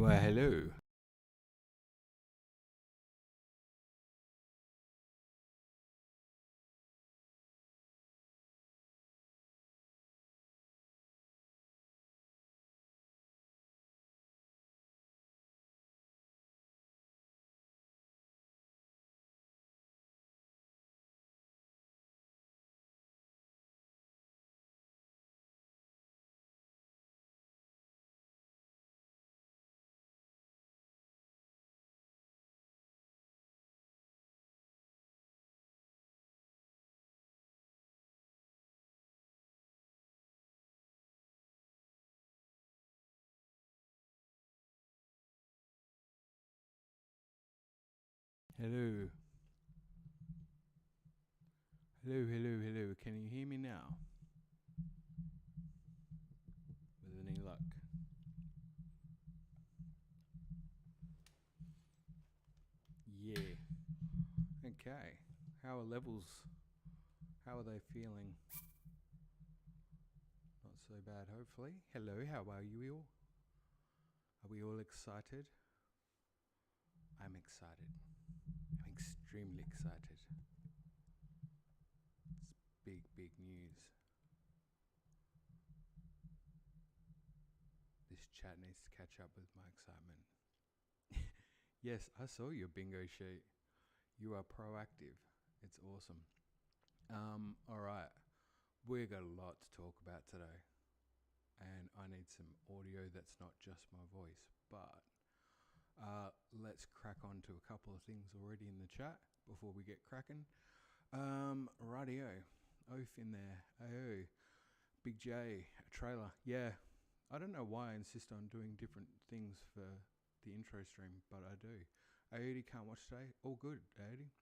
Well, hello. Hello. Hello, hello, hello. Can you hear me now? With any luck? Yeah. Okay. How are levels? How are they feeling? Not so bad, hopefully. Hello, how are you all? Are we all excited? I'm excited. I'm extremely excited. It's big, big news. This chat needs to catch up with my excitement. Yes, I saw your bingo sheet. You are proactive. It's awesome. All right. We've got a lot to talk about today, and I need some audio that's not just my voice. But let's crack on to a couple of things already in the chat before we get cracking. Rightio. Oath in there. Oh, Big J, a trailer. Yeah, I don't know why I insist on doing different things for the intro stream, but I do. Aody can't watch today. All good, Aody.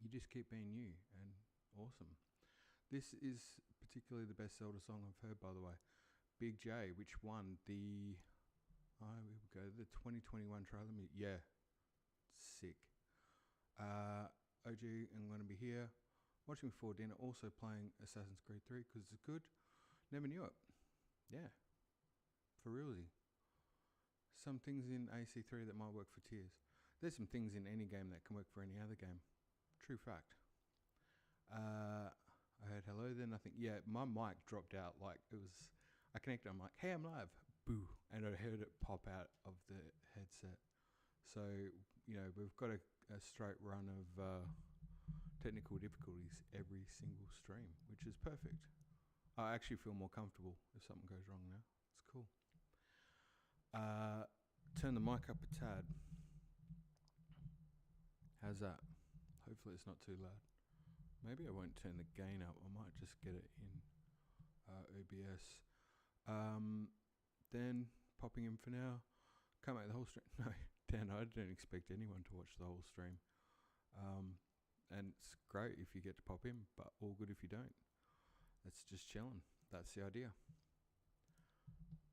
You just keep being you and awesome. This is particularly the best Zelda song I've heard, by the way. Big J, which won the we go the 2021 trailer. Yeah, sick. OG, I'm going to be here watching before dinner. Also playing Assassin's Creed 3 because it's good. Never knew it. Yeah, for realsy. Some things in AC3 that might work for Tears. There's some things in any game that can work for any other game. True fact. I heard hello then. I think, yeah, my mic dropped out. Like it was, I connected. I'm like, hey, I'm live. Boo. And I heard it pop out of the headset. So, we've got a straight run of technical difficulties every single stream, which is perfect. I actually feel more comfortable if something goes wrong now. It's cool. Turn the mic up a tad. How's that? Hopefully it's not too loud. Maybe I won't turn the gain up. I might just get it in OBS. Then popping in for now. Can't make the whole stream. No, Dan, I don't expect anyone to watch the whole stream. And it's great if you get to pop in, but all good if you don't. That's just chilling. That's the idea.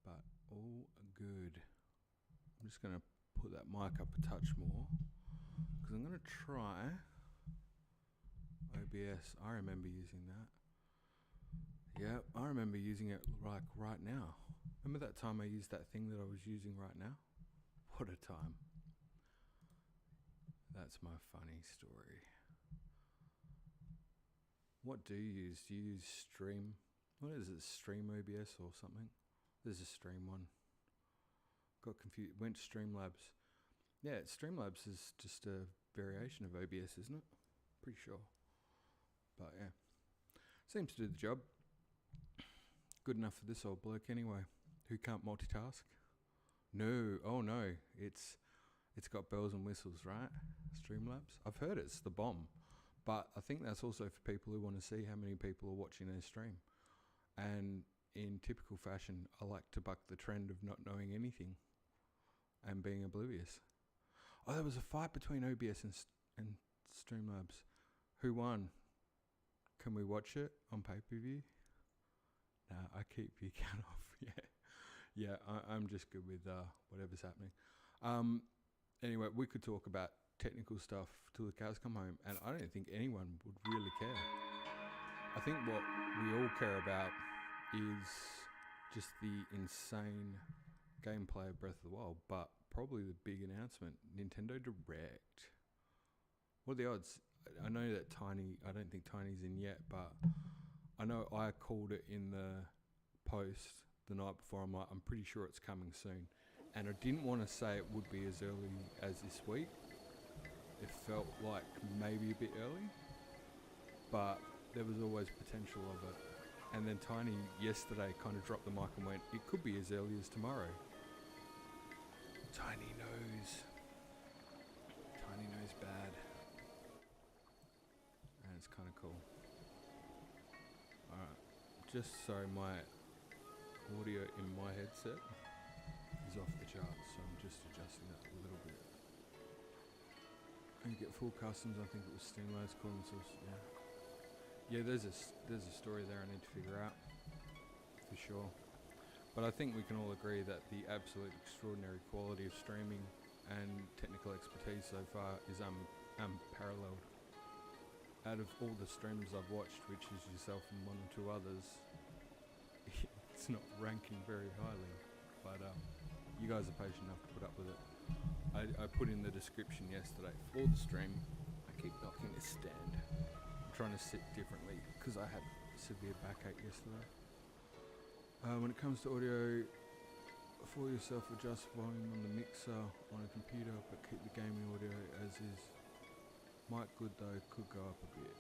But all good. I'm just going to put that mic up a touch more because I'm going to try OBS. I remember using that. Yeah, I remember using it like right now. Remember that time I used that thing that I was using right now? What a time. That's my funny story. What do you use? Do you use Stream? What is it? Stream OBS or something? There's a Stream one. Got confused. Went to Streamlabs. Yeah, Streamlabs is just a variation of OBS, isn't it? Pretty sure. But yeah, seems to do the job. Good enough for this old bloke anyway. Who can't multitask? No, oh no, it's got bells and whistles, right? Streamlabs. I've heard it's the bomb, but I think that's also for people who want to see how many people are watching their stream. And in typical fashion, I like to buck the trend of not knowing anything and being oblivious. Oh, there was a fight between OBS and Streamlabs. Who won? Can we watch it on pay-per-view? Nah, I keep the account off. Yeah, I'm just good with whatever's happening. Anyway, we could talk about technical stuff till the cows come home, and I don't think anyone would really care. I think what we all care about is just the insane gameplay of Breath of the Wild, but probably the big announcement, Nintendo Direct. What are the odds? I know that I don't think Tiny's in yet, but I know I called it in the post the night before. I'm like, I'm pretty sure it's coming soon. And I didn't want to say it would be as early as this week. It felt like maybe a bit early, but there was always potential of it. And then Tiny yesterday kind of dropped the mic and went, it could be as early as tomorrow. Tiny knows. Tiny knows bad. And it's kind of cool. Alright, just so my audio in my headset is off the charts, so I'm just adjusting that a little bit. And you get full customs, I think it was Steamlabs calling themselves, yeah. Yeah, there's a story there I need to figure out, for sure. But I think we can all agree that the absolute extraordinary quality of streaming and technical expertise so far is unparalleled. Out of all the streamers I've watched, which is yourself and one or two others, it's not ranking very highly. But you guys are patient enough to put up with it. I put in the description yesterday for the stream. I keep knocking this stand. I'm trying to sit differently because I had severe backache yesterday. When it comes to audio, for yourself, adjust volume on the mixer on a computer, but keep the gaming audio as is. Mic good though, could go up a bit.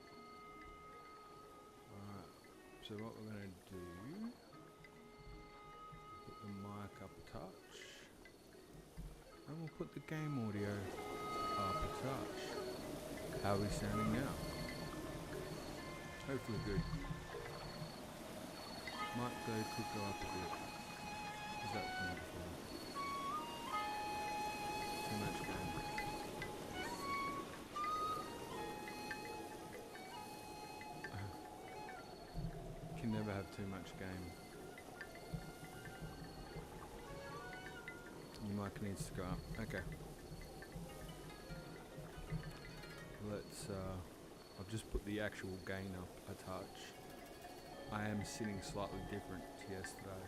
Alright, so what we're going to do, put the mic up a touch, and we'll put the game audio up a touch. How are we sounding now? Hopefully good. Mic though could go up a bit. Is that wonderful? Too much game. Can never have too much game. Your mic needs to go up. Okay. Let's I've just put the actual gain up a touch. I am sitting slightly different to yesterday,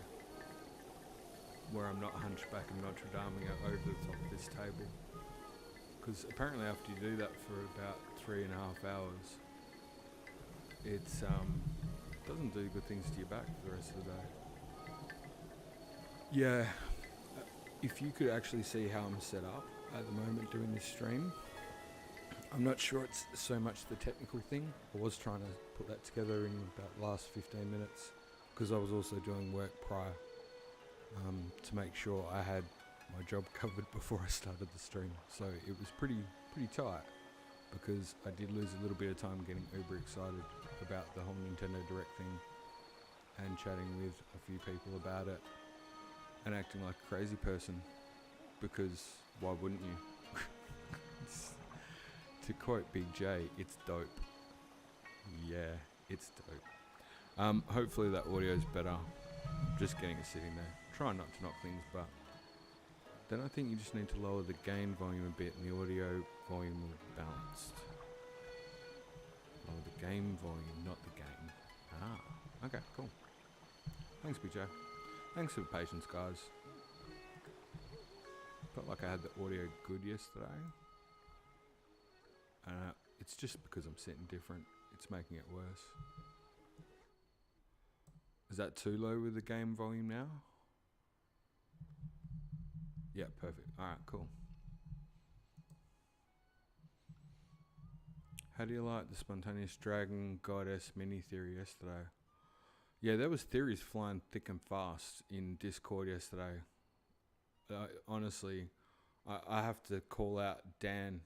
where I'm not hunchback and Notre Dame over the top of this table. Because apparently after you do that for about 3.5 hours, it's doesn't do good things to your back for the rest of the day. Yeah, if you could actually see how I'm set up at the moment doing this stream, I'm not sure it's so much the technical thing. I was trying to put that together in about the last 15 minutes because I was also doing work prior to make sure I had my job covered before I started the stream. So it was pretty tight because I did lose a little bit of time getting uber excited about the whole Nintendo Direct thing and chatting with a few people about it and acting like a crazy person because why wouldn't you? To quote Big J, it's dope. Yeah, it's dope. Hopefully that audio is better. Just getting it sitting there. Try not to knock things, but then I think you just need to lower the gain volume a bit and the audio volume will be balanced. Lower the game volume, not the gain. Ah, okay, cool. Thanks, Big J. Thanks for the patience, guys. Felt like I had the audio good yesterday. It's just because I'm sitting different. It's making it worse. Is that too low with the game volume now? Yeah, perfect. Alright, cool. How do you like the spontaneous dragon goddess mini theory yesterday? Yeah, there was theories flying thick and fast in Discord yesterday. Honestly, I have to call out Dan.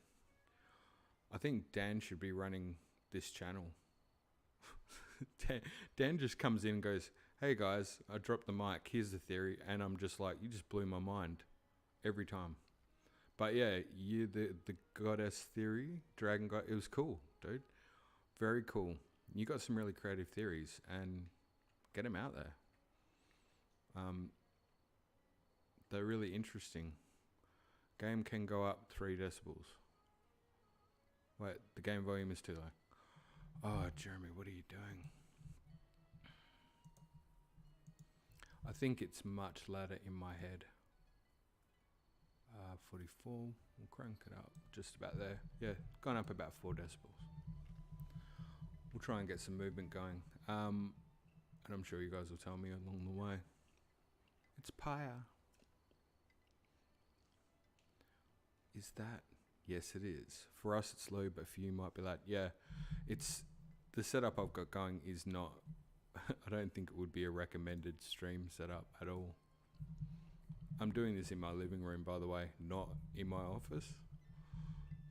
I think Dan should be running this channel. Dan just comes in and goes, hey guys, I dropped the mic, here's the theory, and I'm just like, you just blew my mind every time. But yeah, the goddess theory, dragon god, it was cool, dude. Very cool. You got some really creative theories, and get them out there. They're really interesting. Game can go up 3 decibels. Wait, the game volume is too low. Oh, Jeremy, what are you doing? I think it's much louder in my head. 44. We'll crank it up just about there. Yeah, gone up about 4 decibels. We'll try and get some movement going. And I'm sure you guys will tell me along the way. It's Pyre. Is that? Yes, it is. For us, it's low, but for you, might be like, yeah, it's the setup I've got going is not. I don't think it would be a recommended stream setup at all. I'm doing this in my living room, by the way, not in my office,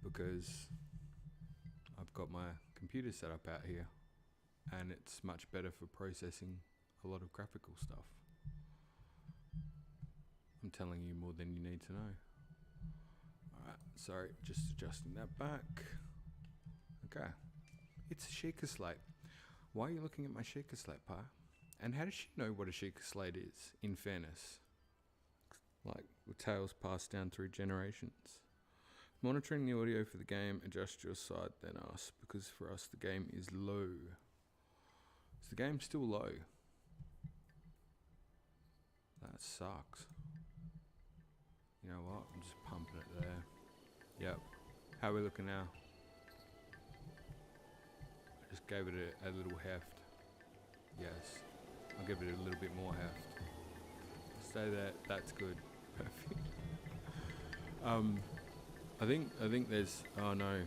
because I've got my computer set up out here, and it's much better for processing a lot of graphical stuff. I'm telling you more than you need to know. Alright, sorry, just adjusting that back. Okay. It's a Sheikah slate. Why are you looking at my Sheikah slate, Pa? And how does she know what a Sheikah slate is, in fairness? Like, with tales passed down through generations. Monitoring the audio for the game, adjust your side, then us, because for us the game is low. Is the game still low? That sucks. You know what? I'm just pumping it there. Yep. How are we looking now? I just gave it a little heft. Yes. I'll give it a little bit more heft. Stay there. That's good. Perfect. I think there's. Oh no.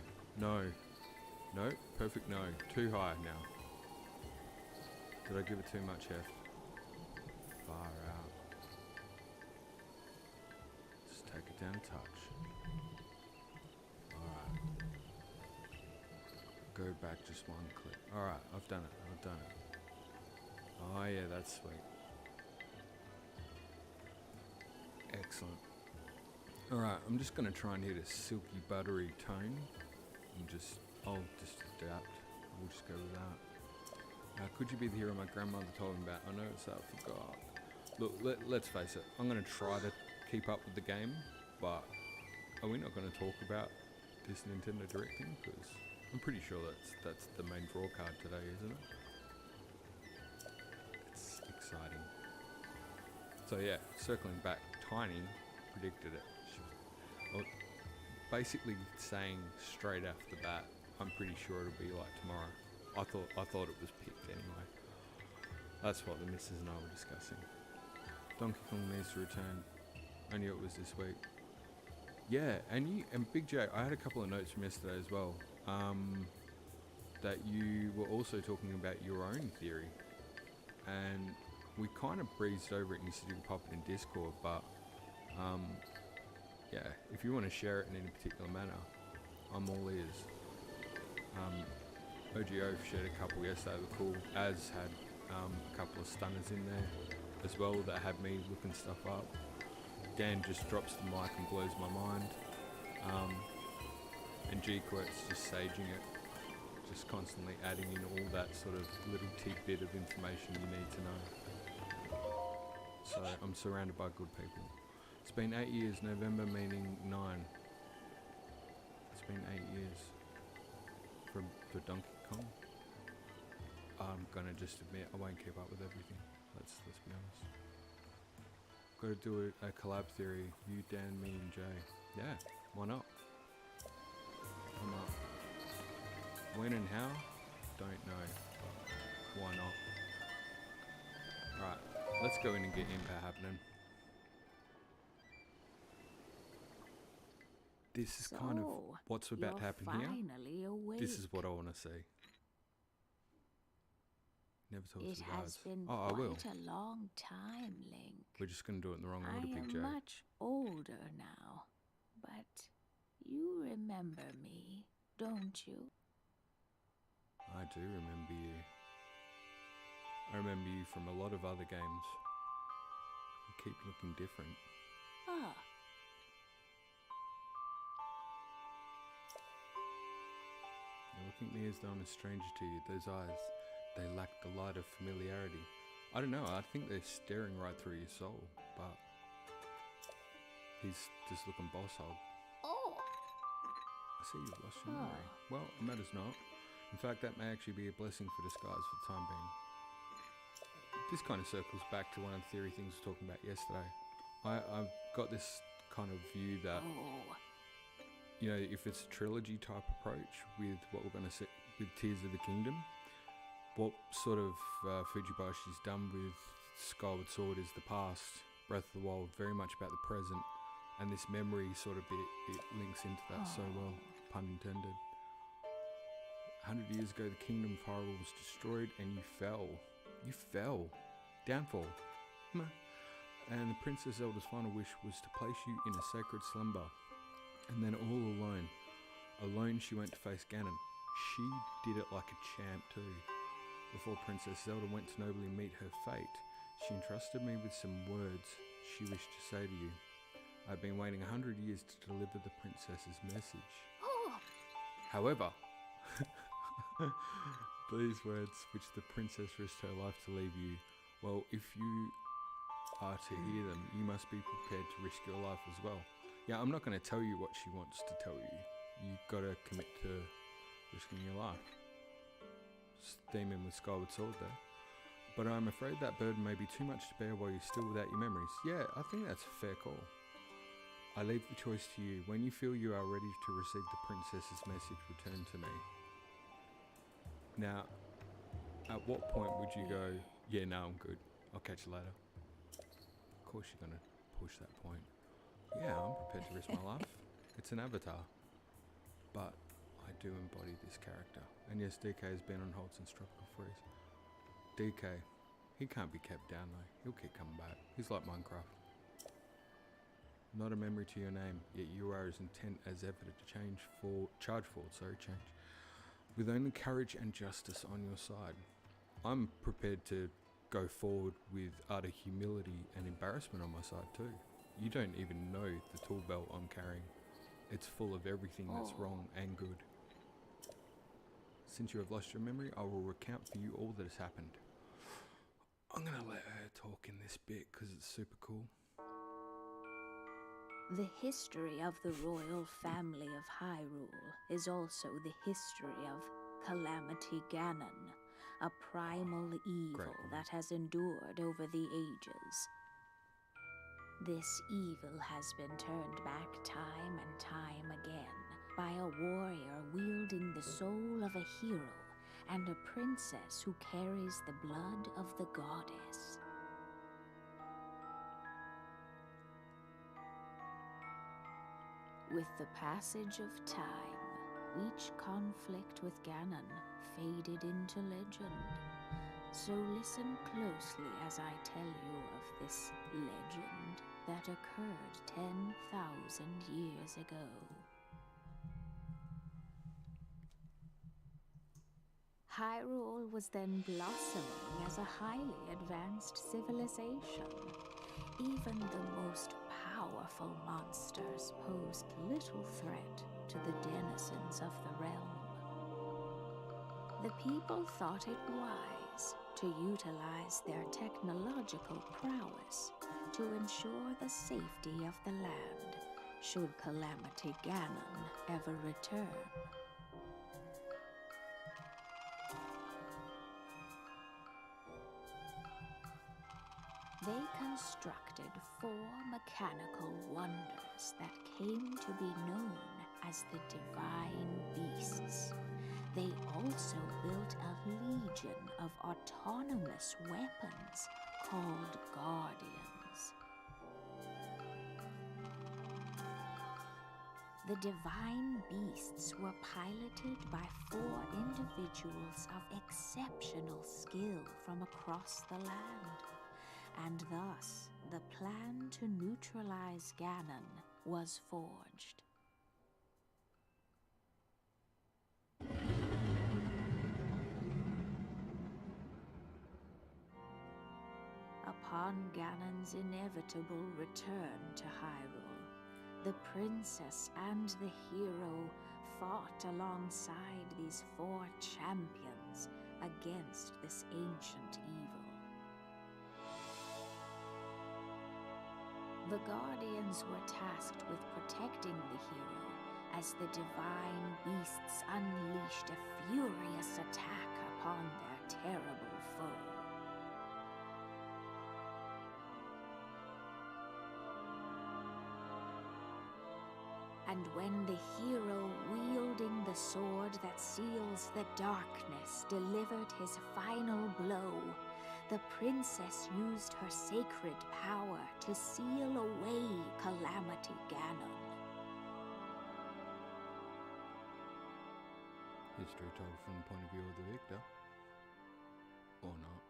Perfect. No. Too high now. Did I give it too much heft? Far out. Just take it down a touch. Alright. Go back just one click. Alright, I've done it. Oh yeah, that's sweet. Excellent. Alright, I'm just going to try and hit a silky buttery tone. And I'll just adapt. We'll just go with that. Could you be the hero my grandmother told me about? I know it's that I forgot. Look, let's face it. I'm going to try to keep up with the game, but are we not going to talk about this Nintendo Direct thing? Because I'm pretty sure that's the main draw card today, isn't it? It's exciting. So yeah, circling back, Tiny predicted it. Well, basically saying straight off the bat, I'm pretty sure it'll be like tomorrow. I thought it was picked anyway. That's what the missus and I were discussing. Donkey Kong needs to return. I knew it was this week. Yeah, and Big J, I had a couple of notes from yesterday as well. That you were also talking about your own theory, and we kind of breezed over it and you said you could pop it in Discord, but yeah, if you want to share it in any particular manner, I'm all ears. OGO shared a couple yesterday that were cool, as had a couple of stunners in there as well that had me looking stuff up. Dan just drops the mic and blows my mind. And G-Quirt's just saging it, just constantly adding in all that sort of little tidbit of information you need to know. So I'm surrounded by good people. It's been 8 years, November meaning 9. It's been 8 years for Donkey Kong. I'm gonna just admit I won't keep up with everything. Let's be honest. Got to do a collab theory. You, Dan, me, and Jay. Yeah, why not? Why not? When and how? Don't know. But why not? Right, let's go in and get Impa happening. This is kind of what's about to happen here. Awake. This is what I want to see. Never talk to the guys. It has been I will. quite a long time, Link. We're just going to do it in the wrong order, Big J. I am much older now, but you remember me, don't you? I do remember you. I remember you from a lot of other games. You keep looking different. Ah. You're looking at me as though I'm a stranger to you. Those eyes, they lack the light of familiarity. I don't know, I think they're staring right through your soul, but he's just looking boss-hole. Oh. I see you've lost your memory. Well, it matters not. In fact, that may actually be a blessing for disguise for the time being. This kind of circles back to one of the theory things we were talking about yesterday. I've got this kind of view that, Oh, you know, if it's a trilogy type approach with what we're going to see with Tears of the Kingdom, what sort of Fujibashi's done with Skyward Sword is the past, Breath of the Wild very much about the present, and this memory sort of bit, it links into that so well, pun intended. 100 years ago, the kingdom of Hyrule was destroyed and you fell. You fell. Downfall. Meh. And the Princess Zelda's final wish was to place you in a sacred slumber. And then all alone she went to face Ganon. She did it like a champ too. Before Princess Zelda went to nobly meet her fate, she entrusted me with some words she wished to say to you. I've been waiting 100 years to deliver the princess's message. oh, However, these words which the princess risked her life to leave you, well, if you are to hear them, you must be prepared to risk your life as well. Yeah, I'm not going to tell you what she wants to tell you. You've got to commit to risking your life. Steaming with Skyward Sword there. But I'm afraid that burden may be too much to bear while you're still without your memories. Yeah, I think that's a fair call. I leave the choice to you. When you feel you are ready to receive the princess's message, return to me. Now, at what point would you go, yeah, no, I'm good. I'll catch you later. Of course you're going to push that point. Yeah, I'm prepared to risk my life. It's an avatar. But I do embody this character. And yes, DK has been on hold since Tropical Freeze. DK, he can't be kept down though. He'll keep coming back. He's like Minecraft. Not a memory to your name, yet you are as intent as ever to charge forward, with only courage and justice on your side. I'm prepared to go forward with utter humility and embarrassment on my side too. You don't even know the tool belt I'm carrying. It's full of everything that's wrong and good. Since you have lost your memory, I will recount for you all that has happened. I'm gonna let her talk in this bit because it's super cool. the history of the royal family of Hyrule is also the history of Calamity Ganon, a primal evil that has endured over the ages. This evil has been turned back time and time again by a warrior wielding the soul of a hero and a princess who carries the blood of the goddess. With the passage of time, each conflict with Ganon faded into legend. So listen closely as I tell you of this legend that occurred 10,000 years ago. Hyrule was then blossoming as a highly advanced civilization. Even the most powerful monsters posed little threat to the denizens of the realm. The people thought it wise to utilize their technological prowess to ensure the safety of the land should Calamity Ganon ever return. They constructed 4 mechanical wonders that came to be known as the Divine Beasts. They also built a legion of autonomous weapons called Guardians. The Divine Beasts were piloted by 4 individuals of exceptional skill from across the land. And thus, the plan to neutralize Ganon was forged. Upon Ganon's inevitable return to Hyrule, the princess and the hero fought alongside these 4 champions against this ancient evil. The Guardians were tasked with protecting the hero as the Divine Beasts unleashed a furious attack upon their terrible foe. And when the hero wielding the sword that seals the darkness delivered his final blow, the princess used her sacred power to seal away Calamity Ganon. History told from the point of view of the victor. Or not.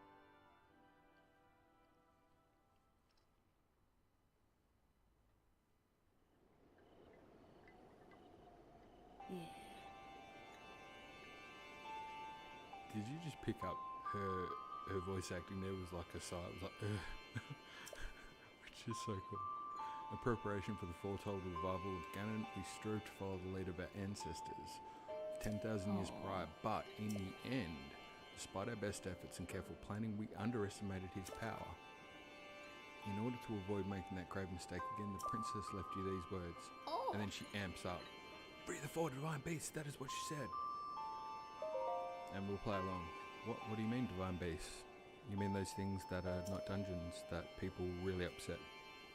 Yeah. Did you just pick up her voice acting there was like a sigh, it was like, which is so cool. In preparation for the foretold revival of Ganon, we strove to follow the lead of our ancestors 10,000 years prior, but in the end, despite our best efforts and careful planning, we underestimated his power. In order to avoid making that grave mistake again, the princess left you these words. And then she amps up. Breathe the forward, divine beast, that is what she said. And we'll play along. What do you mean, divine beast? You mean those things that are not dungeons, that people really upset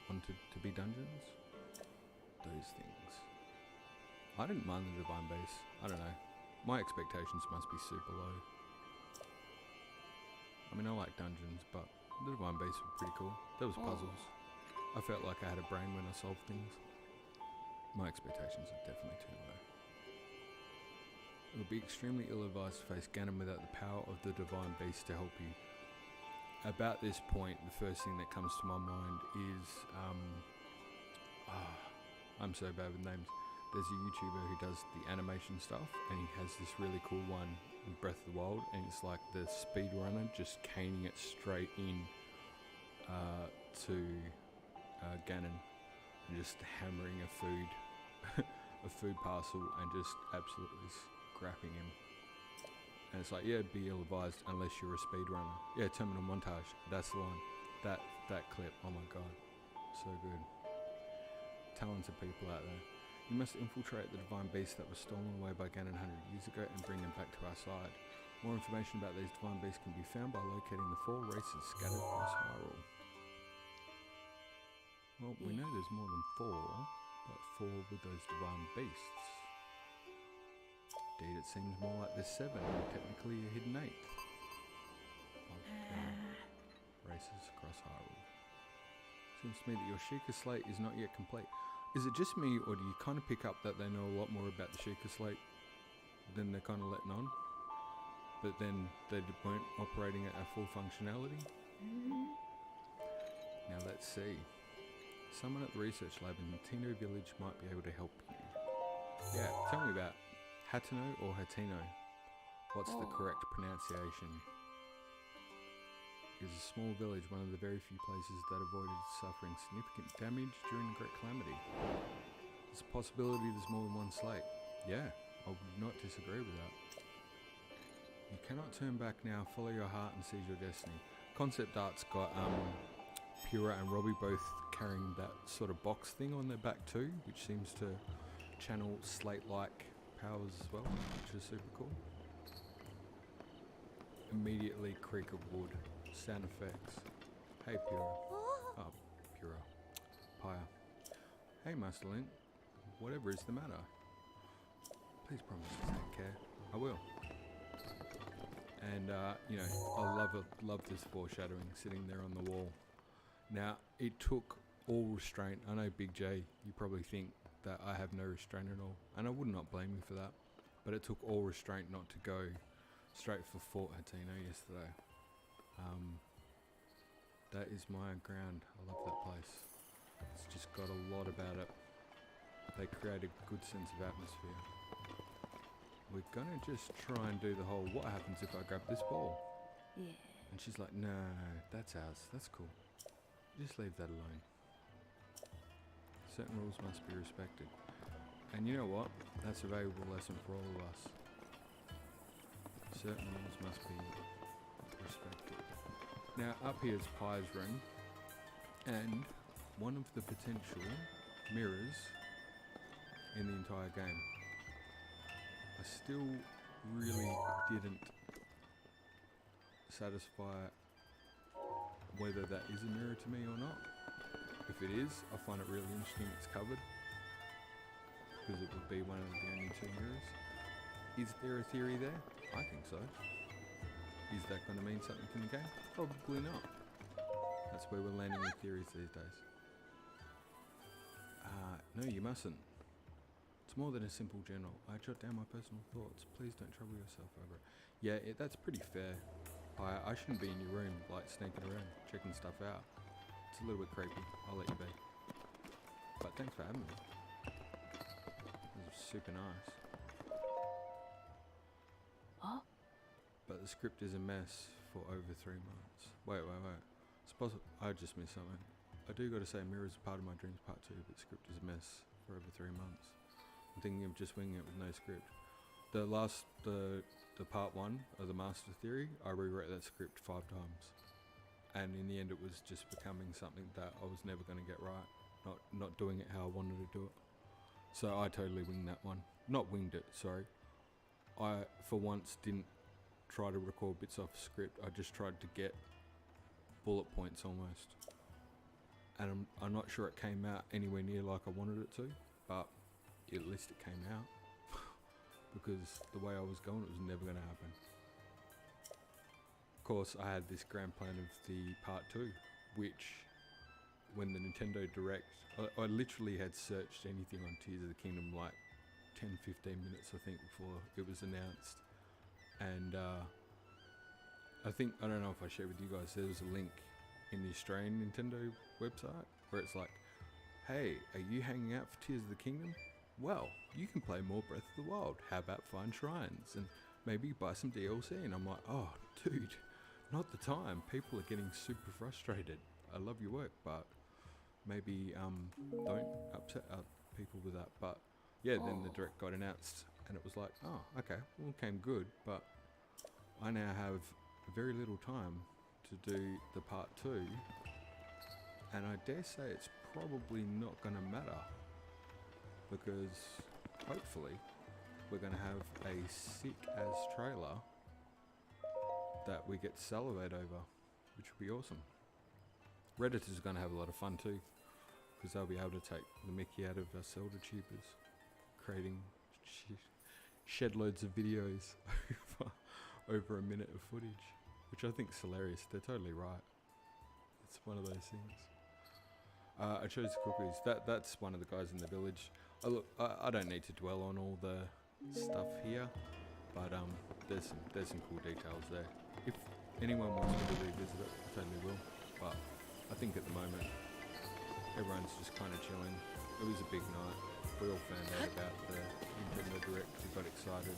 wanted to be dungeons? Those things. I didn't mind the divine beast. I don't know. My expectations must be super low. I mean, I like dungeons, but the divine beasts were pretty cool. There was puzzles. I felt like I had a brain when I solved things. My expectations are definitely too low. It would be extremely ill-advised to face Ganon without the power of the divine beast to help you. About this point, the first thing that comes to my mind is, I'm so bad with names. There's a YouTuber who does the animation stuff, and he has this really cool one with Breath of the Wild, and it's like the speedrunner just caning it straight in to Ganon, and just hammering a food parcel and just absolutely scrapping him. And it's like, yeah, be ill-advised unless you're a speedrunner. Yeah, Terminal Montage, that's the one. That clip, oh my god, so good. Talented people out there. You must infiltrate the divine beasts that were stolen away by Ganon 100 years ago and bring them back to our side. More information about these divine beasts can be found by locating the 4 races scattered across Hyrule. Well, we know there's more than 4, but 4 with those divine beasts. Indeed, it seems more like there's 7, and technically a hidden 8th. Races across Hyrule. Seems to me that your Sheikah slate is not yet complete. Is it just me, or do you kind of pick up that they know a lot more about the Sheikah slate than they're kind of letting on? But then they weren't operating at full functionality? Now let's see. Someone at the research lab in Hateno Village might be able to help you. Yeah, tell me about Hateno or Hateno. What's the correct pronunciation? It is a small village, one of the very few places that avoided suffering significant damage during the Great Calamity. There's a possibility there's more than one slate. Yeah, I would not disagree with that. You cannot turn back now, follow your heart and seize your destiny. Concept Art's got Pura and Robbie both carrying that sort of box thing on their back too, which seems to channel slate-like powers as well, which is super cool. Immediately creak of wood. Sound effects. Hey Pura. Oh, Pura. Pyre. Hey Master Link. Whatever is the matter? Please promise to take care. I will. And you know, I love this foreshadowing sitting there on the wall. Now, it took all restraint. I know Big J, you probably think that I have no restraint at all, and I would not blame you for that. But it took all restraint not to go straight for Fort Hateno yesterday. That is my ground. I love that place. It's just got a lot about it. They create a good sense of atmosphere. We're gonna just try and do the whole, what happens if I grab this ball? Yeah. And she's like, no, that's ours. That's cool. Just leave that alone. Certain rules must be respected. And you know what? That's a valuable lesson for all of us. Certain rules must be respected. Now, up here is Pyre's room, and one of the potential mirrors in the entire game. I still really didn't satisfy whether that is a mirror to me or not. If it is, I find it really interesting it's covered. because it would be one of the only two mirrors. Is there a theory there? I think so. Is that going to mean something in the game? Probably not. That's where we're landing with theories these days. No, you mustn't. It's more than a simple general. I jot down my personal thoughts. Please don't trouble yourself over it. Yeah, that's pretty fair. I shouldn't be in your room, like, sneaking around, checking stuff out. It's a little bit creepy. I'll let you be. But thanks for having me. It was super nice. Oh? But the script is a mess for over 3 months. Wait. Suppose I just missed something. I do gotta say, Mirror's part of my dreams part 2, but script is a mess for over 3 months. I'm thinking of just winging it with no script. The part 1 of the Master Theory, I rewrote that script 5 times. And in the end it was just becoming something that I was never gonna get right. Not doing it how I wanted to do it. So I totally winged that one. Not winged it, sorry. I, for once, didn't try to record bits off script. I just tried to get bullet points almost. And I'm not sure it came out anywhere near like I wanted it to, but at least it came out. Because the way I was going, it was never going to happen. Of course, I had this grand plan of the part 2, which, when the Nintendo Direct, I literally had searched anything on Tears of the Kingdom like 10-15 minutes, I think, before it was announced. And I don't know if I shared with you guys, there was a link in the Australian Nintendo website where it's like, hey, are you hanging out for Tears of the Kingdom? Well, you can play more Breath of the Wild. How about find shrines and maybe buy some DLC? And I'm like, oh, dude, not the time. People are getting super frustrated. I love your work, but maybe don't upset people with that. But yeah, then the Direct got announced and it was like, oh, okay, all came good, but I now have very little time to do the part 2, and I dare say it's probably not going to matter, because hopefully we're going to have a sick as trailer that we get to salivate over, which would be awesome. Reddit is going to have a lot of fun too, because they'll be able to take the mickey out of us Zelda tubers, creating shed loads of videos over a minute of footage, which I think is hilarious. They're totally right. It's one of those things. I chose cookies. That's one of the guys in the village. I don't need to dwell on all the stuff here, but there's some cool details there. If anyone wants me to revisit it, I totally will. But I think at the moment everyone's just kind of chilling. It was a big night. We all found out about the Nintendo Direct. We got excited.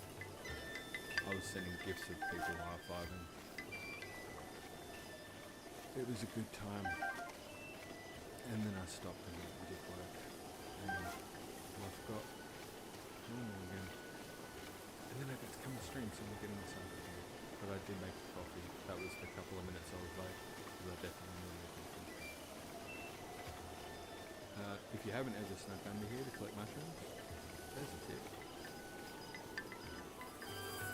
I was sending gifts of people high-fiving. It was a good time. And then I stopped and did work. And life got normal again. And then I got to come to stream, so I'm getting myself again. But I did make a coffee. That was the couple of minutes I was late, because I definitely needed a coffee. If you haven't ever snuck under here to collect mushrooms, there's a tip.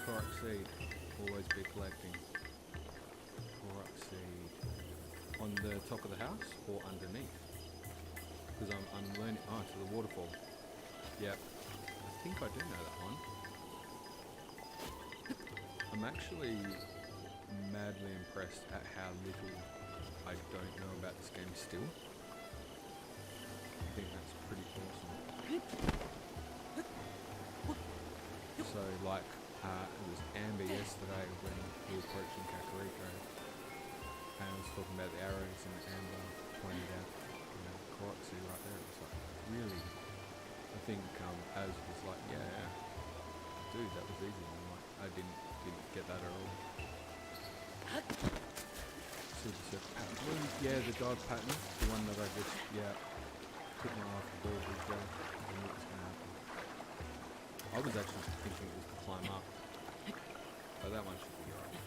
Korok seed, always be collecting. Korok seed on the top of the house or underneath, because I'm learning. To the waterfall. Yep, I think I do know that one. I'm actually madly impressed at how little I don't know about this game still. I think that's pretty awesome. So like, it was Amber yesterday when we were approaching Kakariko, and I was talking about the arrows, and Amber pointed out, Korok seed right there. It was like, really? I think Az was like, yeah, dude, that was easy. And I'm like, I didn't get that at all. Super Surf pattern. Well, yeah, the dog pattern, the one that I just, took my eye off the ball with I knew it was going to happen. I was actually thinking it was to climb up, but that one should be alright.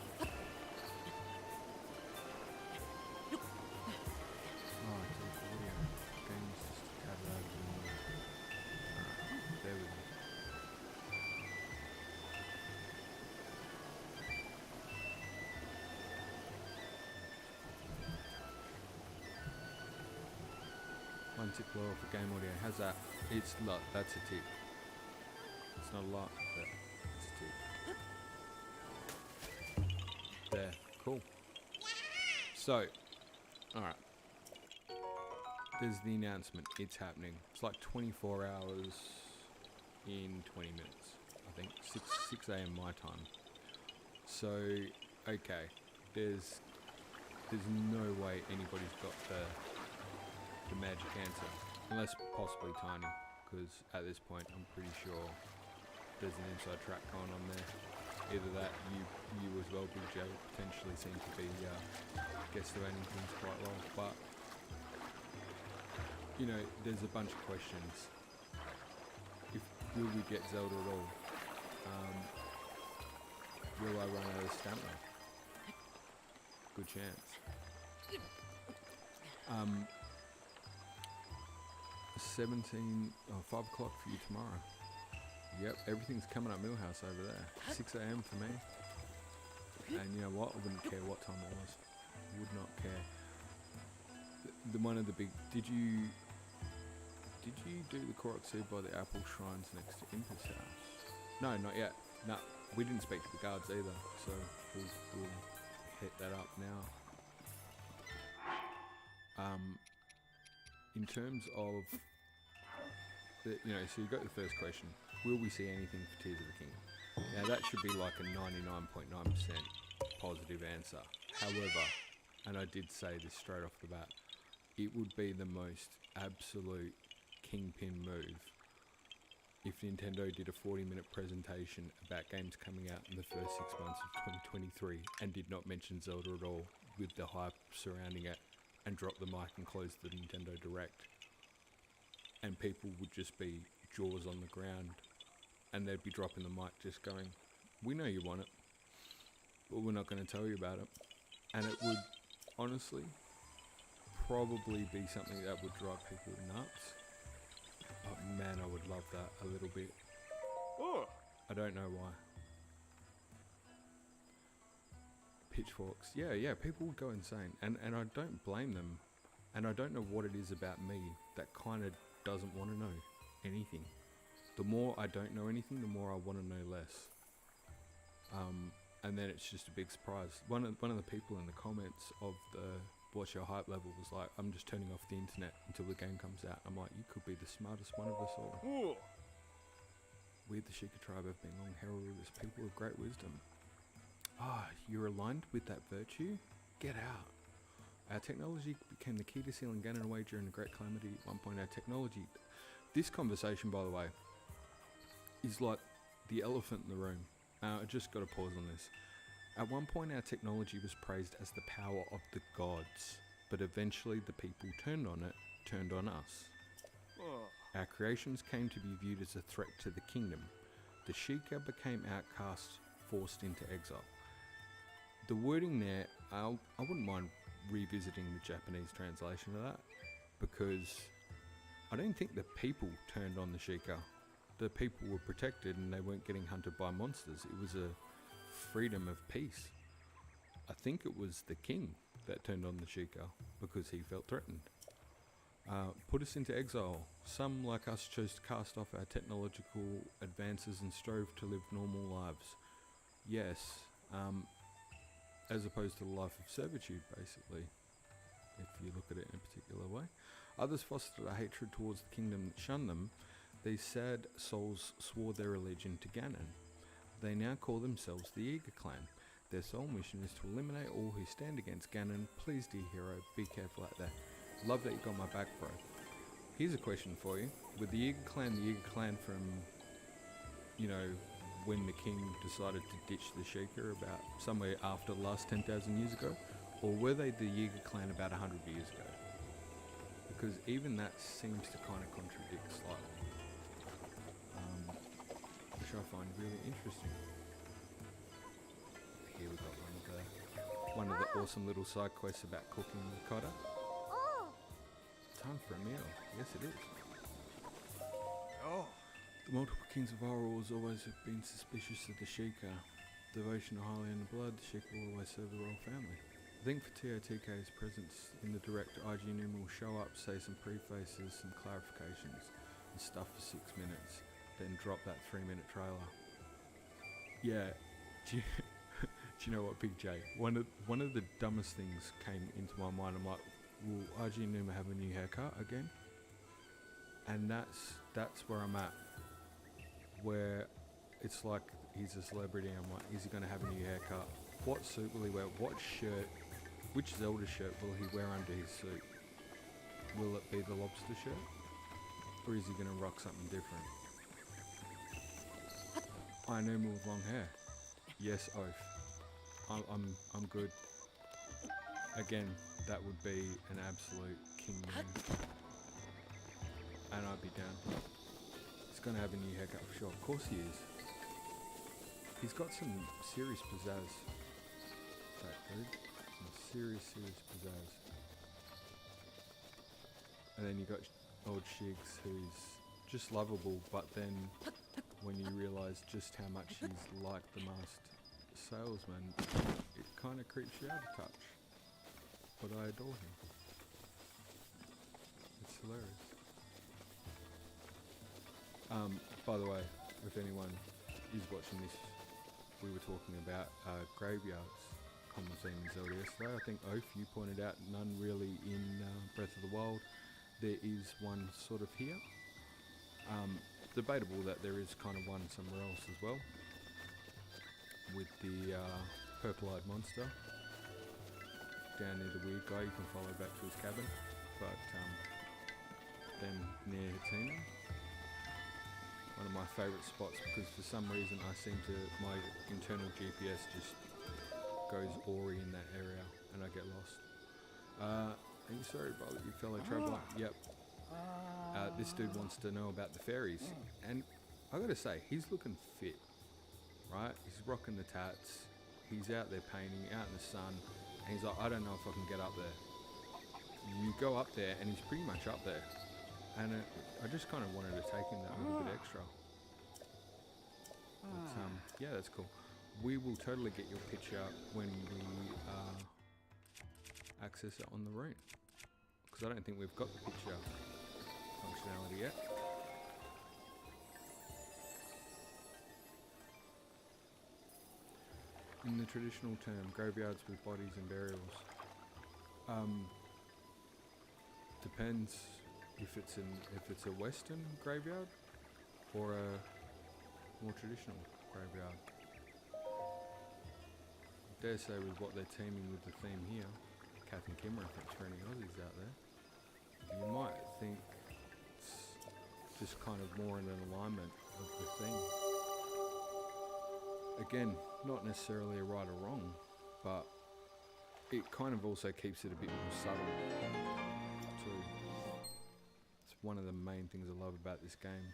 Oh, dude, the video game's just a tad loud at the moment. Bear with me. One tip below for game audio. How's that? It's not. That's a tip. It's not a lot, but it's a tick. There, cool. So, alright. There's the announcement. It's happening. It's like 24 hours in 20 minutes. I think 6 a.m. my time. So, okay. There's no way anybody's got the magic answer. Unless possibly Tiny. Because at this point, I'm pretty sure there's an inside track going on there. Either that, you as well, Big J, potentially seem to be guesstimating things quite well. But, you know, there's a bunch of questions. Will we get Zelda at all? Will I run out of stamina? Good chance. 5 o'clock for you tomorrow. Yep, everything's coming up Millhouse over there. 6 a.m. for me. And you know what? I wouldn't care what time it was. Would not care. The one of the big... Did you do the Korok by the apple shrines next to Impus house? No, not yet. No, we didn't speak to the guards either. So we'll hit that up now. In terms of... so you got the first question. Will we see anything for Tears of the Kingdom? Now that should be like a 99.9% positive answer. However, and I did say this straight off the bat, it would be the most absolute kingpin move if Nintendo did a 40-minute presentation about games coming out in the first 6 months of 2023 and did not mention Zelda at all with the hype surrounding it, and drop the mic and close the Nintendo Direct. And people would just be jaws on the ground, and they'd be dropping the mic just going, we know you want it, but we're not going to tell you about it. And it would honestly probably be something that would drive people nuts. But man, I would love that a little bit. Oh. I don't know why. Pitchforks. Yeah, people would go insane. And I don't blame them. And I don't know what it is about me that kind of doesn't want to know anything. The more I don't know anything, the more I want to know less. And then it's just a big surprise. One of the people in the comments of the What's Your Hype level was like, I'm just turning off the internet until the game comes out. I'm like, you could be the smartest one of us all. Ooh. We, the Sheikah tribe, have been long heralded as people of great wisdom. You're aligned with that virtue? Get out. Our technology became the key to sealing Ganon away during the Great Calamity. At one point, our technology... This conversation, by the way, is like the elephant in the room. I just got to pause on this. At one point, our technology was praised as the power of the gods, but eventually the people turned on us. Oh. Our creations came to be viewed as a threat to the kingdom. The Sheikah became outcast, forced into exile. The wording there, I wouldn't mind revisiting the Japanese translation of that, because I don't think the people turned on the Sheikah. The people were protected and they weren't getting hunted by monsters. It was a freedom of peace. I think it was the king that turned on the Sheikah because he felt threatened. Put us into exile. Some, like us, chose to cast off our technological advances and strove to live normal lives. Yes, as opposed to the life of servitude, basically, if you look at it in a particular way. Others fostered a hatred towards the kingdom that shunned them. These sad souls swore their religion to Ganon. They now call themselves the Eager Clan. Their sole mission is to eliminate all who stand against Ganon. Please, dear hero, be careful out there. Love that you got my back, bro. Here's a question for you. With the Eager Clan from, when the king decided to ditch the Sheikah about somewhere after the last 10,000 years ago? Or were they the Eager Clan about 100 years ago? Because even that seems to kind of contradict slightly. Which I find really interesting. Here we got one of the awesome little side quests about cooking ricotta. Time for a meal. Yes, it is. Oh. The multiple kings of Hyrule always have been suspicious of the Sheikah. Devotion highly in the blood, the Sheikah will always serve the royal family. I think for TOTK's presence in the direct, IGN will show up, say some prefaces, some clarifications, and stuff for 6 minutes. then drop that 3-minute trailer. Yeah, do you know what, Big J? One of the dumbest things came into my mind. I'm like, will RG Numa have a new haircut again? And that's where I'm at, where it's like he's a celebrity. I'm like, is he going to have a new haircut? What suit will he wear? What shirt? Which Zelda shirt will he wear under his suit? Will it be the lobster shirt? Or is he going to rock something different? I know him with long hair. Yes, oath. I'm good. Again, that would be an absolute king move. And I'd be down. He's going to have a new haircut for sure. Of course he is. He's got some serious pizzazz. That dude. Some serious pizzazz. And then you got old Shigs, who's just lovable, but then when you realise just how much he's like the masked salesman, it kind of creeps you out a touch. But I adore him. It's hilarious. By the way, if anyone is watching this, we were talking about graveyards, common theme in Zelda yesterday. I think Oath, you pointed out none really in Breath of the Wild. There is one sort of here. Debatable that there is kind of one somewhere else as well, with the purple-eyed monster down near the weird guy. You can follow back to his cabin, but then near Hateno, one of my favourite spots, because for some reason I seem to, my internal GPS just goes awry in that area and I get lost. Are you sorry, brother, you fellow traveller? Yep. This dude wants to know about the fairies, and I gotta say, he's looking fit, right? He's rocking the tats, he's out there painting, out in the sun, and he's like, I don't know if I can get up there. You go up there and he's pretty much up there, and I just kind of wanted to take him that little bit extra. But yeah, that's cool. We will totally get your picture when we access it on the rune, because I don't think we've got the picture functionality yet. In the traditional term, graveyards with bodies and burials. Depends if it's a Western graveyard or a more traditional graveyard. I dare say with what they're teaming with the theme here, Kath and Kim reference for any Aussies out there, you might think it's just kind of more in an alignment of the theme. Again, not necessarily a right or wrong, but it kind of also keeps it a bit more subtle too. It's one of the main things I love about this game.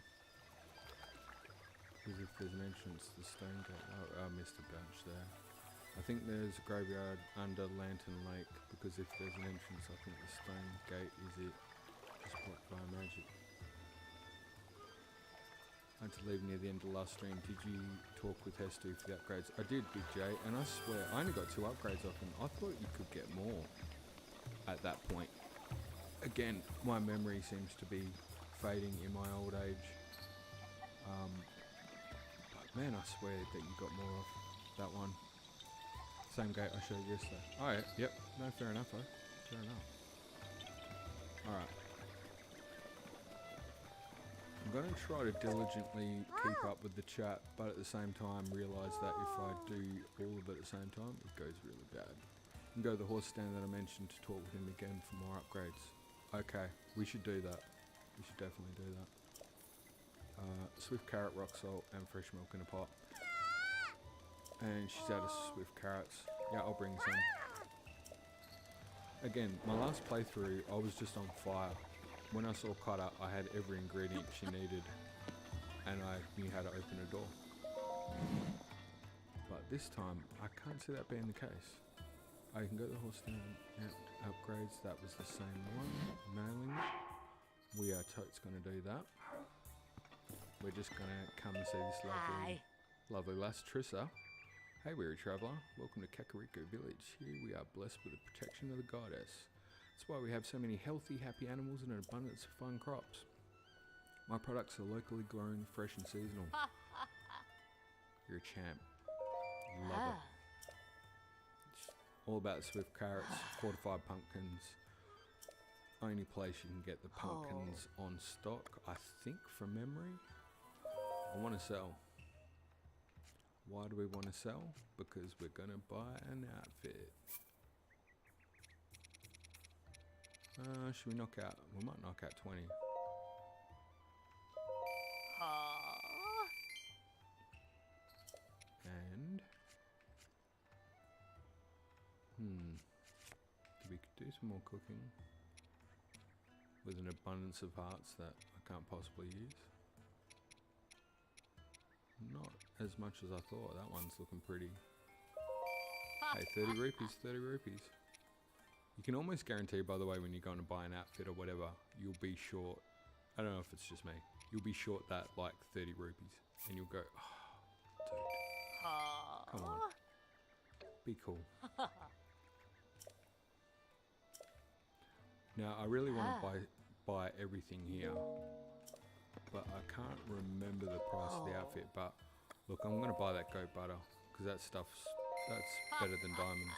Because if there's an entrance to the stone gate, I missed a bunch there. I think there's a graveyard under Lantern Lake, because if there's an entrance, I think the stone gate is it. Just blocked by magic. I had to leave near the end of the last stream. Did you talk with Hestu for the upgrades? I did, Big J, and I swear I only got 2 upgrades off him. I thought you could get more at that point. Again, my memory seems to be fading in my old age. But man, I swear that you got more off that one. Same gate I showed you yesterday. Oh yeah, yep. No, fair enough though. Fair enough. Alright. I'm going to try to diligently keep up with the chat, but at the same time realise that if I do all of it at the same time, it goes really bad. And go to the horse stand that I mentioned to talk with him again for more upgrades. Okay, we should do that. We should definitely do that. Swift carrot, rock salt, and fresh milk in a pot. And she's out of swift carrots. Yeah, I'll bring some. Again, my last playthrough, I was just on fire. When I saw Cutter, I had every ingredient she needed, and I knew how to open a door. But this time, I can't see that being the case. I can go to the horse stand, upgrades, that was the same one, nailing it. We are totes going to do that. We're just going to come and see this lovely lass, Trissa. Hey weary traveller, welcome to Kakariko Village. Here we are blessed with the protection of the goddess. That's why we have so many healthy, happy animals and an abundance of fun crops. My products are locally grown, fresh and seasonal. You're a champ. Love it. It's all about swift carrots, fortified pumpkins. Only place you can get the pumpkins on stock, I think, from memory. I want to sell. Why do we want to sell? Because we're going to buy an outfit. Should we knock out? We might knock out 20. And we could do some more cooking with an abundance of hearts that I can't possibly use. Not as much as I thought. That one's looking pretty. Hey, 30 rupees, 30 rupees. You can almost guarantee, by the way, when you're going to buy an outfit or whatever, you'll be short. I don't know if it's just me. You'll be short that like 30 rupees. And you'll go, oh, dude. Come on. Be cool. Now, I really want to buy everything here. But I can't remember the price of the outfit. But look, I'm going to buy that goat butter. Because that's better than diamonds.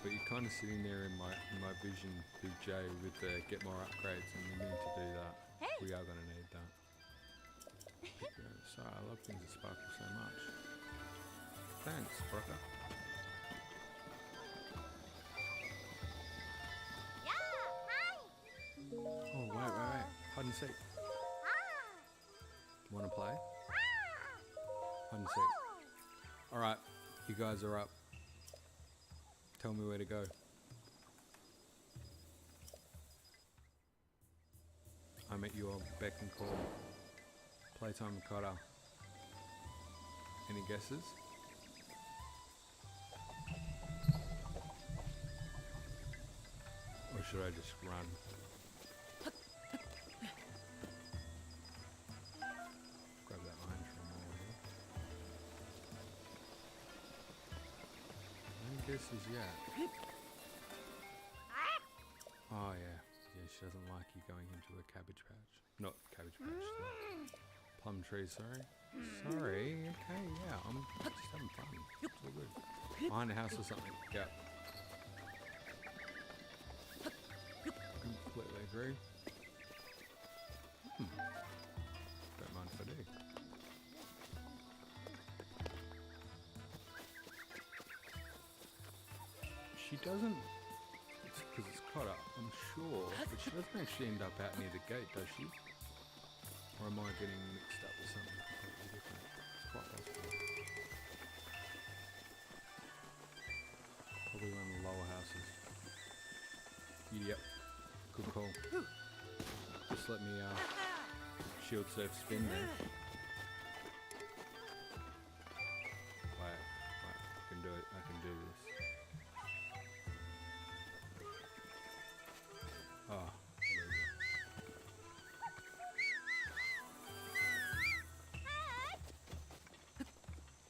But you're kind of sitting there in my vision, Big J, with the get more upgrades, and we need to do that. Hey. We are going to need that. Sorry, I love things that sparkle so much. Thanks, Brocker. Oh, wait. Hide and seek. Want to play? Hide and seek. Alright, you guys are up. Tell me where to go. I'm at your beck and call. Playtime Cotta. Any guesses? Or should I just run? Grab that line from over here. No guesses yet. Oh yeah. Yeah, she doesn't like you going into a cabbage patch. Not cabbage patch, plum tree, sorry. Sorry, okay, yeah, I'm just having fun. It's all good. Behind the house or something, yeah. Completely agree. Don't mind if I do. She doesn't, it's because it's caught up, I'm sure, but she doesn't actually end up out near the gate, does she? Or am I getting mixed up with something completely different? It's quite possible. Probably one of the lower houses. Yep, good call. Just let me shield surf spin there. Wait, I can do it, I can do this. Oh,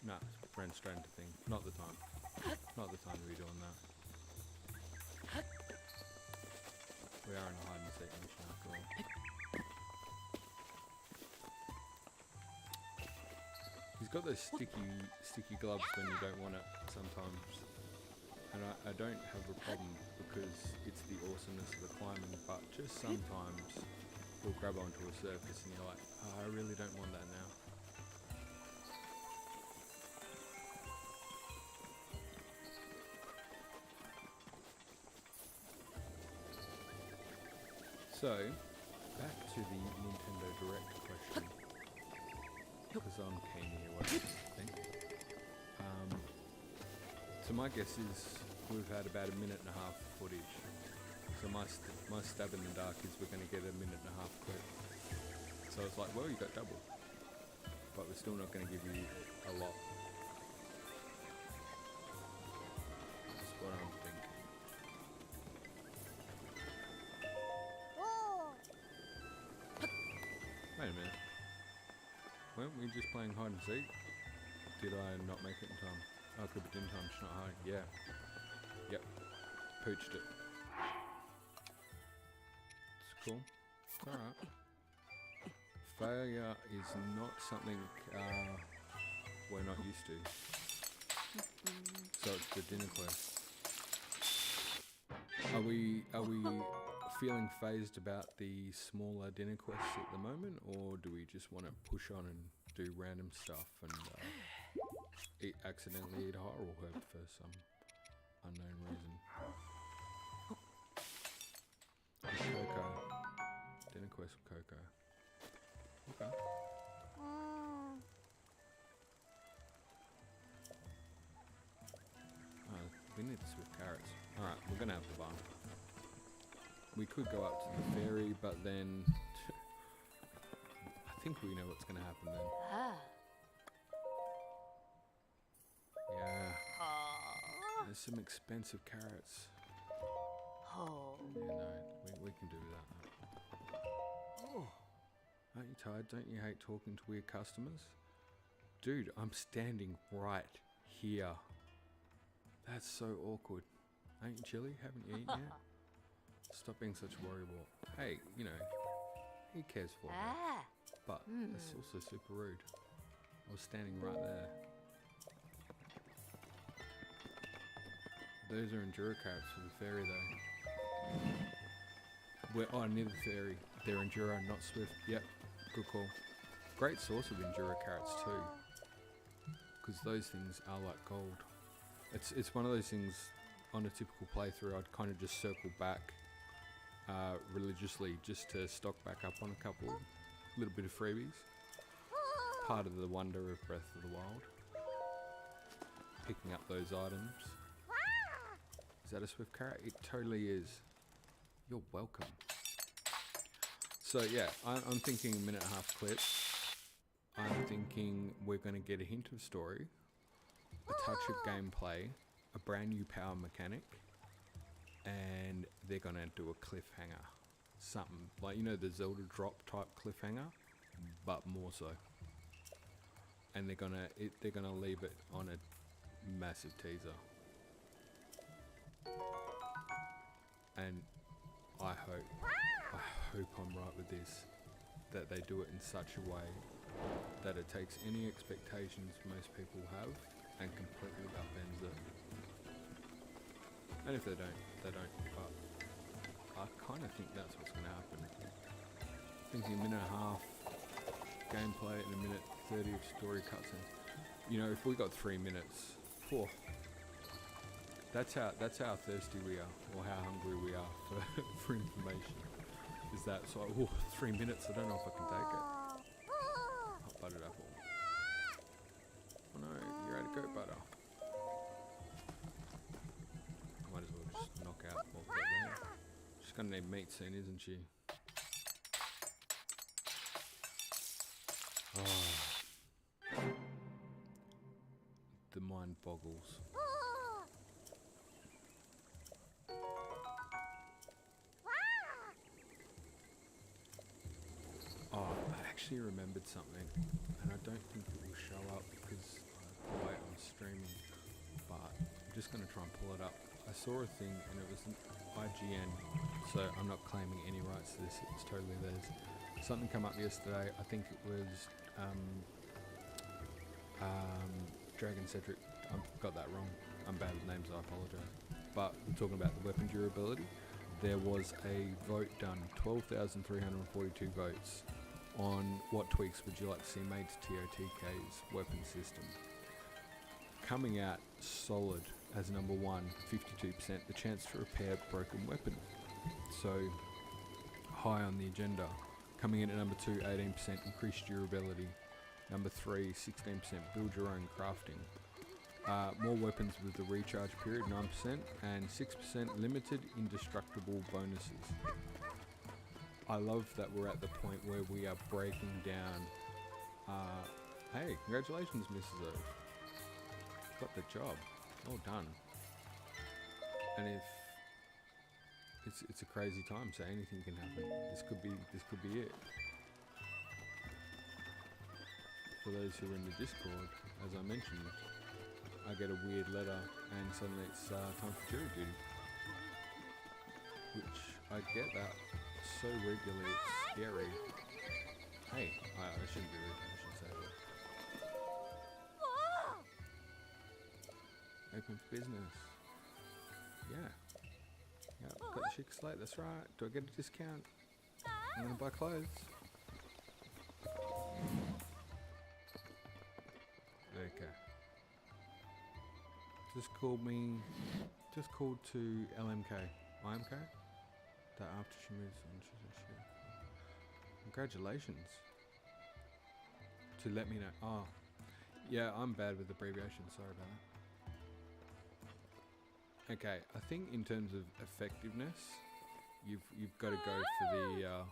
no, ran straight into thing. Not the time. Not the time to be doing that. We are in a hide and seek mission after all. He's got those sticky gloves when you don't want it sometimes. And I don't have a problem because it's the awesomeness of the climbing, but just sometimes you'll grab onto a surface and you're like, oh, I really don't want that now. So, back to the Nintendo Direct question, because I'm keen to hear what you think. So my guess is we've had about a minute and a half footage. So my stab in the dark is we're going to get a minute and a half clip. So it's like, well, you got double, but we're still not going to give you a lot. That's what I'm thinking. Wait a minute. Weren't we just playing hide and seek? Did I not make it in time? Oh, it could be in time, she's not hiding. Yeah. Yep. poached it. It's cool. Alright. Failure is not something we're not used to. So it's the dinner quest. Are we feeling phased about the smaller dinner quests at the moment, or do we just want to push on and do random stuff and accidentally eat Hyrule herb for some unknown reason? Coco. Dinner quest with Coco. Okay. We need the swift carrots. Alright, we're gonna have the barn. We could go up to the ferry, but then I think we know what's gonna happen then. Yeah. There's some expensive carrots. Yeah, no, we can do that. Aren't you tired? Don't you hate talking to weird customers? Dude, I'm standing right here. That's so awkward. Ain't you chilly? Haven't you eaten yet? Stop being such a worrywart. Hey, you know, he cares for me. But that's also super rude. I was standing right there. Those are Enduro carrots for the ferry though. Near the ferry. They're Enduro, not Swift. Yep, good call. Great source of Enduro carrots too. Because those things are like gold. It's one of those things on a typical playthrough I'd kind of just circle back religiously just to stock back up on a couple, little bit of freebies. Part of the wonder of Breath of the Wild. Picking up those items. Is that a swift carrot? It totally is. You're welcome. So yeah, I'm thinking a 1.5 clip. I'm thinking we're going to get a hint of story, a touch of gameplay, a brand new power mechanic, and they're going to do a cliffhanger. Something like, you know, the Zelda drop type cliffhanger, but more so. And they're gonna leave it on a massive teaser. And I hope I'm right with this, that they do it in such a way that it takes any expectations most people have and completely upends it. And if they don't, they don't. But I kind of think that's what's going to happen. Thinking 1.5 minutes gameplay and 1:30 of story cutscenes. You know, if we got 3 minutes, whew, that's how thirsty we are, or how hungry we are for information. Is that so? 3 minutes? I don't know if I can take it. Hot buttered apple. Oh no, you're out of goat butter. Might as well just knock out what we've got there. She's gonna need meat soon, isn't she? Oh. The mind boggles. Oh, I actually remembered something, and I don't think it will show up because the way I'm streaming, but I'm just going to try and pull it up. I saw a thing and it was an IGN, so I'm not claiming any rights to this, it's totally theirs. Something come up yesterday, I think it was Dragon Cedric. I got that wrong, I'm bad with names, I apologise. But we're talking about the weapon durability. There was a vote done, 12,342 votes, on what tweaks would you like to see made to TOTK's weapon system. Coming out solid as number 1, 52%, the chance to repair broken weapon. So high on the agenda. Coming in at number 2, 18% increased durability. Number 3, 16% build your own crafting. More weapons with the recharge period, 9%, and 6% limited indestructible bonuses. I love that we're at the point where we are breaking down. Hey, congratulations, Mrs. O. Got the job. Well done. And if it's a crazy time, so anything can happen. This could be it. For those who are in the Discord, as I mentioned, I get a weird letter and suddenly it's time for jury duty. which I get that so regularly, it's scary. Hey, I shouldn't be rude, I should say that. Open for business. Yeah. Yeah, got the chic slate, that's right. Do I get a discount? I'm gonna buy clothes. Okay. Just called to LMK. IMK? That after she moves on, she's a shit. Congratulations. To let me know. Oh. Yeah, I'm bad with abbreviations, sorry about that. Okay, I think in terms of effectiveness, you've got to go for the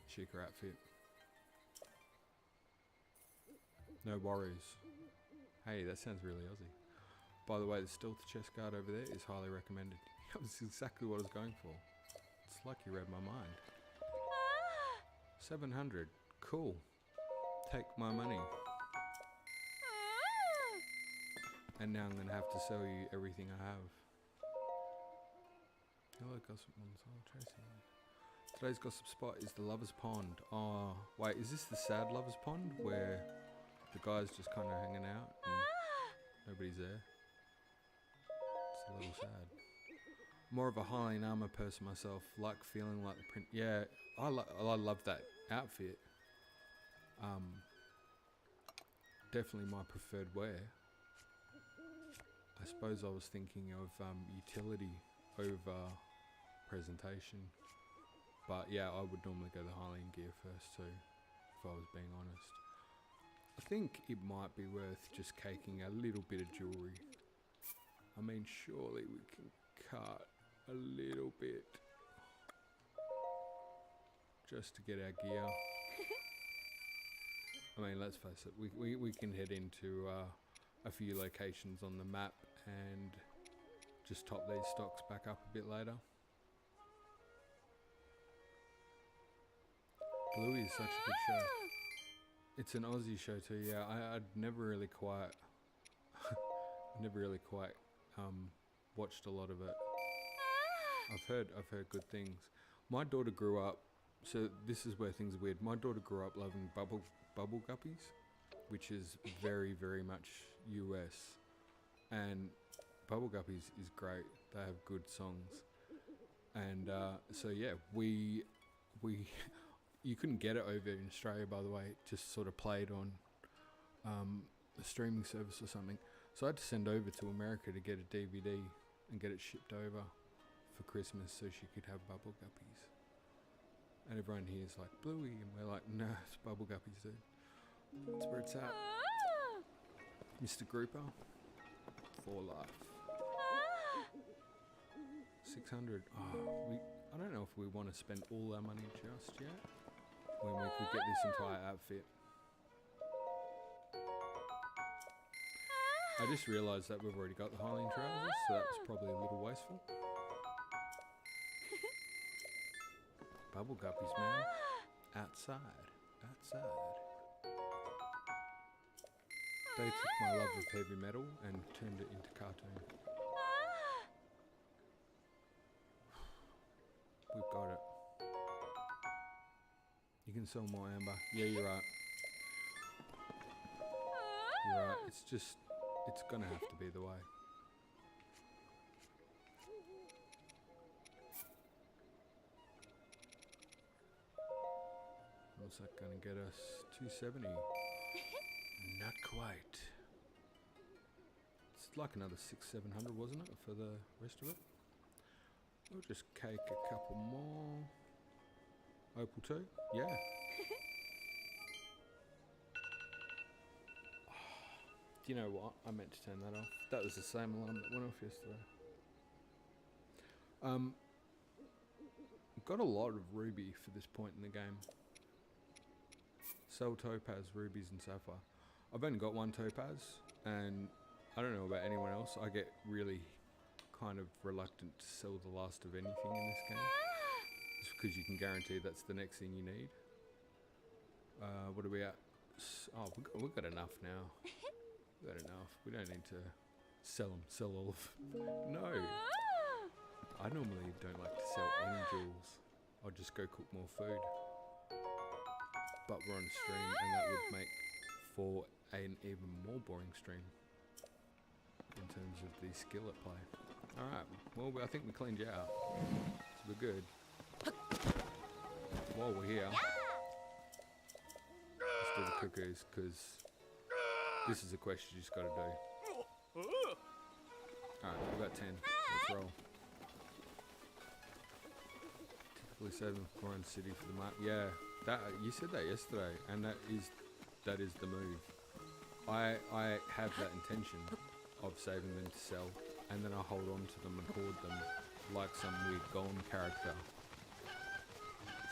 chica outfit. No worries. Hey, that sounds really Aussie. By the way, the stealth chest guard over there is highly recommended. That was exactly what I was going for. It's like you read my mind. 700. Cool. Take my money. And now I'm going to have to sell you everything I have. Hello, gossip ones. Tracy. Today's gossip spot is the Lover's Pond. Oh, wait, is this the sad Lover's Pond where the guy's just kind of hanging out and nobody's there? It's a little sad. More of a Highland armor person myself, like feeling like the print. Yeah, I love that outfit. Definitely my preferred wear. I suppose I was thinking of utility over presentation, but yeah, I would normally go the Highland gear first too, if I was being honest. I think it might be worth just caking a little bit of jewellery. I mean, surely we can cut a little bit just to get our gear. I mean, let's face it, we can head into a few locations on the map and just top these stocks back up a bit later. Bluey is such a good show. It's an Aussie show too, yeah. I'd never really quite watched a lot of it. I've heard good things. My daughter grew up, so this is where things are weird. My daughter grew up loving bubble guppies, which is very, very much US. And Bubble Guppies is great. They have good songs. And so yeah, we you couldn't get it over in Australia, by the way. It just sort of played on a streaming service or something. So I had to send over to America to get a DVD and get it shipped over for Christmas so she could have Bubble Guppies. And everyone here is like, Bluey, and we're like, no, it's Bubble Guppies, dude. That's where it's at. Mr. Grouper, for life. 600. Oh, I don't know if we want to spend all our money just yet, when we could get this entire outfit. I just realised that we've already got the Highland trousers, so that was probably a little wasteful. Bubble Guppies, man. Outside. They took my love of heavy metal and turned it into cartoon. We've got it. You can sell more amber. Yeah, you're right. You're right. It's gonna have to be the way. What's that gonna get us? 270. Not quite. It's like another 600-700, wasn't it, for the rest of it? We'll just cake a couple more. Opal 2? Yeah. Do you know what? I meant to turn that off. That was the same alarm that went off yesterday. Got a lot of ruby for this point in the game. Sell topaz, rubies and sapphire. I've only got one topaz, and I don't know about anyone else. I get really kind of reluctant to sell the last of anything in this game, just because you can guarantee that's the next thing you need. What are we at? Oh, we've got enough now. We've got enough. We don't need to sell them. Sell all of them. No. I normally don't like to sell any jewels. I'll just go cook more food. But we're on stream and that would make for an even more boring stream in terms of the skill at play. Alright, well I think we cleaned you out. So we're good. While we're here, let's do the cuckoos because this is a quest you just gotta do. Alright, we've got 10. Let's roll. Typically 7 foreign city for the mark. Yeah, that you said that yesterday, and that is the move. I have that intention of saving them to sell, and then I hold on to them and hoard them like some weird golem character,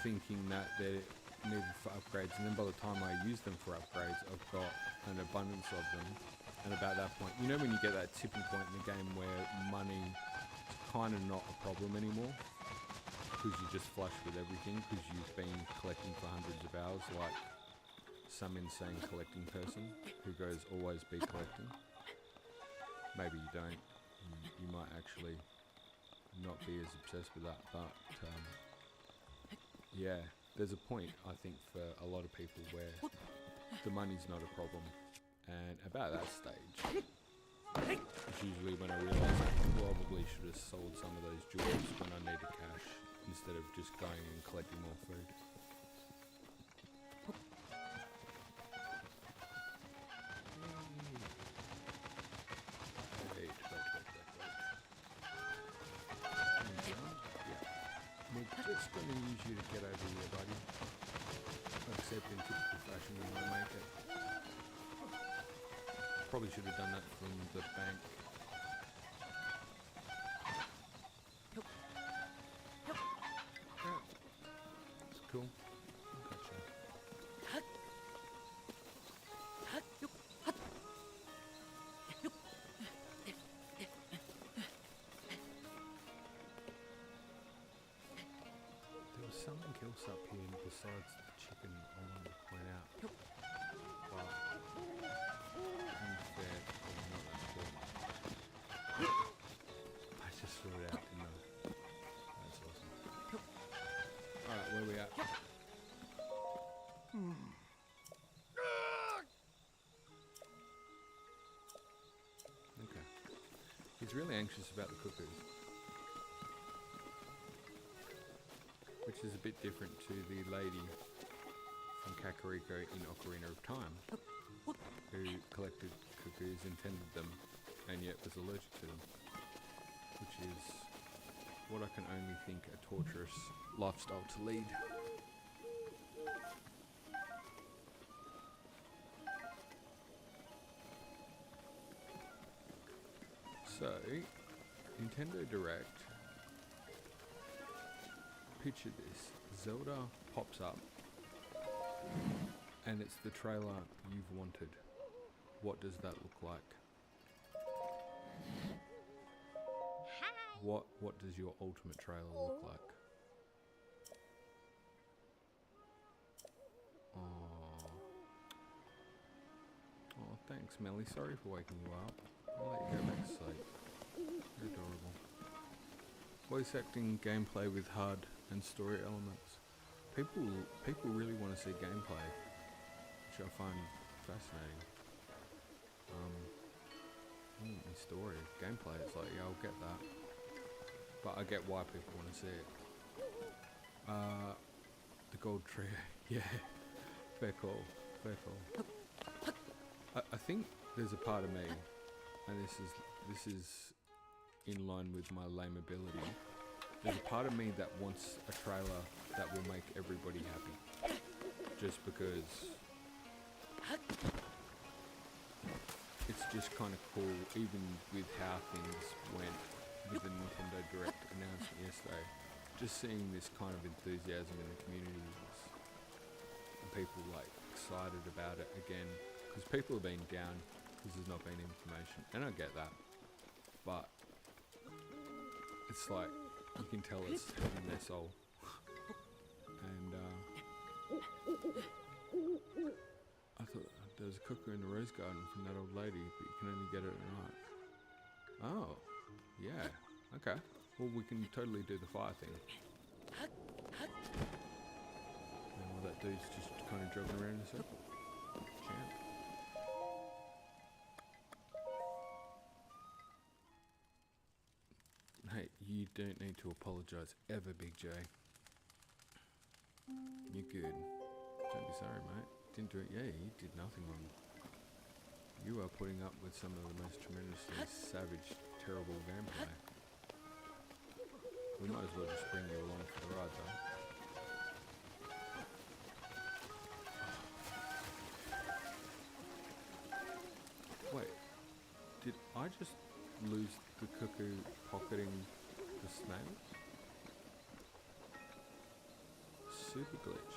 thinking that they're needed for upgrades, and then by the time I use them for upgrades, I've got an abundance of them. And about that point, you know when you get that tipping point in the game where money is kind of not a problem anymore, because you're just flush with everything, because you've been collecting for hundreds of hours, like some insane collecting person who goes always be collecting. Maybe you don't. You might actually not be as obsessed with that, but yeah, there's a point I think for a lot of people where the money's not a problem, and about that stage is usually when I realise I probably should have sold some of those jewels when I needed cash instead of just going and collecting more food. Just going to use you to get over here, buddy. Except in typical fashion when I make it. Probably should have done that from the bank. Yeah. It's cool. Gotcha. Something else up here besides the chicken I wanted to point out. But unfair, probably not that important. I just saw it out, didn't I? That's awesome. Alright, where are we at? Okay. He's really anxious about the cuckoos, which is a bit different to the lady from Kakariko in Ocarina of Time, who collected cuckoos, intended them, and yet was allergic to them, which is what I can only think a torturous lifestyle to lead. So, Nintendo Direct. Picture this, Zelda pops up and it's the trailer you've wanted. What does that look like? Hi. What does your ultimate trailer look like? Oh, thanks Melly, sorry for waking you up. I'll let you go back to sleep. You're adorable. Voice acting, gameplay with HUD and story elements. People really want to see gameplay, which I find fascinating. Story, gameplay, it's like, yeah, I'll get that. But I get why people want to see it. The gold tree, yeah. Fair call. I think there's a part of me, and this is in line with my lame ability. There's a part of me that wants a trailer that will make everybody happy. Just because it's just kind of cool, even with how things went with the Nintendo Direct announcement yesterday. Just seeing this kind of enthusiasm in the community and people like excited about it again. Because people have been down because there's not been information, and I get that. But it's like, you can tell it's in their soul. And I thought there was a cuckoo in the rose garden from that old lady, but you can only get it at night. Oh, yeah, okay. Well, we can totally do the fire thing. And while that dude's just kind of jogging around in a circle. Champ. Hey, you don't need to apologise ever, Big J. You're good. Don't be sorry, mate. Didn't do it. Yeah, you did nothing wrong. You are putting up with some of the most tremendously savage, terrible gameplay. We might as well just bring you along for the ride, though. Wait, did I just lose the cuckoo pocketing the snails? Super glitch.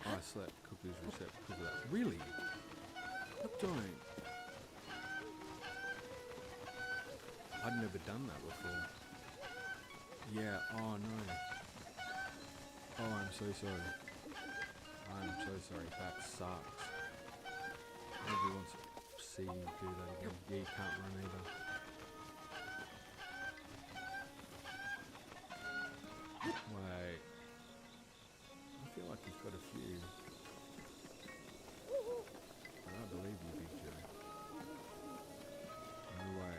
Oh, I slept. Cuckoo's reset because of that. Really? Don't. I'd never done that before. Yeah, oh no. Oh, I'm so sorry. I'm so sorry. That sucks. Nobody wants to see you do that again. Yeah, you can't run either. Wait. I feel like you've got a few. I don't believe you, Big Joe. No way.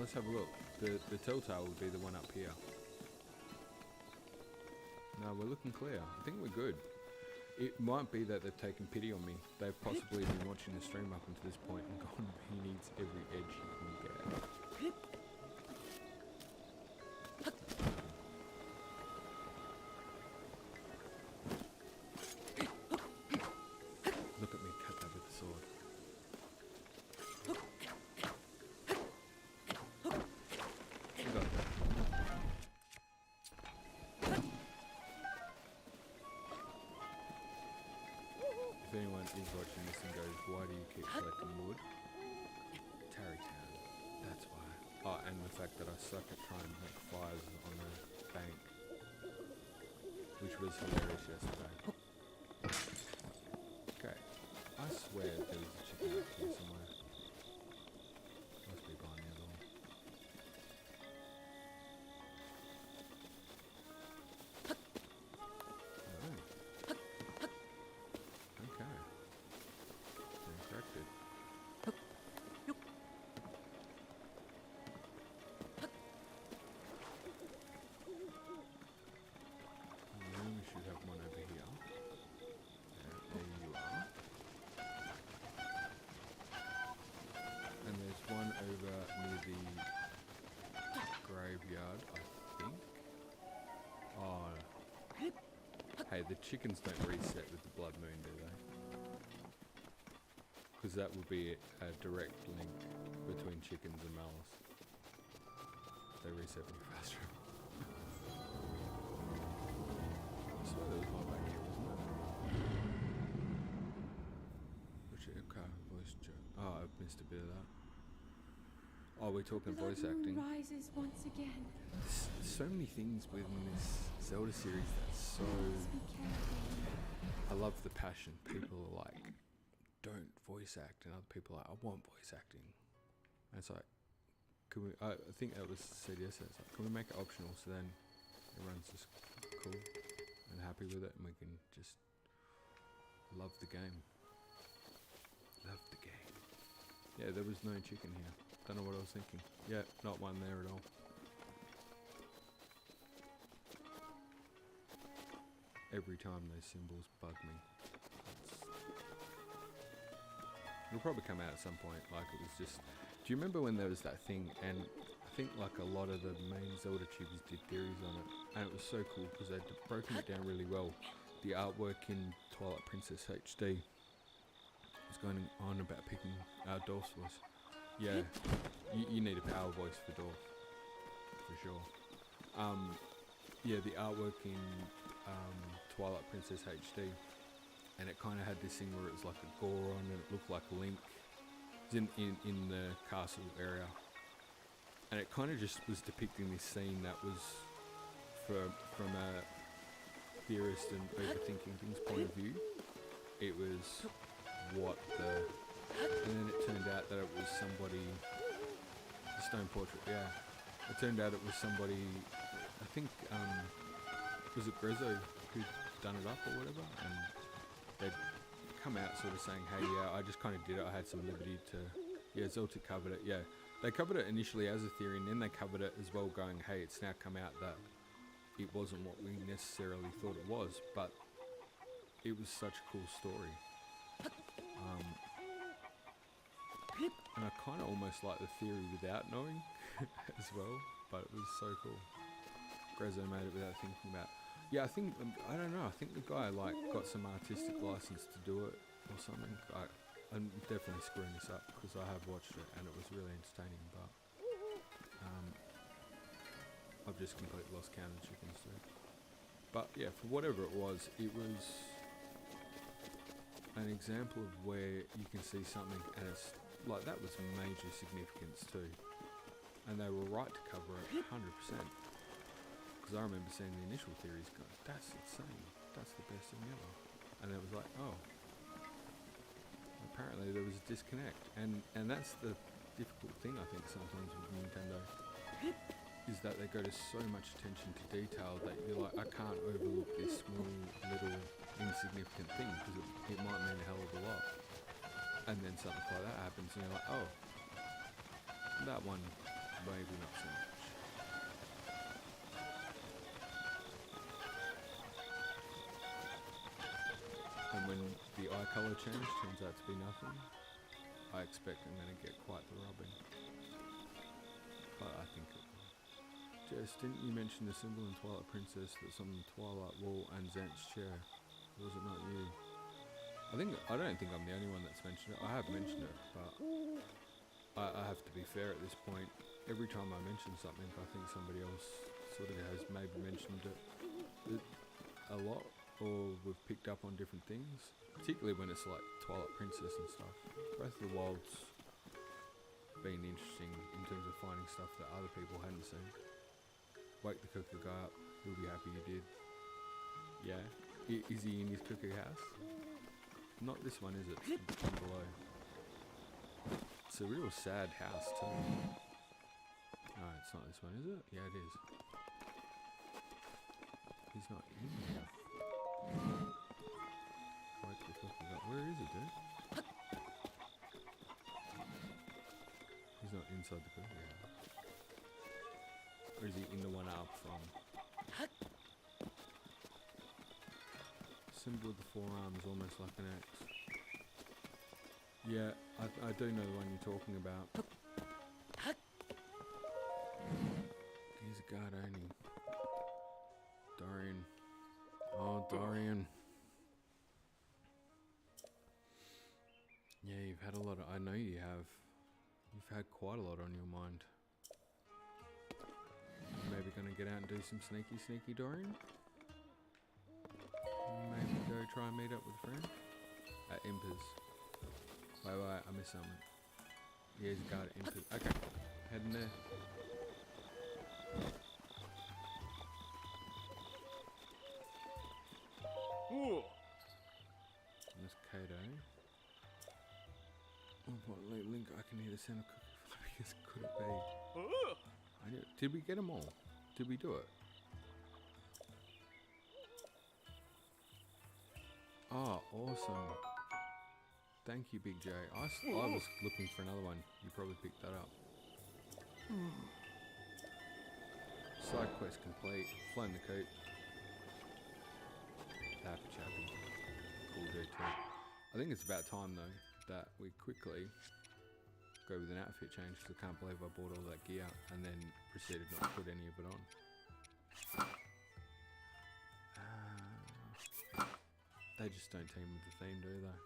Let's have a look. The telltale would be the one up here. No, we're looking clear. I think we're good. It might be that they've taken pity on me. They've possibly been watching the stream up until this point and gone, he needs every edge he can get. Look at me cut that with the sword. You got that. If anyone is watching this and goes, why do you keep collecting wood? Tarrytown. That's why. Oh, and the fact that I suck at trying to make fires on a bank. Which was hilarious yesterday. Okay. I swear there was a chicken up here somewhere. Must be behind the other one. Okay. Been corrected. And then we should have one over here. Yeah, there you are. And there's one over near the graveyard, I think. Oh. Hey, the chickens don't reset with the blood moon, do they? Because that would be a direct link between chickens and malice. They reset when you fast travel. I swear there was one back here, wasn't there? Which, okay, voice joke. Oh, I've missed a bit of that. Oh, we're talking voice acting. Rises once again. There's so many things within this Zelda series that's so... Be careful. I love the passion. People are like, don't voice act, and other people are like, I want voice acting. And it's like, can we? I think that was said yesterday. It's like, can we make it optional so then everyone's just cool and happy with it, and we can just love the game. Love the game. Yeah, there was no chicken here. Don't know what I was thinking. Yeah, not one there at all. Every time those symbols bug me. It'll probably come out at some point. Like it was just. Do you remember when there was that thing? And I think like a lot of the main Zelda tubers did theories on it, and it was so cool because they'd broken it down really well. The artwork in Twilight Princess HD was going on about picking Dorf's voice. Yeah, you need a power voice for Dorf, for sure. Yeah, the artwork in Twilight Princess HD, and it kind of had this thing where it was like a Goron and it looked like Link. It was in the castle area, and it kind of just was depicting this scene that was from a theorist and overthinking things point of view. It was what the, and then it turned out that it was somebody stone portrait, yeah. It turned out it was somebody, I think, was it Grezzo who'd done it up or whatever, and they'd come out sort of saying, hey, yeah, I just kind of did it, I had some liberty to, yeah, Zelda covered it, yeah. They covered it initially as a theory, and then they covered it as well going, hey, it's now come out that it wasn't what we necessarily thought it was, but it was such a cool story. And I kind of almost like the theory without knowing as well, but it was so cool. Grezzo made it without thinking about. Yeah, I think, I don't know, I think the guy like got some artistic license to do it or something. I'm definitely screwing this up because I have watched it and it was really entertaining, but I've just completely lost count of chickens too. But yeah, for whatever it was an example of where you can see something and it's like, that was major significance too. And they were right to cover it 100%. Because I remember seeing the initial theories going, that's insane, that's the best thing ever. And it was like, oh, apparently there was a disconnect. And that's the difficult thing I think sometimes with Nintendo, is that they go to so much attention to detail that you're like, I can't overlook this small little insignificant thing because it might mean a hell of a lot. And then something like that happens and you're like, oh, that one maybe not so much. And when the eye colour change turns out to be nothing, I expect I'm going to get quite the rubbing. But I think it will. Jess, didn't you mention the symbol in Twilight Princess that's on the Twilight wall and Zant's chair? Or was it not you? I don't think I'm the only one that's mentioned it. I have mentioned it, but I have to be fair at this point. Every time I mention something, I think somebody else sort of has maybe mentioned it a lot, or we've picked up on different things, particularly when it's like Twilight Princess and stuff. Breath of the Wild's been interesting in terms of finding stuff that other people hadn't seen. Wake the cuckoo guy up, he'll be happy you did. Yeah? Is he in his cuckoo house? Not this one, is it? It's the one below. It's a real sad house too. No, it's not this one, is it? Yeah, it is. He's not in here. Wake the cuckoo guy. Where is it, dude? He's not inside the cuckoo house. Or is he in the one up from? Symbol of the forearm is almost like an X. Yeah, I do know the one you're talking about. He's a god, ain't he? Dorian. Oh, Dorian. Yeah, you've had a lot of... I know you have. You've had quite a lot on your mind. Maybe gonna get out and do some sneaky, Dorian? Maybe go try and meet up with a friend? At Impers. Wait, I missed something. Yeah, he's a guard at Impers. Okay, heading there. Ooh. Miss Kato. Oh, what link? I can hear the sound of cooking for the biggest. Could it be? Did we get them all? Did we do it? Oh, awesome. Thank you, Big J. I was looking for another one. You probably picked that up. Side quest complete. Flown the coop. Happy chappy. Cool dude too. I think it's about time though that we quickly go with an outfit change because I can't believe I bought all that gear and then proceeded not to put any of it on. They just don't team with the theme, do they?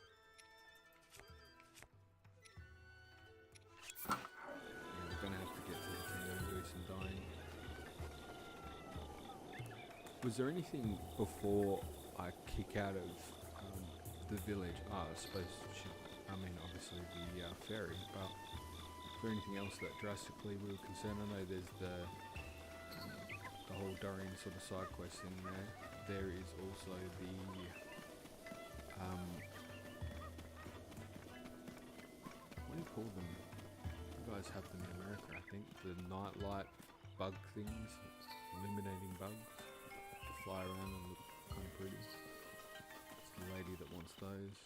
Yeah, we're gonna have to get to Hateno and do some dying. Was there anything before I kick out of the village? I suppose, obviously the ferry, but is there anything else that drastically we were concerned? I know there's the whole Dorian sort of side quest in there. There is also the what do you call them? You guys have them in America, I think. night light bug things, illuminating bugs to fly around and look kind of pretty. It's the lady that wants those.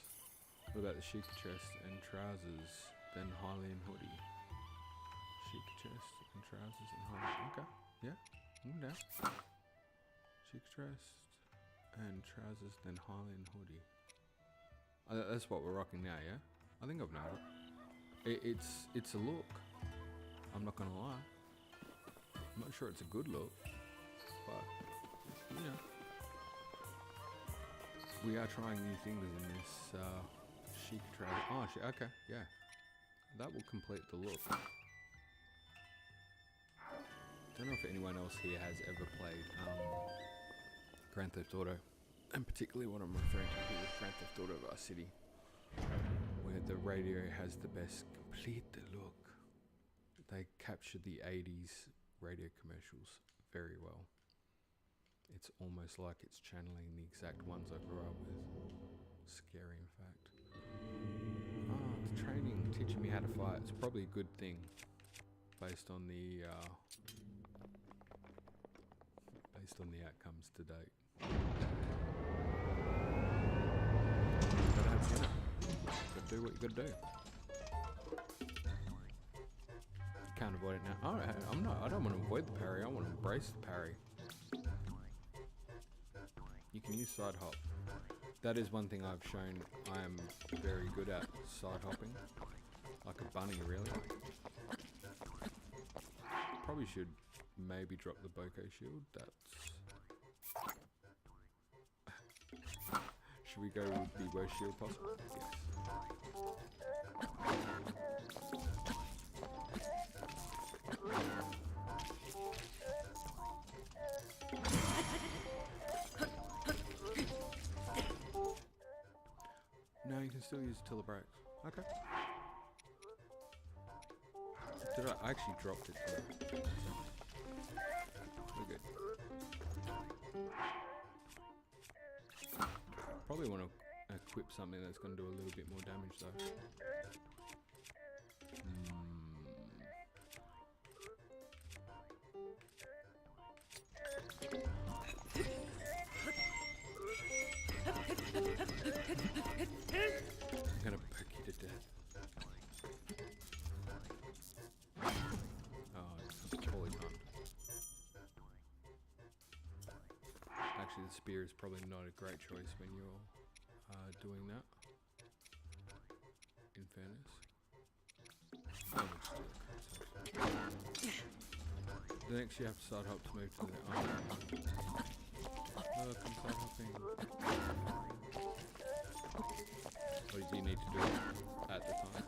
What about the chic chest and trousers, then Hylian hoodie? Chic chest and trousers and Hylian. Okay, yeah, I'm down. Chic chest and trousers, then Hylian hoodie. That's what we're rocking now, yeah? I think I've nailed it. It's a look. I'm not gonna lie. I'm not sure it's a good look, but you know, we are trying new things in this chic trouser. Oh, okay, yeah, that will complete the look. Don't know if anyone else here has ever played Grand Theft Auto, and particularly what I'm referring to here is Grand Theft Auto Vice City, where the radio has the best complete the look. They captured the 80s radio commercials very well. It's almost like it's channeling the exact ones I grew up with. Scary, in fact. Oh, the training, teaching me how to fight. It's probably a good thing, based on the outcomes to date. Gotta have dinner. Gotta do what you gotta do. Can't avoid it now. Oh, I don't want to avoid the parry. I want to embrace the parry. You can use side hop. That is one thing I've shown I am very good at, side hopping. Like a bunny, really. Probably should maybe drop the bokeh shield. Should we go with the worst shield possible? Yes. No, you can still use it till it breaks. Okay. I actually dropped it too. We're good. Probably want to equip something that's going to do a little bit more damage though. I'm gonna poke you to death. Oh, it's totally not. Actually, the spear is probably not a great choice when you're doing that. In fairness. Oh, the next you have to side hop to move to the look, I'm side hopping. What do you need to do at the time?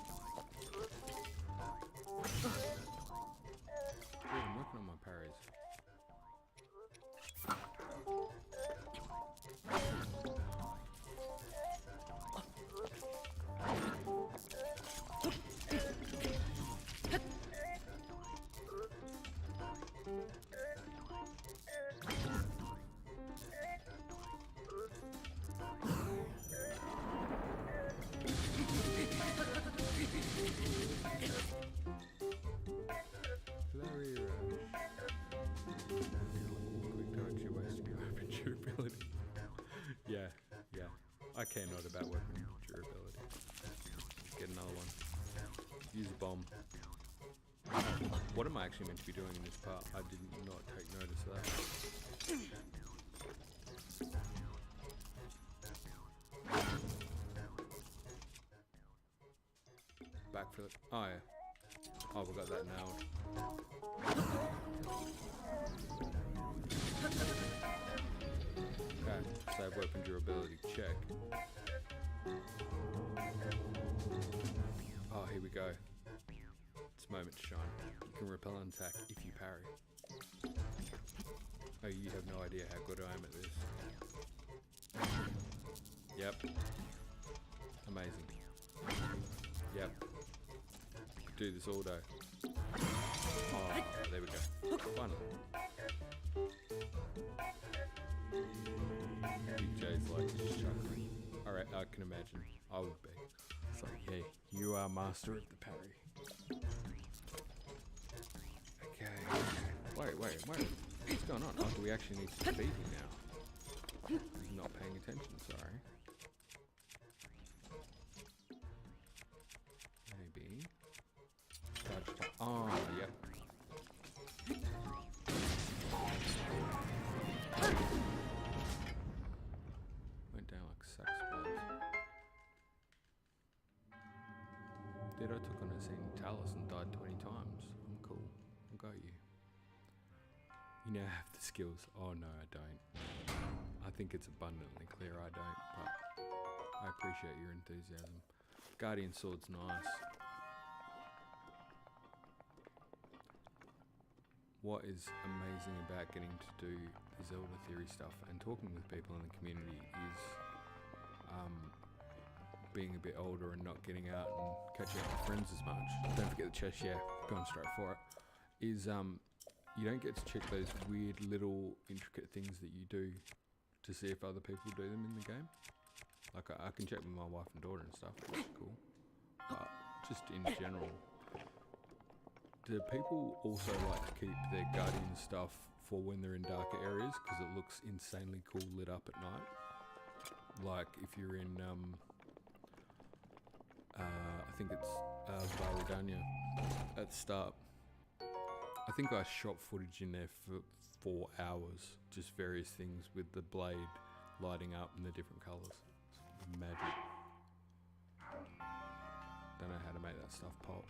Dude, I'm working on my parries. I care not about weapon durability. Let's get another one. Use a bomb. What am I actually meant to be doing in this part? I did not take notice of that. Backflip. Oh yeah. Oh, we got that nailed. Okay, save weapon durability, check. Oh, here we go. It's moment to shine. You can repel an attack if you parry. Oh, you have no idea how good I am at this. Yep. Amazing. Yep. Could do this all day. Oh, there we go. Finally. Big J's like just chuckling. Alright, I can imagine. I would be. It's like, hey, you are master of the parry. Okay. Wait. What's going on? Oh, do we actually need to defeat him now? He's not paying attention, sorry. Maybe. Dodge time. Oh, yep. Went down like sacks of blows. Dude, I took on a scene Talus and died 20 times. I'm cool. I got you. You now have the skills. Oh no, I don't. I think it's abundantly clear I don't, but I appreciate your enthusiasm. Guardian Sword's nice. What is amazing about getting to do the Zelda theory stuff and talking with people in the community is being a bit older and not getting out and catching up with friends as much. Don't forget the chest, yeah, going straight for it. Is you don't get to check those weird little intricate things that you do to see if other people do them in the game. Like I can check with my wife and daughter and stuff, which is cool. But just in general, do people also like to keep their guardian stuff for when they're in darker areas because it looks insanely cool lit up at night? Like if you're in, I think it's Varidania at the start. I think I shot footage in there for 4 hours, just various things with the blade lighting up in the different colours. It's magic. Don't know how to make that stuff pop.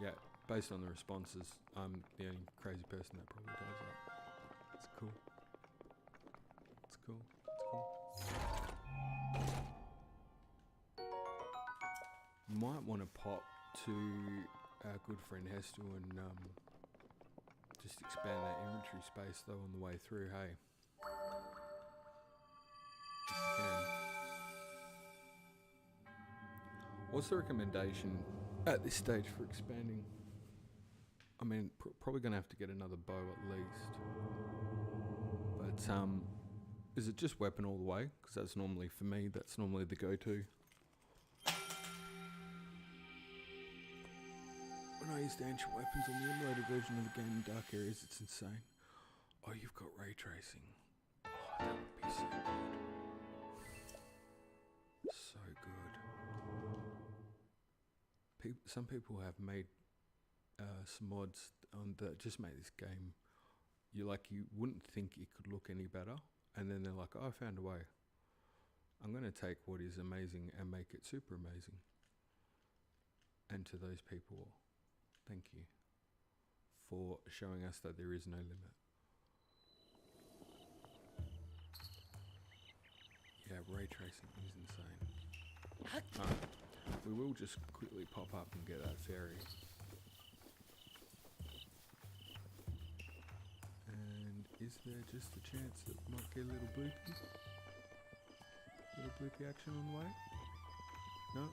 Yeah, based on the responses, I'm the only crazy person that probably does that. It's cool. It's cool. It's cool. Might want to pop to our good friend Hestel and just expand that inventory space though on the way through, hey? If you can. What's the recommendation at this stage for expanding? I mean, probably going to have to get another bow at least. But is it just weapon all the way? Because that's normally, for me, that's normally the go-to. When I use the ancient weapons on the emulated version of the game in dark areas, it's insane. Oh, you've got ray tracing. Oh, that would be so good. So good. Some people have made some mods that just make this game. You wouldn't think it could look any better, and then they're like, "Oh, I found a way. I'm going to take what is amazing and make it super amazing." And to those people, thank you for showing us that there is no limit. Yeah, ray tracing is insane. Alright, we will just quickly pop up and get that fairy. And is there just a chance that we might get a little bloopy? Little bloopy action on the way? No?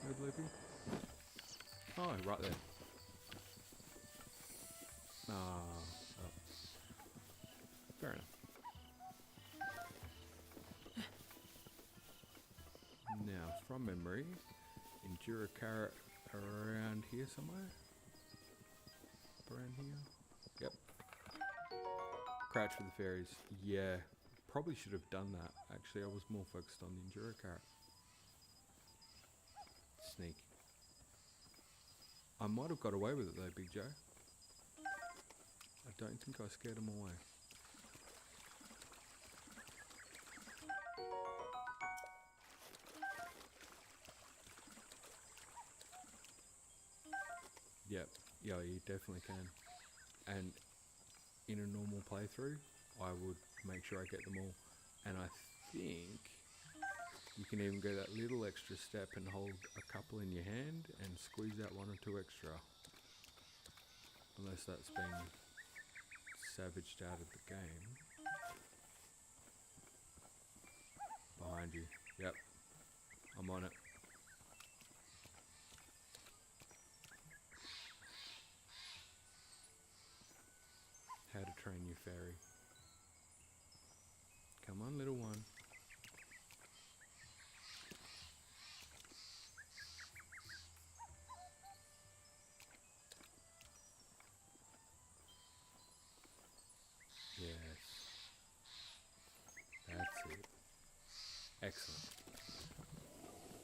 No bloopy? Oh, right there. Oh. Fair enough. Now, from memory, Endura carrot around here somewhere? Around here? Yep. Crouch for the fairies. Yeah, probably should have done that. Actually, I was more focused on the Endura carrot. Sneak. I might have got away with it though, Big Joe. I don't think I scared him away. Yep, yeah, you definitely can. And in a normal playthrough, I would make sure I get them all. And I think you can even go that little extra step and hold a couple in your hand and squeeze out 1 or 2 extra. Unless that's been savaged out of the game. Behind you. Yep. I'm on it. How to train your fairy. Come on, little one. Excellent.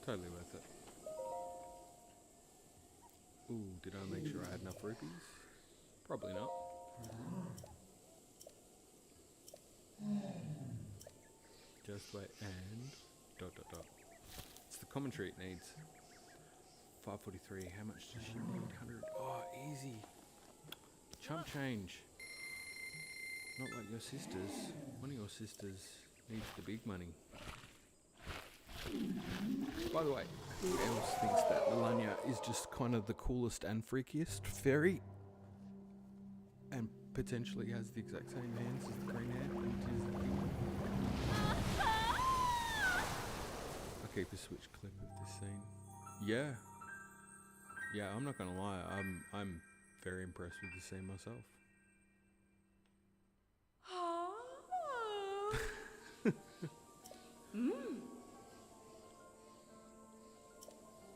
Totally worth it. Ooh, did I make sure I had enough rupees? Probably not. Just wait and... dot dot dot. It's the commentary it needs. 543. How much does she need? 100. Oh, easy. Chump change. Not like your sisters. One of your sisters needs the big money. By the way, who else thinks that Melania is just kind of the coolest and freakiest fairy? And potentially has the exact same hands as the green hand and is the king. I'll keep a switch clip of this scene. Yeah. Yeah, I'm not gonna lie, I'm very impressed with the scene myself.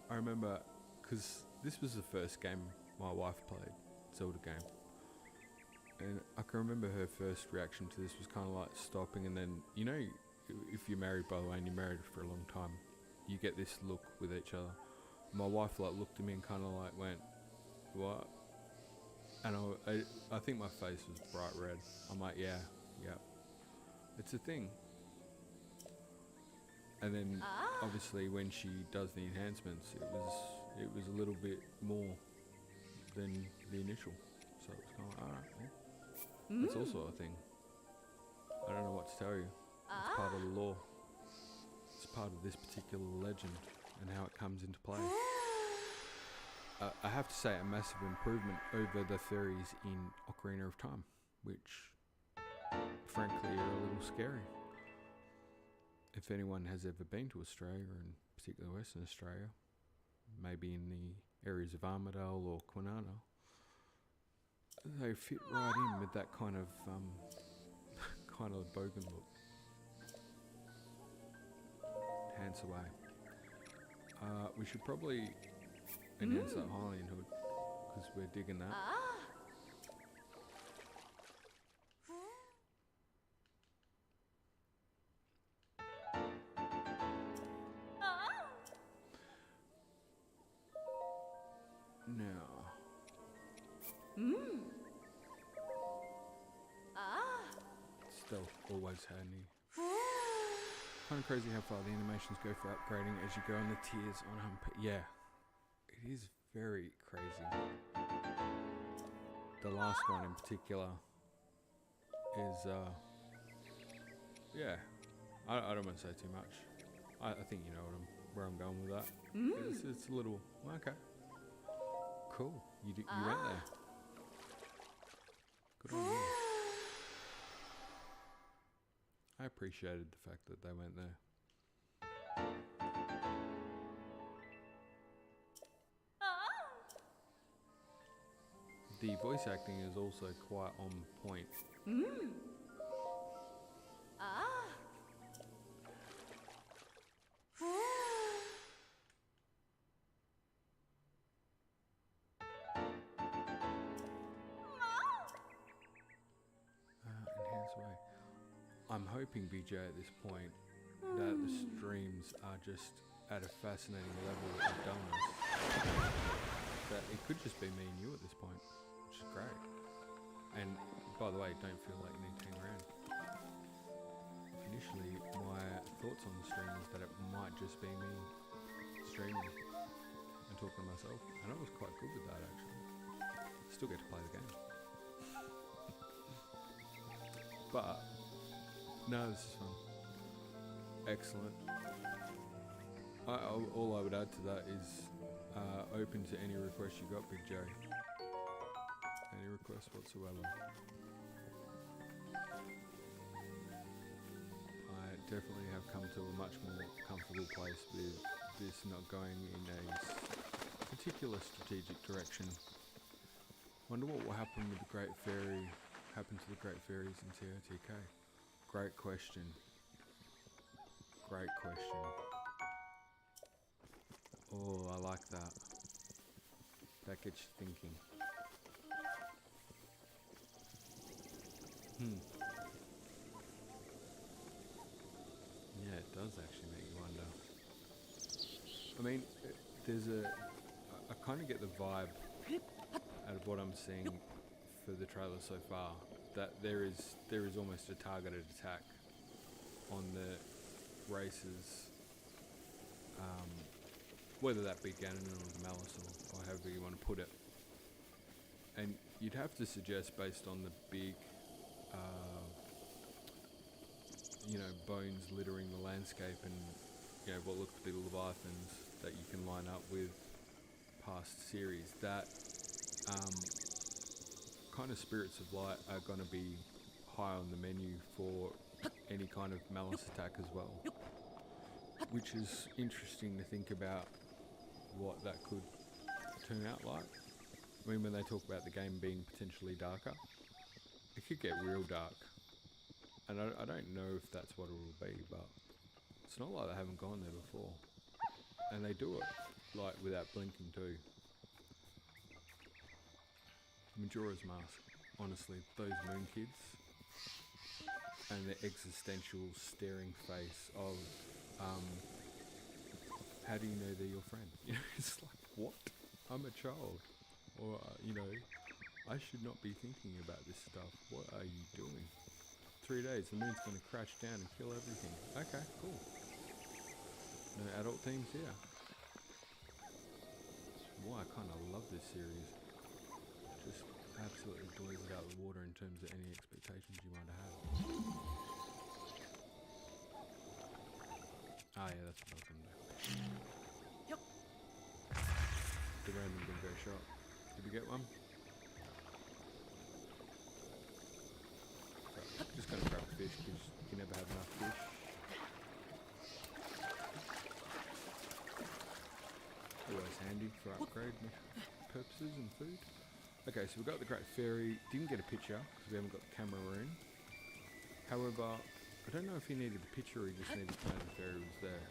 I remember, because this was the first game my wife played, Zelda game. And I can remember her first reaction to this was kind of like stopping, and then, you know, if you're married, by the way, and you're married for a long time, you get this look with each other. My wife like looked at me and kind of like went, what? And I think my face was bright red. I'm like, yeah, it's a thing. And then obviously when she does the enhancements, it was a little bit more than the initial. So it's kind of like, alright, well, it's also a thing. I don't know what to tell you. It's part of the lore. It's part of this particular legend and how it comes into play. I have to say a massive improvement over the fairies in Ocarina of Time, which frankly are a little scary. If anyone has ever been to Australia, and particularly Western Australia, maybe in the areas of Armidale or Kwinana, they fit right in with that kind of bogan look. Hands away. We should probably enhance that Hylian hood, because we're digging that. Now. Stealth always handy. Kind of crazy how far the animations go for upgrading as you go in the tiers on yeah, it is very crazy. The last one in particular is yeah, I don't want to say too much. I think you know where I'm going with that. It's a little okay. Cool. You went there. Good on you. I appreciated the fact that they went there. The voice acting is also quite on point. Enhance way. I'm hoping, BJ, at this point, that the streams are just at a fascinating level of dullness. That it could just be me and you at this point, which is great. And by the way, don't feel like you need to hang around. Initially, my thoughts on the stream was that it might just be me streaming and talking to myself, and I was quite good with that actually. Still get to play the game. But no, this is fun. Excellent. All I would add to that is open to any request you got, Big J. Any requests whatsoever. I definitely have come to a much more comfortable place with this not going in a particular strategic direction. Wonder what will happen with the Great Fairy, happen to the Great Fairies in TOTK. Great question. Great question. Oh, I like that. That gets you thinking. Yeah, it does actually make mean, there's I kind of get the vibe out of what I'm seeing for the trailer so far that there is almost a targeted attack on the races, whether that be Ganon or Malice or however you want to put it. And you'd have to suggest, based on the big, bones littering the landscape and, what look to be leviathans that you can line up with past series, that kind of spirits of light are going to be high on the menu for any kind of Malice attack as well. Which is interesting to think about what that could turn out like. I mean, when they talk about the game being potentially darker, it could get real dark. And I don't know if that's what it will be, but it's not like they haven't gone there before. And they do it, like, without blinking too. Majora's Mask, honestly, those moon kids and the existential staring face of, how do you know they're your friend? It's like, what? I'm a child. Or, I should not be thinking about this stuff. What are you doing? 3 days, the moon's going to crash down and kill everything. Okay, cool. No adult themes here. Why I kind of love this series. Just absolutely blows it out of the water in terms of any expectations you might have. Ah, yeah, that's what I was going to do. Yep. The random bingo shot. Did we get one? So, just going to grab a fish because you can never have enough fish. Always handy for upgrade purposes and food. Okay, so we got the Great Fairy. Didn't get a picture because we haven't got the camera in. However, I don't know if he needed the picture or he just needed to know the fairy was there.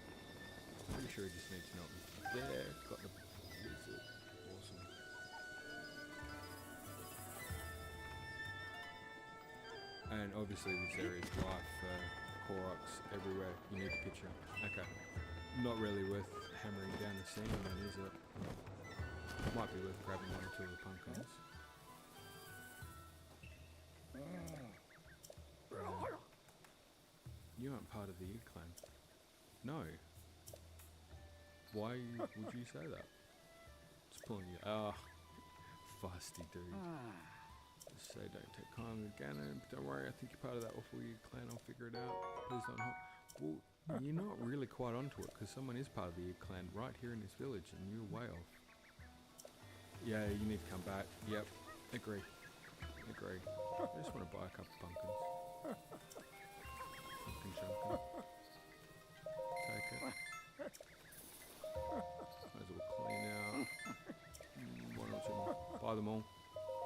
Pretty sure he just needs to know it was there. Got the wizard. Awesome. And obviously this area is rife for Koroks everywhere. You need the picture. Okay. Not really worth hammering down the scene then, is it? Might be worth grabbing one or two of the pumpkins. You aren't part of the Ig clan. No. Why would you say that? It's pulling you. Feisty dude. Just say don't take time with Ganon. But don't worry, I think you're part of that awful Ig clan. I'll figure it out. Please don't help. Well, you're not really quite onto it because someone is part of the Ig clan right here in this village and you're way off. Yeah, you need to come back. Yep. Agree. I just want to buy a couple pumpkins. Pumpkin chunkin. Take it. Might as well clean out. One or two more. Buy them all.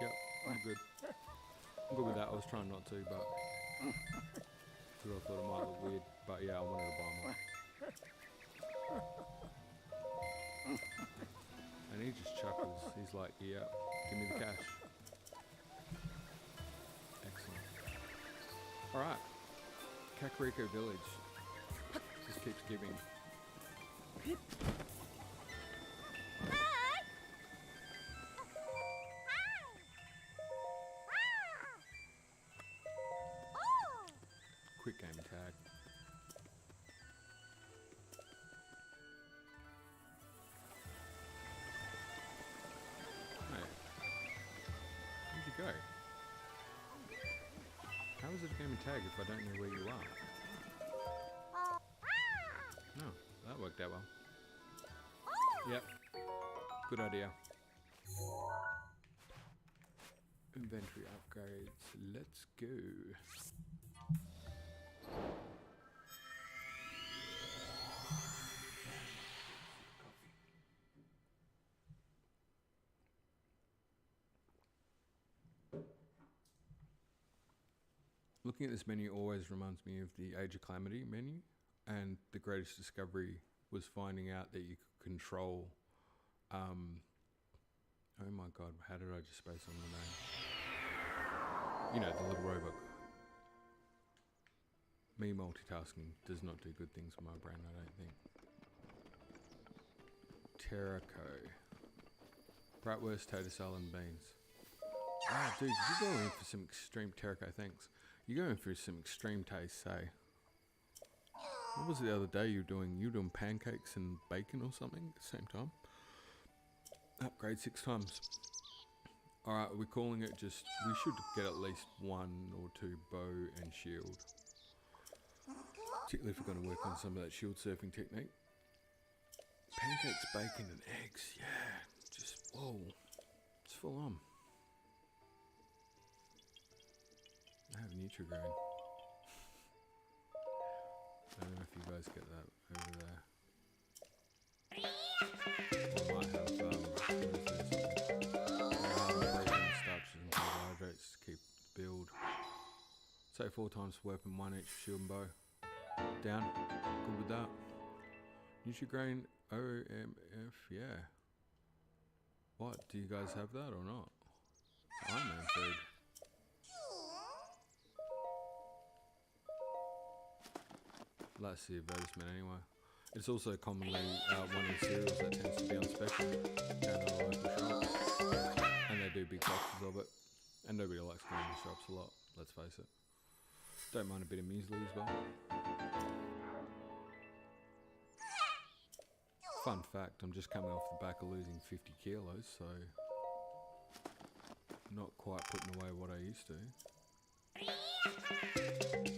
Yep, I'm good. I'm good with that. I was trying not to, but I thought it might look weird. But yeah, I wanted to buy them all. And he just chuckles. He's like, yeah, give me the cash. Excellent. Alright. Kakariko Village. Just keeps giving. Quick game tag. Hey. Where'd you go? How is it a game of tag if I don't know where you are? No, that worked out well. Yep. Good idea. Inventory upgrades. Let's go. Looking at this menu always reminds me of the Age of Calamity menu, and the greatest discovery was finding out that you could control, oh my god, how did I just space on the name? You know, the little robot. Me multitasking does not do good things for my brain, I don't think. Terrico. Bratwurst, tater salad, and beans. Ah, dude, you go in for some extreme Terrico, thanks. You're going for some extreme taste, say. What was it the other day you were doing? You were doing pancakes and bacon or something at the same time? Upgrade 6 times. Alright, we're calling it just... We should get at least 1 or 2 bow and shield. Particularly if we're going to work on some of that shield surfing technique. Pancakes, bacon and eggs, yeah. Just, whoa. It's full on. I have Nutrigrain. I don't know if you guys get that over there. I might have protein, starches and carbohydrates to keep the build. Say 4 times for weapon, 1 each for shield and bow. Down. Good with that. Nutrigrain OMF, yeah. What? Do you guys have that or not? Iron Man food. That's the advertisement anyway. It's also commonly one of the cereals that tends to be on special down at the local shops. And they do big boxes of it. And nobody likes going to the shops a lot, let's face it. Don't mind a bit of muesli as well. Fun fact, I'm just coming off the back of losing 50 kilos, so not quite putting away what I used to.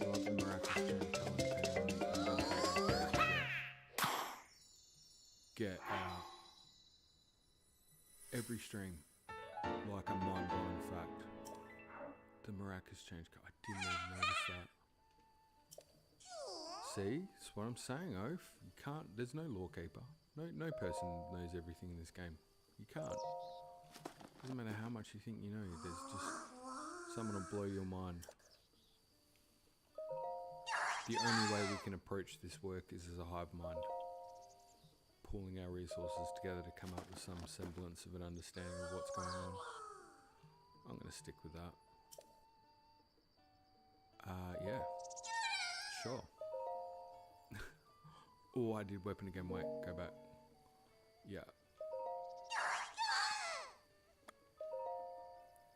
Love the miraculous change colour get out every stream like a mind-blowing fact. The miraculous change colour, I didn't even notice that. See, that's what I'm saying, Oaf. You can't, there's no lawkeeper. No person knows everything in this game. You can't. Doesn't matter how much you think you know, there's just someone will blow your mind. The only way we can approach this work is as a hive mind. Pulling our resources together to come up with some semblance of an understanding of what's going on. I'm going to stick with that. Yeah. Sure. Oh, I did weapon again. Wait, go back. Yeah.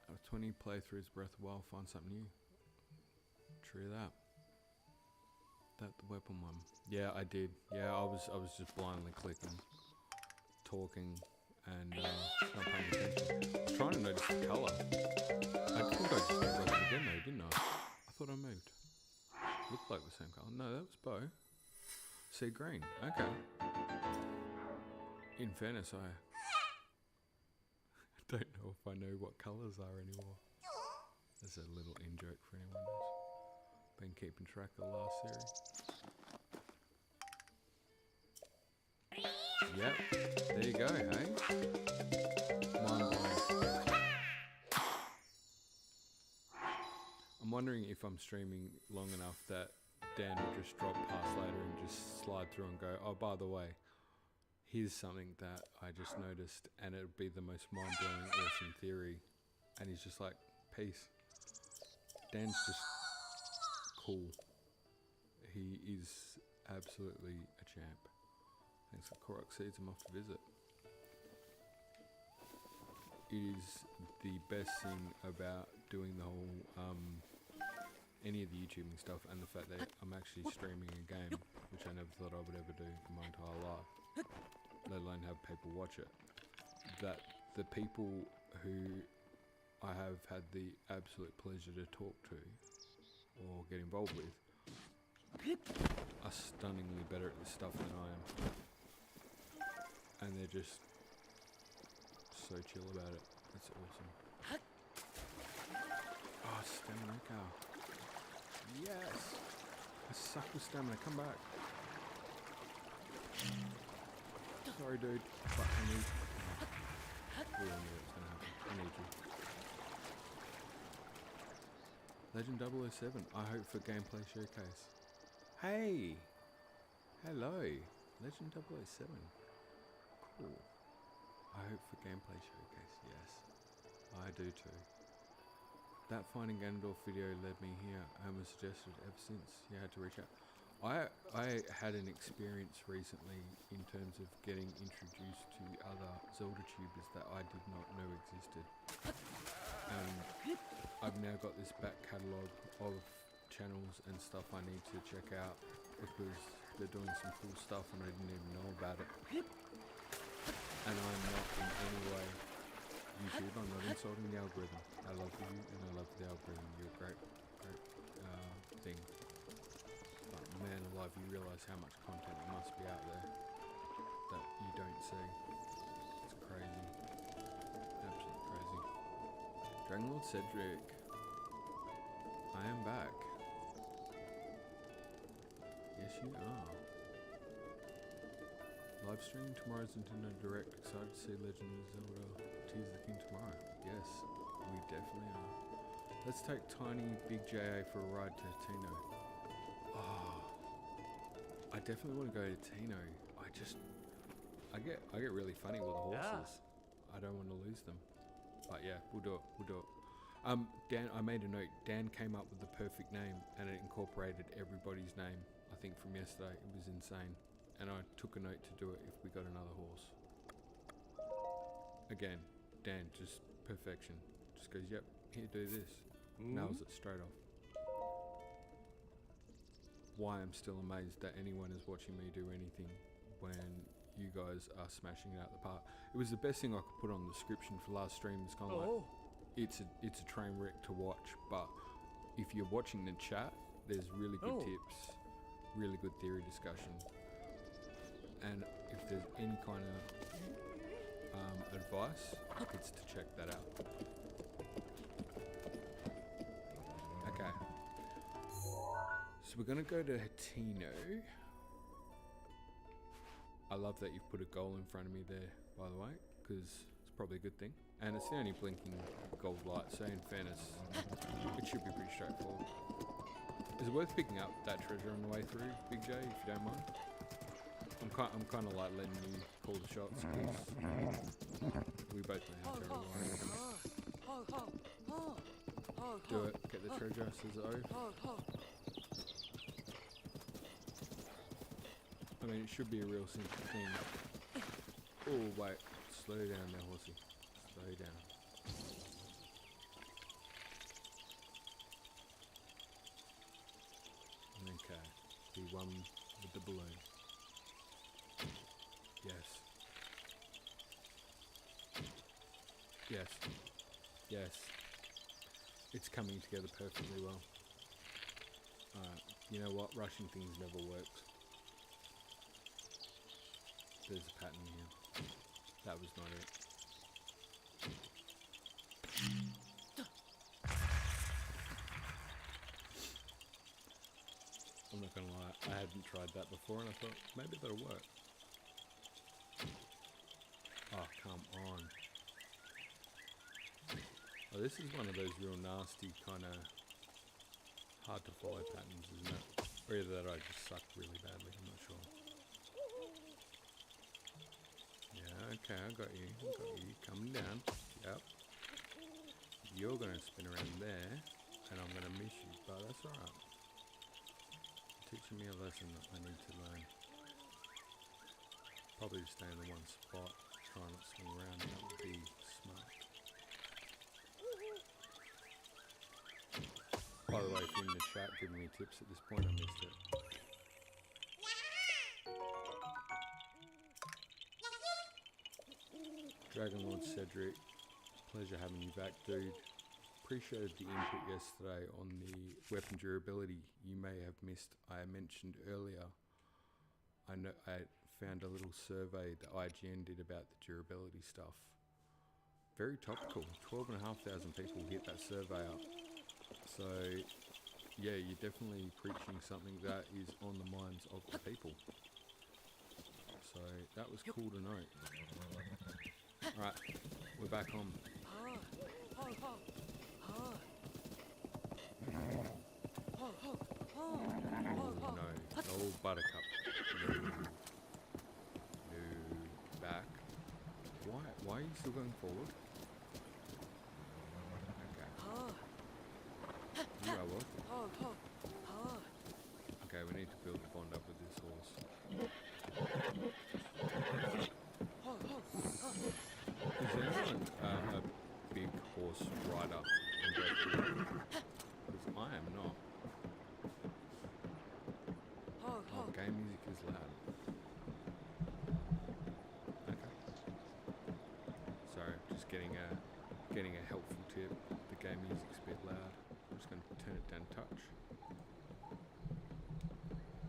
Out of 20 playthroughs, Breath of the Wild, find something new. True that. That the weapon one. Yeah, I did. Yeah, I was just blindly clicking, talking, and not paying attention. I was trying to notice the colour. I think I just did weapon again though, didn't I? I thought I moved. Looked like the same colour. No, that was bow. Sea green. Okay. In fairness, I don't know if I know what colours are anymore. There's a little in-joke for anyone who's been keeping track of the last series. Yep, there you go, hey? Mind blowing. I'm wondering if I'm streaming long enough that Dan will just drop past later and just slide through and go, oh, by the way, here's something that I just noticed and it would be the most mind-blowing, awesome theory. And he's just like, peace. Dan's just cool. He is absolutely a champ. Thanks for Korok Seeds, I'm off to visit. It is the best thing about doing the whole, any of the YouTubing stuff and the fact that I'm actually streaming a game, which I never thought I would ever do in my entire life, let alone have people watch it. That the people who I have had the absolute pleasure to talk to or get involved with are stunningly better at this stuff than I am. And they're just so chill about it. It's awesome. Oh, stamina car. Yes! I suck with stamina. Come back. Sorry, dude. But I need... We all knew it was going to happen. I need you. Legend 007. I hope for gameplay showcase. Hey! Hello. Legend 007. Cool. I hope for gameplay showcase. Yes. I do too. That Finding Ganondorf video led me here. Homer suggested ever since. You had to reach out. I had an experience recently in terms of getting introduced to other Zelda tubers that I did not know existed. And I've now got this back catalogue of channels and stuff I need to check out because they're doing some cool stuff and I didn't even know about it. And I'm not in any way YouTube, I'm not insulting the algorithm. I love you and I love the algorithm. You're a great thing. But man alive, you realise how much content there must be out there that you don't see. It's crazy. Absolutely crazy. Dragon Lord Cedric. I am back. Yes you are. Live stream tomorrow's Nintendo Direct. Excited to see Legend of Zelda Tears of the King tomorrow. Yes, we definitely are. Let's take Tiny Big JA for a ride to Hateno. Oh, I definitely want to go to Hateno. I get really funny with the horses. I don't want to lose them. But yeah, we'll do it. Dan, I made a note. Dan came up with the perfect name and it incorporated everybody's name, I think, from yesterday. It was insane. And I took a note to do it if we got another horse. Again, Dan, just perfection. Just goes, yep, here, do this. Nails it straight off. Why I'm still amazed that anyone is watching me do anything when you guys are smashing it out the park. It was the best thing I could put on the description for last stream. It's kind of like, it's a train wreck to watch, but if you're watching the chat, there's really good tips, really good theory discussion. And if there's any kind of advice, it's to check that out. Okay. So we're going to go to Hateno. I love that you've put a goal in front of me there, by the way, because it's probably a good thing. And it's the only blinking gold light, so in fairness, it should be pretty straightforward. Is it worth picking up that treasure on the way through, Big J, if you don't mind? I'm kind of like letting you call the shots because we both know how terrible I am. Do it. Get the treasure, says O. I mean, it should be a real simple thing. Oh, wait. Slow down there, horsey. Slow down. Okay. The one with the balloon. Yes. It's coming together perfectly well. Alright, you know what? Rushing things never works. There's a pattern here. That was not it. I'm not gonna lie, I hadn't tried that before and I thought, maybe that'll work. Oh, come on. Oh, this is one of those real nasty kind of hard to follow patterns, isn't it? Or either that I just suck really badly, I'm not sure. Yeah, okay, I got you. Coming down. Yep. You're going to spin around there, and I'm going to miss you, but that's alright. Teaching me a lesson that I need to learn. Probably just stay in the one spot, try not to swing around, that would be smart. By the way, if you're in the chat giving me tips at this point, I missed it. Dragon Lord Cedric, pleasure having you back, dude. Appreciated the input yesterday on the weapon durability you may have missed. I mentioned earlier, I found a little survey that IGN did about the durability stuff. Very topical. 12,500 people hit that survey up. So, yeah, you're definitely preaching something that is on the minds of the people. So, that was cool to know. Alright, we're back on. Oh no, no buttercup. No, back. Why are you still going forward? Okay. You are welcome. Okay, we need to build a bond up with this horse. Is anyone a big horse rider in Breath of the Wild? Because I am not. Oh, game music is loud. Okay. Sorry, just getting a helpful tip. The game music's a bit loud. I'm just going to turn it down a touch.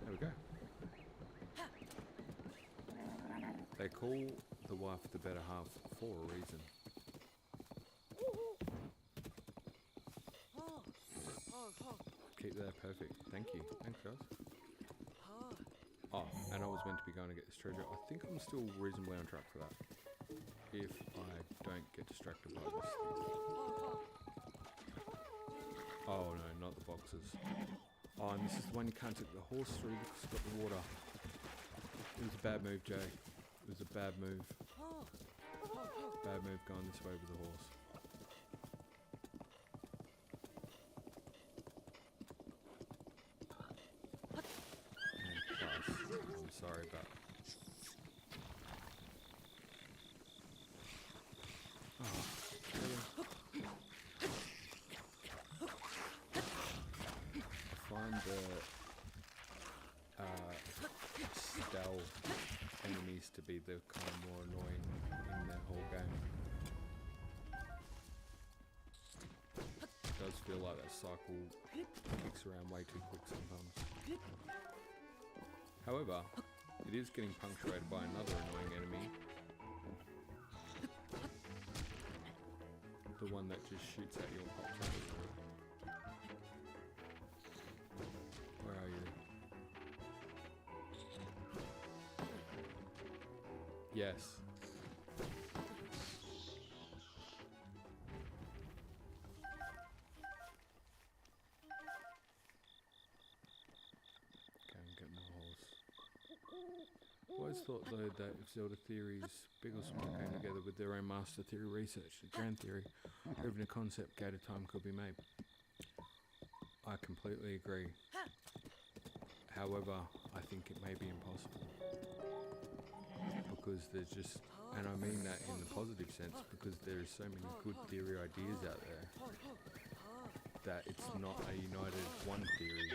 There we go. They call the wife the better half for a reason. Keep that perfect. Thank you. Thanks, guys. Oh, and I was meant to be going to get this treasure. I think I'm still reasonably on track for that. If I don't get distracted by this thing. Oh no, not the boxes. Oh, and this is the one you can't take the horse through because it's got the water. It was a bad move, Jay. It was a bad move. Bad move going this way with the horse. And plus, I'm sorry, but... Oh, really? I find the stealth enemies to be the kind of more annoying in the whole game. It does feel like that cycle kicks around way too quick sometimes. However, it is getting punctuated by another annoying enemy. The one that just shoots at you and pops up. Where are you? Yes. Okay, I'm getting the horse. Always thought though that if Zelda theories, big or small, came together with their own master theory research, the grand theory, or even a concept gate of time could be made. I completely agree. However, I think it may be impossible. Because there's just, and I mean that in the positive sense, because there is so many good theory ideas out there that it's not a united one theory,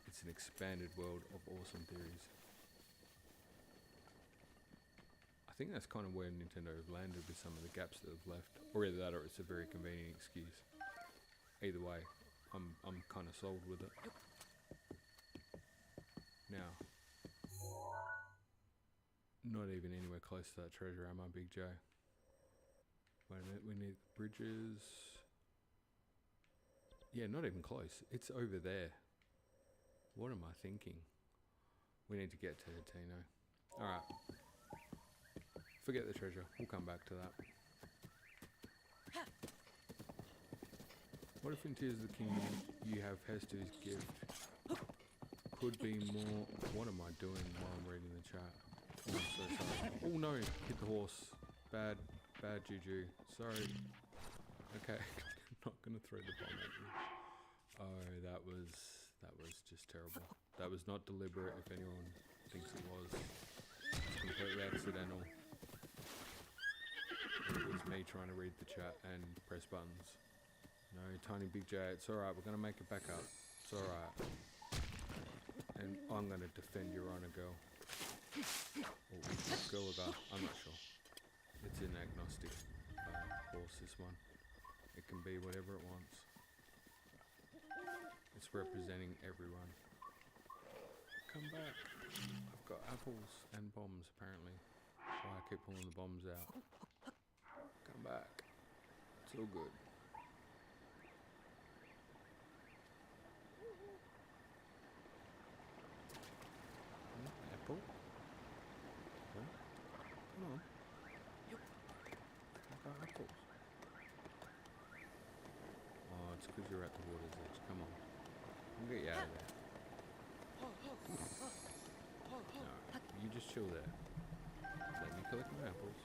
it's an expanded world of awesome theories. I think that's kind of where Nintendo have landed with some of the gaps that have left, or either that or it's a very convenient excuse. Either way, I'm kind of sold with it. Now, not even anywhere close to that treasure, am I, Big J? Wait a minute, we need bridges. Yeah, not even close. It's over there. What am I thinking? We need to get to Hateno. Alright. Forget the treasure. We'll come back to that. What if in Tears of the Kingdom you have Hester's gift? Could be more... What am I doing while I'm reading the chat? Oh, I'm so sorry. Oh no! Hit the horse. Bad juju. Sorry. Okay. Not gonna throw the bomb at you. Oh, that was just terrible. That was not deliberate if anyone thinks it was. It's completely accidental. It was me trying to read the chat and press buttons. No, Tiny Big J, it's alright, we're gonna make it back up. It's alright. And I'm gonna defend your honor, girl. Or girl or girl, I'm not sure. It's an agnostic horse, this one. It can be whatever it wants. It's representing everyone. Come back. I've got apples and bombs, apparently. That's why I keep pulling the bombs out. Come back. It's all good. Apple? Huh? Come on. I've got apples. Oh, it's because you're at the water's edge. Come on. I'll get you out of there. No, you just chill there. Let me collect my apples.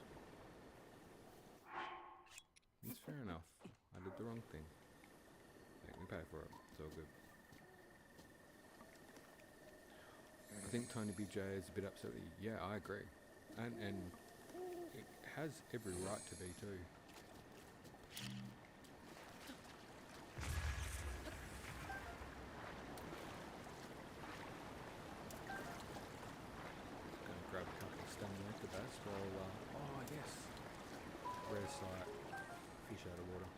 It's fair enough. I did the wrong thing. Make me pay for it. It's all good. I think Tony BJ is a bit upset with you. Yeah, I agree. And it has every right to be too. Gonna grab a couple of stone ectobas while, oh yes, rare sight, fish out of water.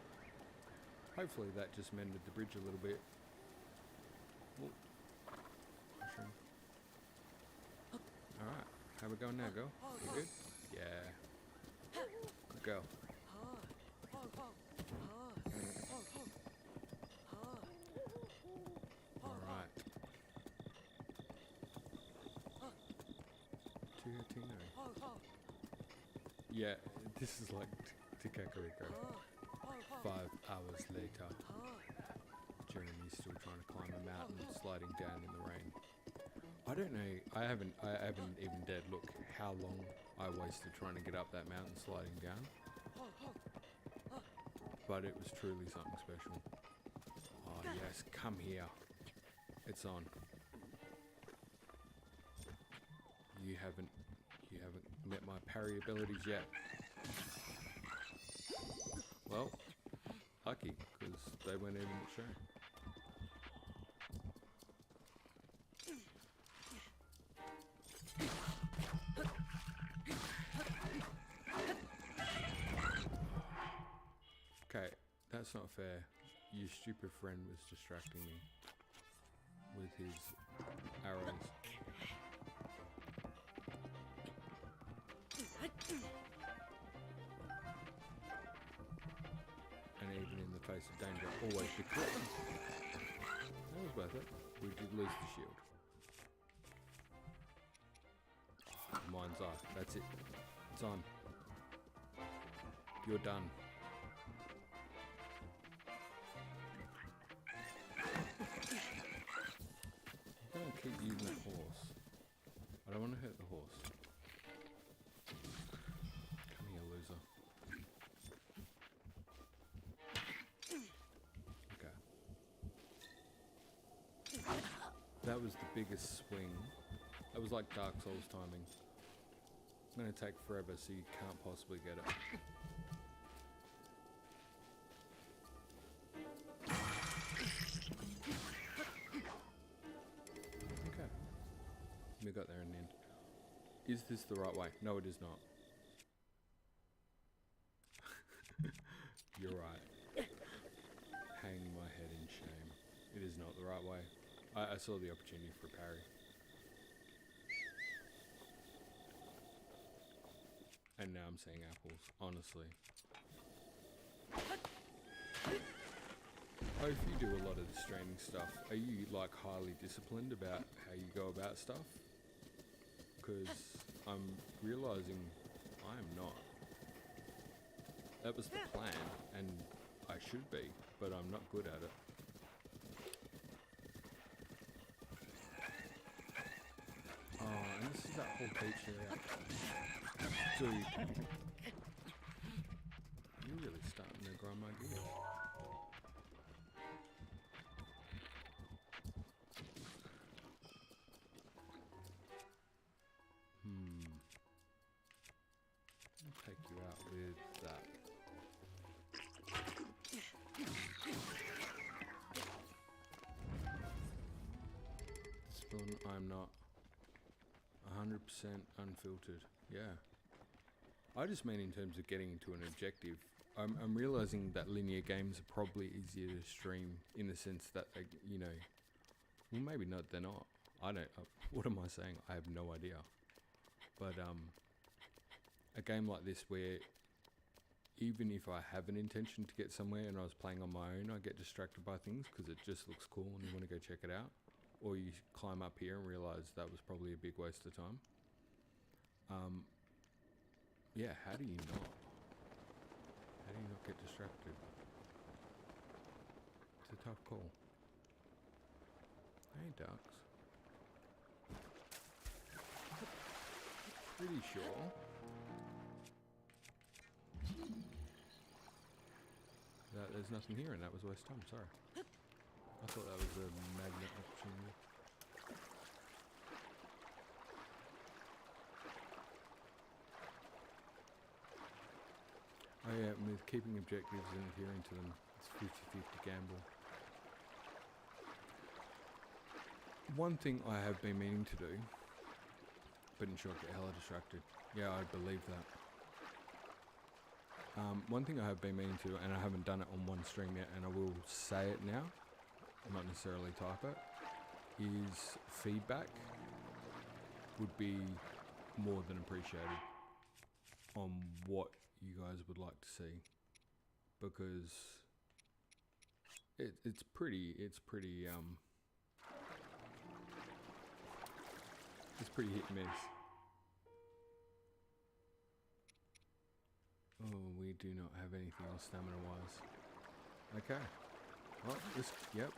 Hopefully that just mended the bridge a little bit. Ooh. Mushroom. Alright, how we going now, girl? You good? Yeah. Good girl. Alright. To Hateno. Yeah, this is like Tikakariko. 5 hours later. Jeremy's still trying to climb a mountain, sliding down in the rain. I don't know, I haven't even dared look how long I wasted trying to get up that mountain sliding down. But it was truly something special. Oh yes, come here. It's on. You haven't met my parry abilities yet. Well, lucky, because they weren't even shown. Okay, that's not fair. Your stupid friend was distracting me with his arrows. And even in the face of danger, always be quick. That was worth it. We did lose the shield. Oh, mind's eye. That's it. It's on. You're done. I'm gonna keep using that horse. I don't want to hurt the horse. Come here, loser. Okay. That was the biggest swing. That was like Dark Souls timing. It's gonna take forever, so you can't possibly get it. Okay. We got there in the end. Is this the right way? No, it is not. You're right. Hang my head in shame. It is not the right way. I saw the opportunity for a parry. And now I'm seeing apples, honestly. Oh, if you do a lot of this training stuff, are you like highly disciplined about how you go about stuff? Because I'm realizing I am not. That was the plan, and I should be, but I'm not good at it. Oh, and this is that whole beach area. Dude. You're really starting to grind my gears. I'll take you out with that. Spoon, I'm not 100% unfiltered. Yeah. I just mean in terms of getting to an objective. I'm realizing that linear games are probably easier to stream in the sense that they, you know, well maybe not. They're not. I don't. What am I saying? I have no idea. But a game like this where even if I have an intention to get somewhere and I was playing on my own, I get distracted by things because it just looks cool and you want to go check it out. Or you climb up here and realise that was probably a big waste of time. Yeah, how do you not? How do you not get distracted? It's a tough call. Hey, ducks. Pretty sure that there's nothing here and that was waste time, sorry. I thought that was a magnet opportunity. keeping objectives and adhering to them. It's 50-50 gamble. One thing I have been meaning to do, but ensure I get hella distracted. Yeah, I believe that. One thing I have been meaning to, and I haven't done it on one stream yet, and I will say it now, not necessarily type it, is feedback would be more than appreciated on what you guys would like to see, because it's pretty hit and miss. Oh, we do not have anything else stamina-wise. Okay. Well, yep.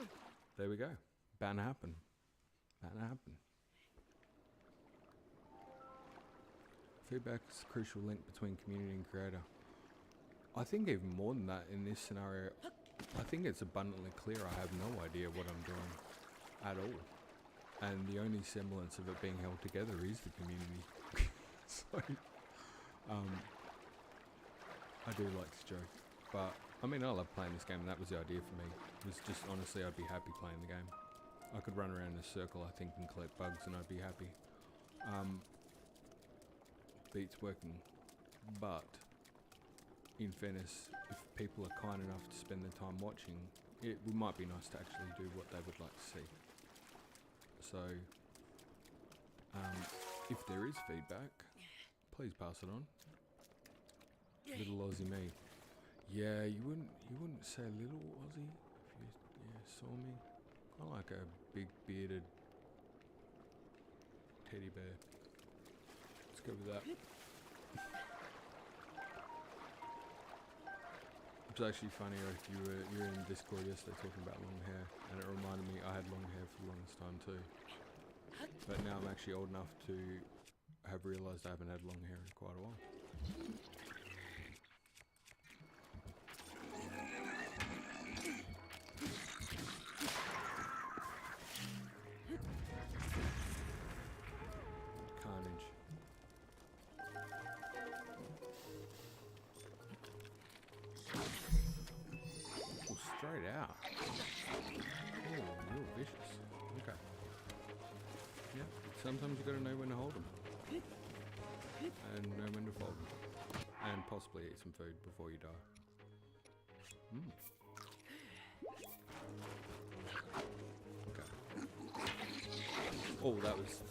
There we go. Bound to happen. Feedback is a crucial link between community and creator. I think even more than that in this scenario, I think it's abundantly clear I have no idea what I'm doing at all. And the only semblance of it being held together is the community. So, I do like to joke, but I mean I love playing this game, and that was the idea for me. It was just honestly I'd be happy playing the game. I could run around in a circle I think and collect bugs and I'd be happy. Beats working, but in fairness, if people are kind enough to spend their time watching, it might be nice to actually do what they would like to see. So, if there is feedback, please pass it on. Little Aussie me. Yeah, you wouldn't say little Aussie if you saw me. I like a big bearded teddy bear. Let's go with that. It's actually funny if you were in Discord yesterday talking about long hair, and it reminded me I had long hair for the longest time too. But now I'm actually old enough to have realised I haven't had long hair in quite a while. Carnage. Oh, straight out. Oh, you're vicious. Okay. Yeah, sometimes you gotta know when to hold them. And know when to fold them. And possibly eat some food before you die. Okay. Oh, that was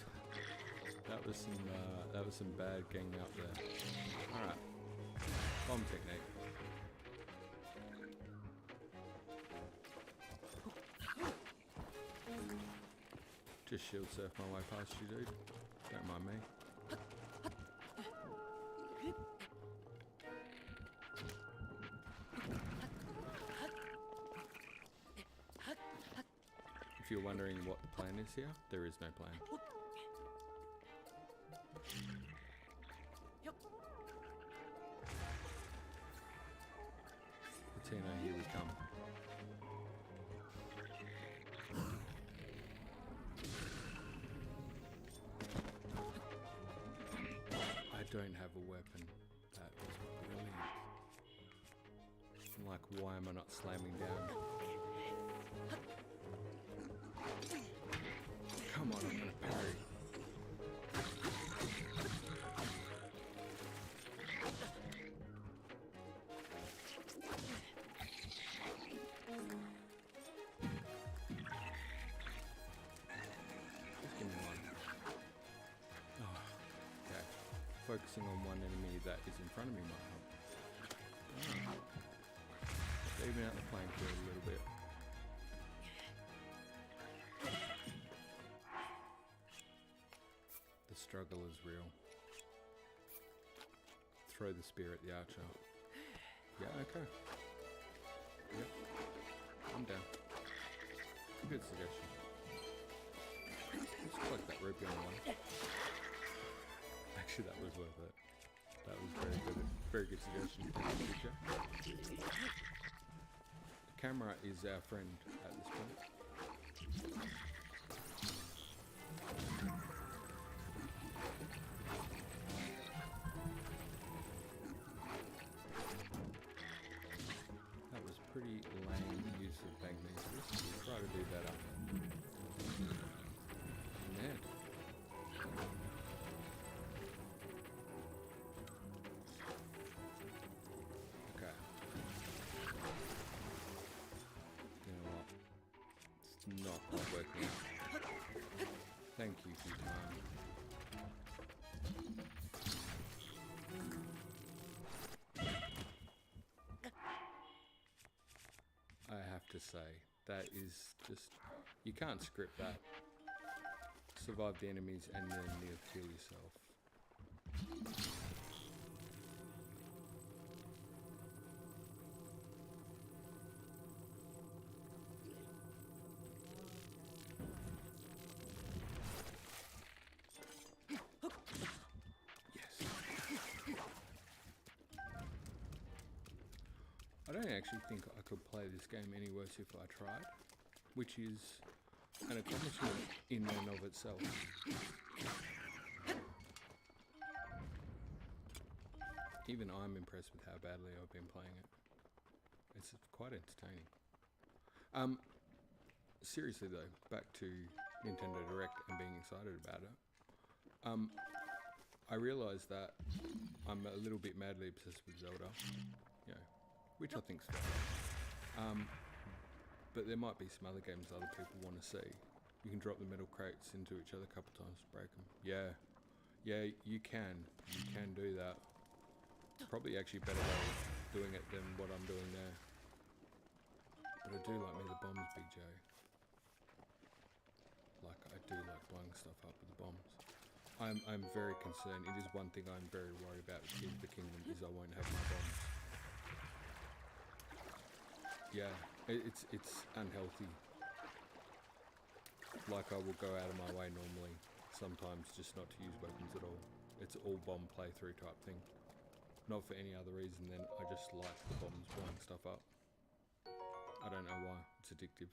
some bad gang out there. Alright. Bomb technique. Just shield surf my way past you, dude. Don't mind me. If you're wondering what the plan is here, there is no plan. Hateno, here we come. I don't have a weapon. That is brilliant. I'm like, why am I not slamming down? Come on, I'm gonna parry. Just give me one. Oh, okay. Focusing on one enemy that is in front of me might help. Even out the playing field a little bit. The struggle is real. Throw the spear at the archer. Yeah, okay. Yep. I'm down. Good suggestion. Let's collect that rupee on one. Actually, that was worth it. That was very good suggestion. The camera is our friend at this point. not quite working out. Thank you for your time. I have to say, that is just, you can't script that. Survive the enemies and then near kill yourself. I don't actually think I could play this game any worse if I tried, which is an accomplishment in and of itself. Even I'm impressed with how badly I've been playing it. It's quite entertaining. Seriously though, back to Nintendo Direct and being excited about it. I realised that I'm a little bit madly obsessed with Zelda, you know, which I think's fair. But there might be some other games other people want to see. You can drop the metal crates into each other a couple times to break them. Yeah, you can do that. Probably actually a better way of doing it than what I'm doing there. But I do like me the bombs, Big J. Like, I do like blowing stuff up with the bombs. I'm very concerned. It is one thing I'm very worried about with Tears of the Kingdom is I won't have my bombs. Yeah, it's unhealthy. Like, I will go out of my way normally, sometimes just not to use weapons at all. It's all bomb playthrough type thing. Not for any other reason than I just like the bombs blowing stuff up. I don't know why. It's addictive.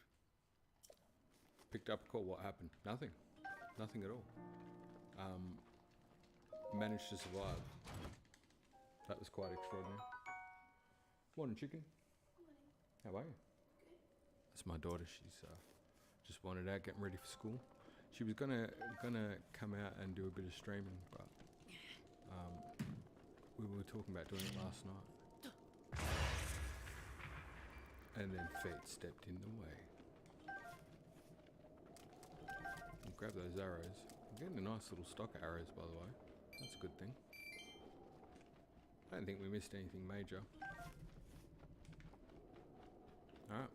Picked up a call. What happened? Nothing. Nothing at all. Managed to survive. That was quite extraordinary. Morning, chicken. How are you? That's my daughter. She's just wanted out, getting ready for school. She was gonna come out and do a bit of streaming, but we were talking about doing it last night. And then fate stepped in the way. We'll grab those arrows. I'm getting a nice little stock of arrows, by the way. That's a good thing. I don't think we missed anything major. Alright.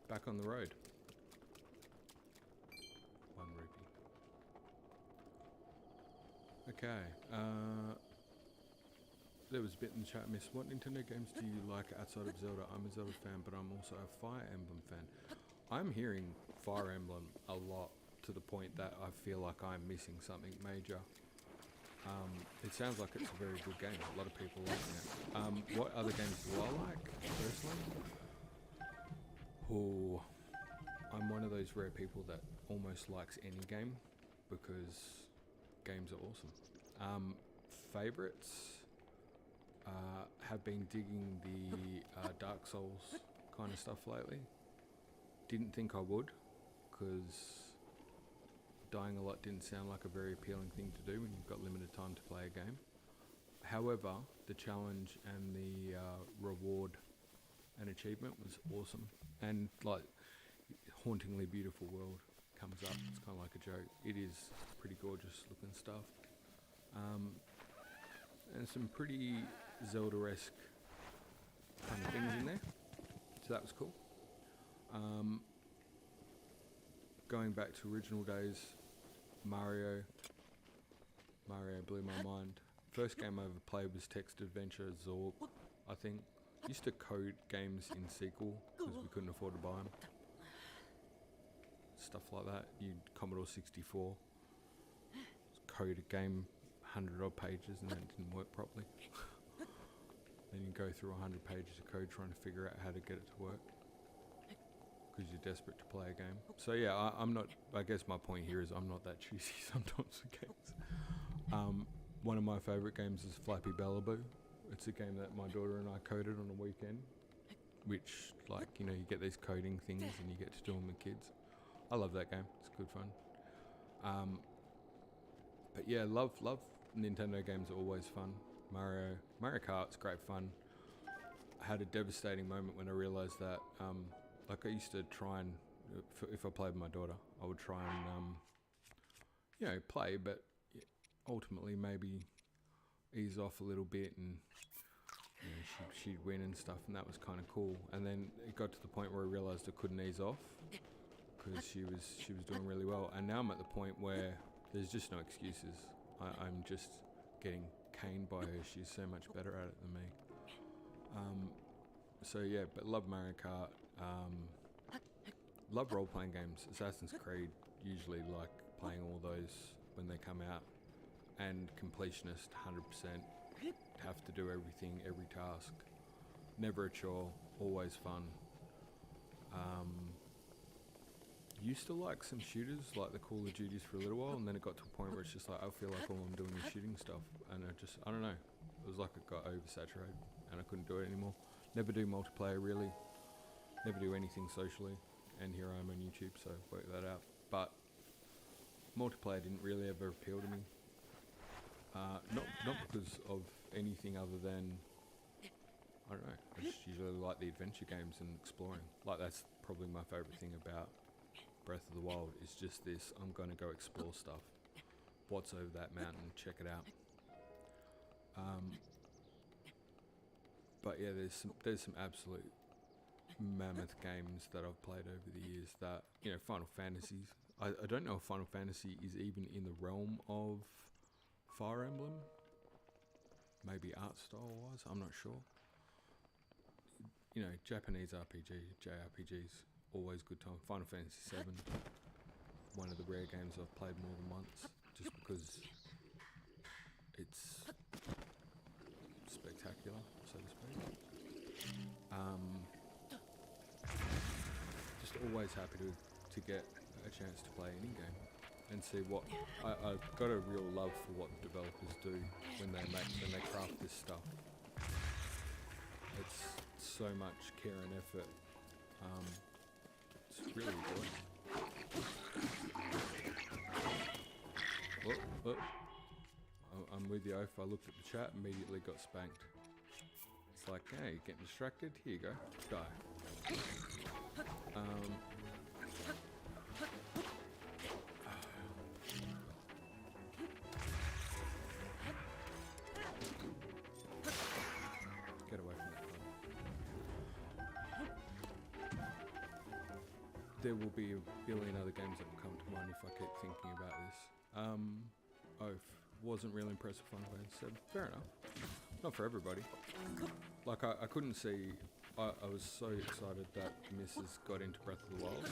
Back on the road. 1 rupee. Okay. There was a bit in the chat, Miss. What Nintendo games do you like outside of Zelda? I'm a Zelda fan, but I'm also a Fire Emblem fan. I'm hearing Fire Emblem a lot to the point that I feel like I'm missing something major. It sounds like it's a very good game. A lot of people liking it. What other games do I like, personally? Oh, I'm one of those rare people that almost likes any game because games are awesome. Favourites? Have been digging the Dark Souls kind of stuff lately. Didn't think I would, because dying a lot didn't sound like a very appealing thing to do when you've got limited time to play a game. However, the challenge and the reward and achievement was awesome, and like hauntingly beautiful world comes up. It's kind of like a joke. It is pretty gorgeous looking stuff. And some pretty Zelda-esque kind of things in there, so that was cool. Going back to original days, Mario blew my mind. First game I ever played was Text Adventure Zorb, I think. Used to code games in SQL because we couldn't afford to buy them. Stuff like that. Commodore 64. Code a game 100 odd pages and then it didn't work properly. Then you go through 100 pages of code trying to figure out how to get it to work because you're desperate to play a game. So yeah, I'm not, I guess my point here is I'm not that choosy sometimes with games. One of my favourite games is Flappy Bellaboo. It's a game that my daughter and I coded on a weekend, which, like, you know, you get these coding things and you get to do them with kids. I love that game. It's good fun. But yeah, love Nintendo games are always fun. Mario Kart's great fun. I had a devastating moment when I realised that, like, I used to try and if I played with my daughter, I would try and play, but ultimately maybe ease off a little bit, and she'd win and stuff, and that was kind of cool. And then it got to the point where I realised I couldn't ease off because she was doing really well. And now I'm at the point where there's just no excuses. I'm just getting caned by her. She's so much better at it than me. So yeah, but love Mario Kart. Love role-playing games. Assassin's Creed, usually like playing all those when they come out. And completionist, 100%. Have to do everything, every task. Never a chore, always fun. Used to like some shooters, like the Call of Duties for a little while, and then it got to a point where it's just like, I feel like all I'm doing is shooting stuff. And I don't know. It was like it got oversaturated, and I couldn't do it anymore. Never do multiplayer, really. Never do anything socially. And here I am on YouTube, so work that out. But multiplayer didn't really ever appeal to me. Not because of anything other than, I don't know, I just usually like the adventure games and exploring. Like, that's probably my favourite thing about Breath of the Wild, is just this, I'm going to go explore stuff. What's over that mountain, check it out. But yeah, there's some absolute mammoth games that I've played over the years that, Final Fantasies. I don't know if Final Fantasy is even in the realm of Fire Emblem. Maybe art style wise, I'm not sure. Japanese JRPGs, always good time. Final Fantasy 7, one of the rare games I've played more than once, just because it's spectacular, so to speak. Just always happy to get a chance to play any game and see what I've got a real love for what the developers do when they craft this stuff. It's so much care and effort. It's really good. I'm with you. If I looked at the chat, immediately got spanked. It's like, hey, you're getting distracted? Here you go. Die. Get away from that one. There will be a billion other games that will come to mind if I keep thinking about this. Wasn't really impressed with Final Fantasy 7. Fair enough. Not for everybody. Like, I couldn't see... I was so excited that Mrs. got into Breath of the Wild.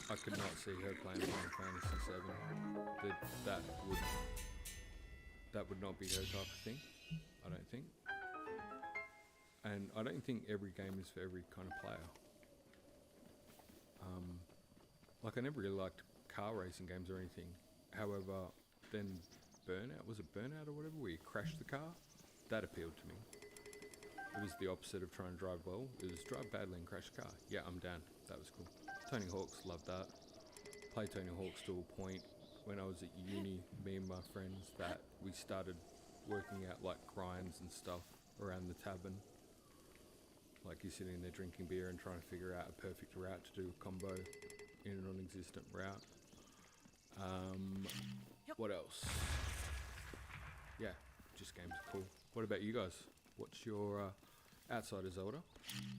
I could not see her playing Final Fantasy 7. That would not be her type of thing, I don't think. And I don't think every game is for every kind of player. Like, I never really liked car racing games or anything. However, then Burnout, was it Burnout or whatever, where you crash the car? That appealed to me. It was the opposite of trying to drive well. It was drive badly and crash a car. Yeah, I'm down. That was cool. Tony Hawk's, loved that. Played Tony Hawk's to a point when I was at uni, me and my friends, that we started working out like grinds and stuff around the tavern. Like, you're sitting there drinking beer and trying to figure out a perfect route to do a combo in a non-existent route. What else? Yeah, just games are cool. What about you guys? What's your outside of Zelda?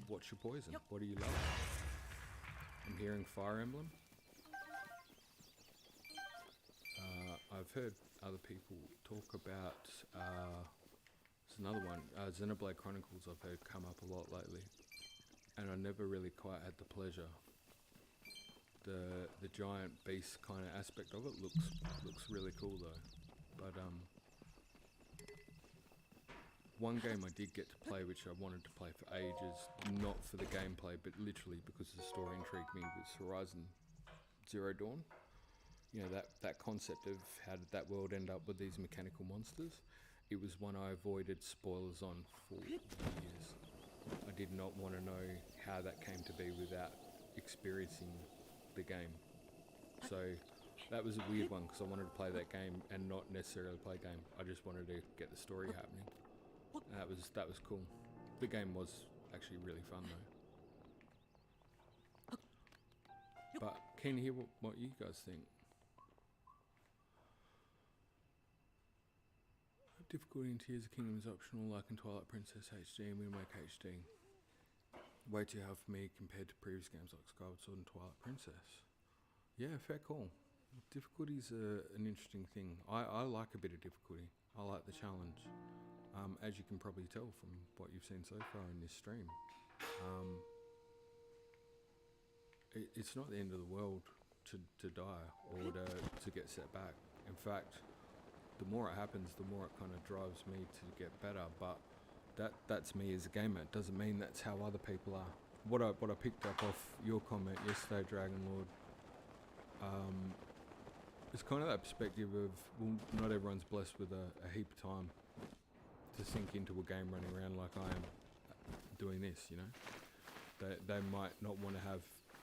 What's your poison? What do you love? I'm hearing Fire Emblem. I've heard other people talk about there's another one, Xenoblade Chronicles. I've heard come up a lot lately, and I never really quite had the pleasure. The giant beast kind of aspect of it looks really cool though. But one game I did get to play, which I wanted to play for ages, not for the gameplay, but literally because the story intrigued me, was Horizon Zero Dawn. You know, that concept of how did that world end up with these mechanical monsters. It was one I avoided spoilers on for years. I did not want to know how that came to be without experiencing the game. So that was a weird one, because I wanted to play that game and not necessarily play a game. I just wanted to get the story happening. And that was cool. The game was actually really fun though. But keen to hear what you guys think. Difficulty in Tears of Kingdom is optional, like in Twilight Princess HD and Wind Waker HD. Way too hard for me compared to previous games like Skyward Sword and Twilight Princess. Yeah, fair call. Difficulty's an interesting thing. I like a bit of difficulty. I like the challenge. As you can probably tell from what you've seen so far in this stream. It's not the end of the world to die or to get set back. In fact, the more it happens, the more it kind of drives me to get better. But that's me as a gamer. It doesn't mean that's how other people are. What I picked up off your comment yesterday, Dragon Lord, it's kind of that perspective of, well, not everyone's blessed with a heap of time to sink into a game running around like I am doing this, you know. They might not want to have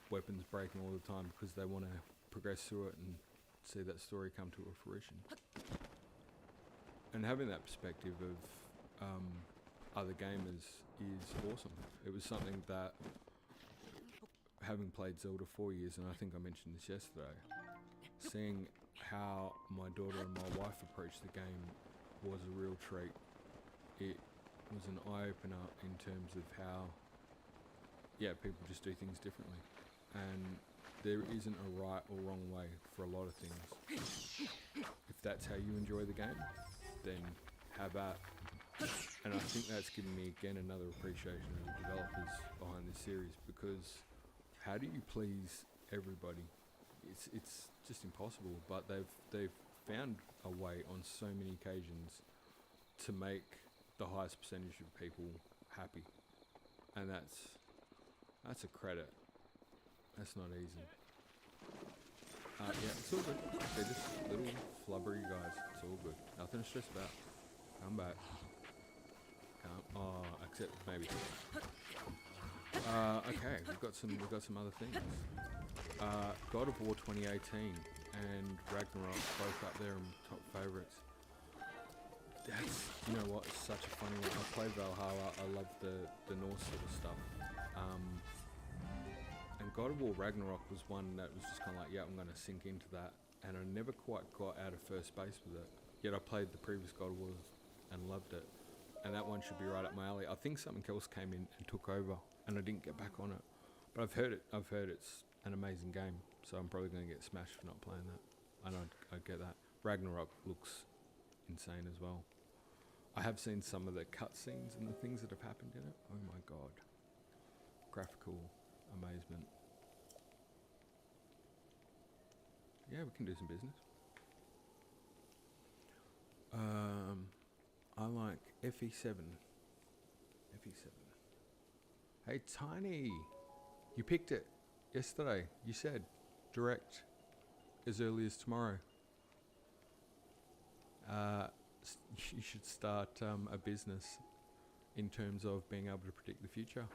weapons breaking all the time because they want to progress through it and see that story come to a fruition. And having that perspective of other gamers is awesome. It was something that, having played Zelda 4 years, and I think I mentioned this yesterday, seeing how my daughter and my wife approached the game was a real treat. It was an eye-opener in terms of how, people just do things differently. And there isn't a right or wrong way for a lot of things. If that's how you enjoy the game, then have at. And I think that's given me again another appreciation of the developers behind this series, because how do you please everybody? It's just impossible. But they've found a way on so many occasions to make the highest percentage of people happy, and that's a credit. That's not easy. It's all good. They're just little flubbery guys. It's all good. Nothing to stress about. Come back. Except maybe. Okay, we've got some other things. God of War 2018 and Ragnarok both up there in top favourites. That's, you know what, it's such a funny one. I played Valhalla. I love the Norse sort of stuff. And God of War Ragnarok was one that was just kind of like, I'm going to sink into that. And I never quite got out of first base with it. Yet I played the previous God of Wars and loved it. And that one should be right up my alley. I think something else came in and took over, and I didn't get back on it. But I've heard it's an amazing game, so I'm probably going to get smashed for not playing that. I know, I get that. Ragnarok looks insane as well. I have seen some of the cutscenes and the things that have happened in it. Oh my god. Graphical amazement. Yeah, we can do some business. I like FE7. Hey, Tiny! You picked it yesterday. You said direct as early as tomorrow. You should start a business in terms of being able to predict the future.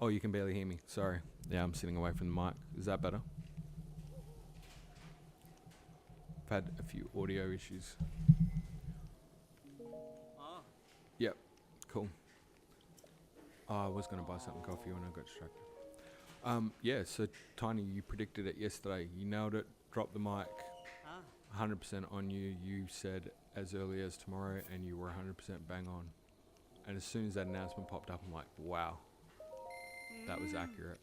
Oh, you can barely hear me. Sorry. Yeah, I'm sitting away from the mic. Is that better? I've had a few audio issues. Yep, cool. I was going to buy something coffee when I got distracted. So Tiny, you predicted it yesterday. You nailed it. Dropped the mic. 100% on you. You said as early as tomorrow, and you were 100% bang on. And as soon as that announcement popped up, I'm like, wow, that was accurate.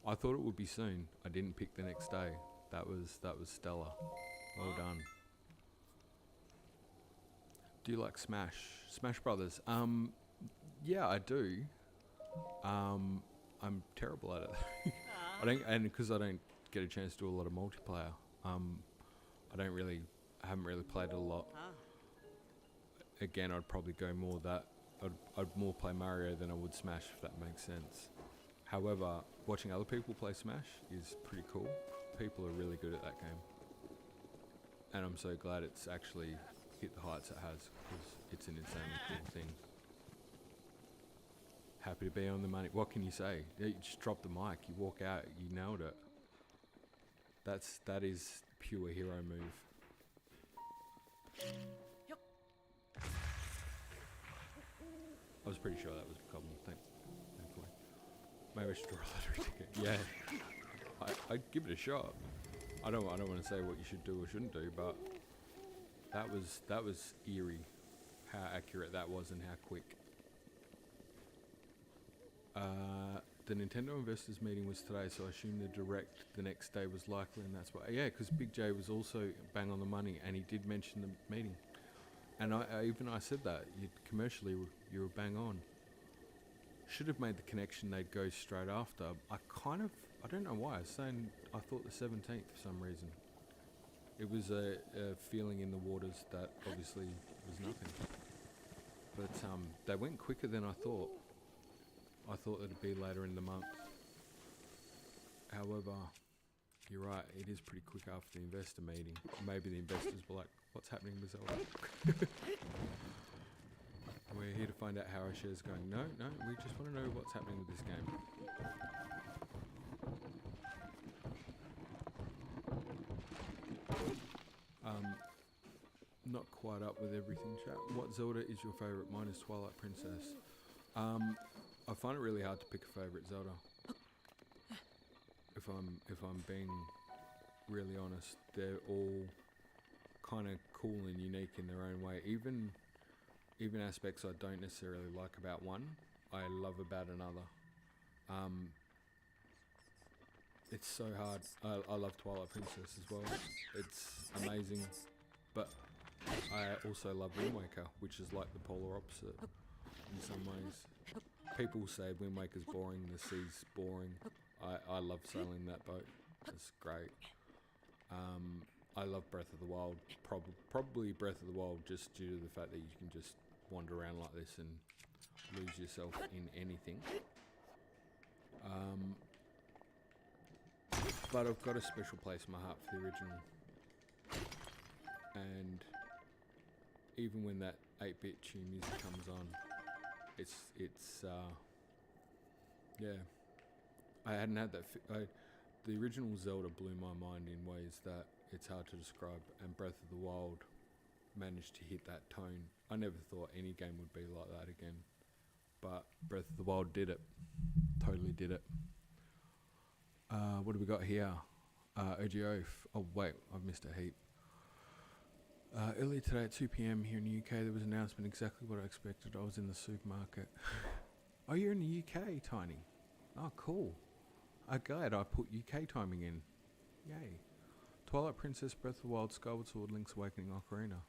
I thought it would be soon. I didn't pick the next day. That was stellar. Well done. Do you like Smash Brothers? Yeah, I do. I'm terrible at it. Because I don't get a chance to do a lot of multiplayer. I haven't really played it a lot. Again, I'd probably go more that. I'd more play Mario than I would Smash, if that makes sense. However, watching other people play Smash is pretty cool. People are really good at that game. And I'm so glad it's actually hit the heights it has, because it's an insanely cool thing. Happy to be on the money. What can you say? You just drop the mic, you walk out, you nailed it. That is pure hero move. I was pretty sure that was a problem. Thankfully. Maybe I should draw a lottery ticket. Yeah. I'd give it a shot. I don't want to say what you should do or shouldn't do, but that was eerie, how accurate that was and how quick. The Nintendo investors meeting was today, so I assume the direct the next day was likely, and that's why. Yeah, because Big J was also bang on the money, and he did mention the meeting, and I said that commercially you were bang on. Should have made the connection they'd go straight after. I don't know why. I was saying I thought the 17th for some reason. It was a feeling in the waters that obviously was nothing. But they went quicker than I thought. I thought it'd be later in the month. However, you're right, it is pretty quick after the investor meeting. Maybe the investors were like, what's happening with Zelda? We're here to find out how our share's going. No, we just want to know what's happening with this game. Not quite up with everything, chat. What Zelda is your favourite? Mine is Twilight Princess. I find it really hard to pick a favourite Zelda. If I'm being really honest, they're all kind of cool and unique in their own way. Even aspects I don't necessarily like about one, I love about another. It's so hard. I love Twilight Princess as well. It's amazing, but I also love Wind Waker, which is like the polar opposite in some ways. People say Wind Waker's boring, the sea's boring. I love sailing that boat. It's great. I love Breath of the Wild. Probably Breath of the Wild just due to the fact that you can just wander around like this and lose yourself in anything. But I've got a special place in my heart for the original. And even when that 8-bit tune music comes on, it's yeah. I hadn't had that. The original Zelda blew my mind in ways that it's hard to describe, and Breath of the Wild managed to hit that tone. I never thought any game would be like that again, but Breath of the Wild did it. Totally did it. What have we got here? OGO. Oh wait, I've missed a heap. Earlier today at 2 p.m. here in the UK, there was an announcement exactly what I expected. I was in the supermarket. Oh, you're in the UK, Tiny. Oh, cool. I'm glad I put UK timing in. Yay. Twilight Princess, Breath of the Wild, Skyward Sword, Link's Awakening, Ocarina.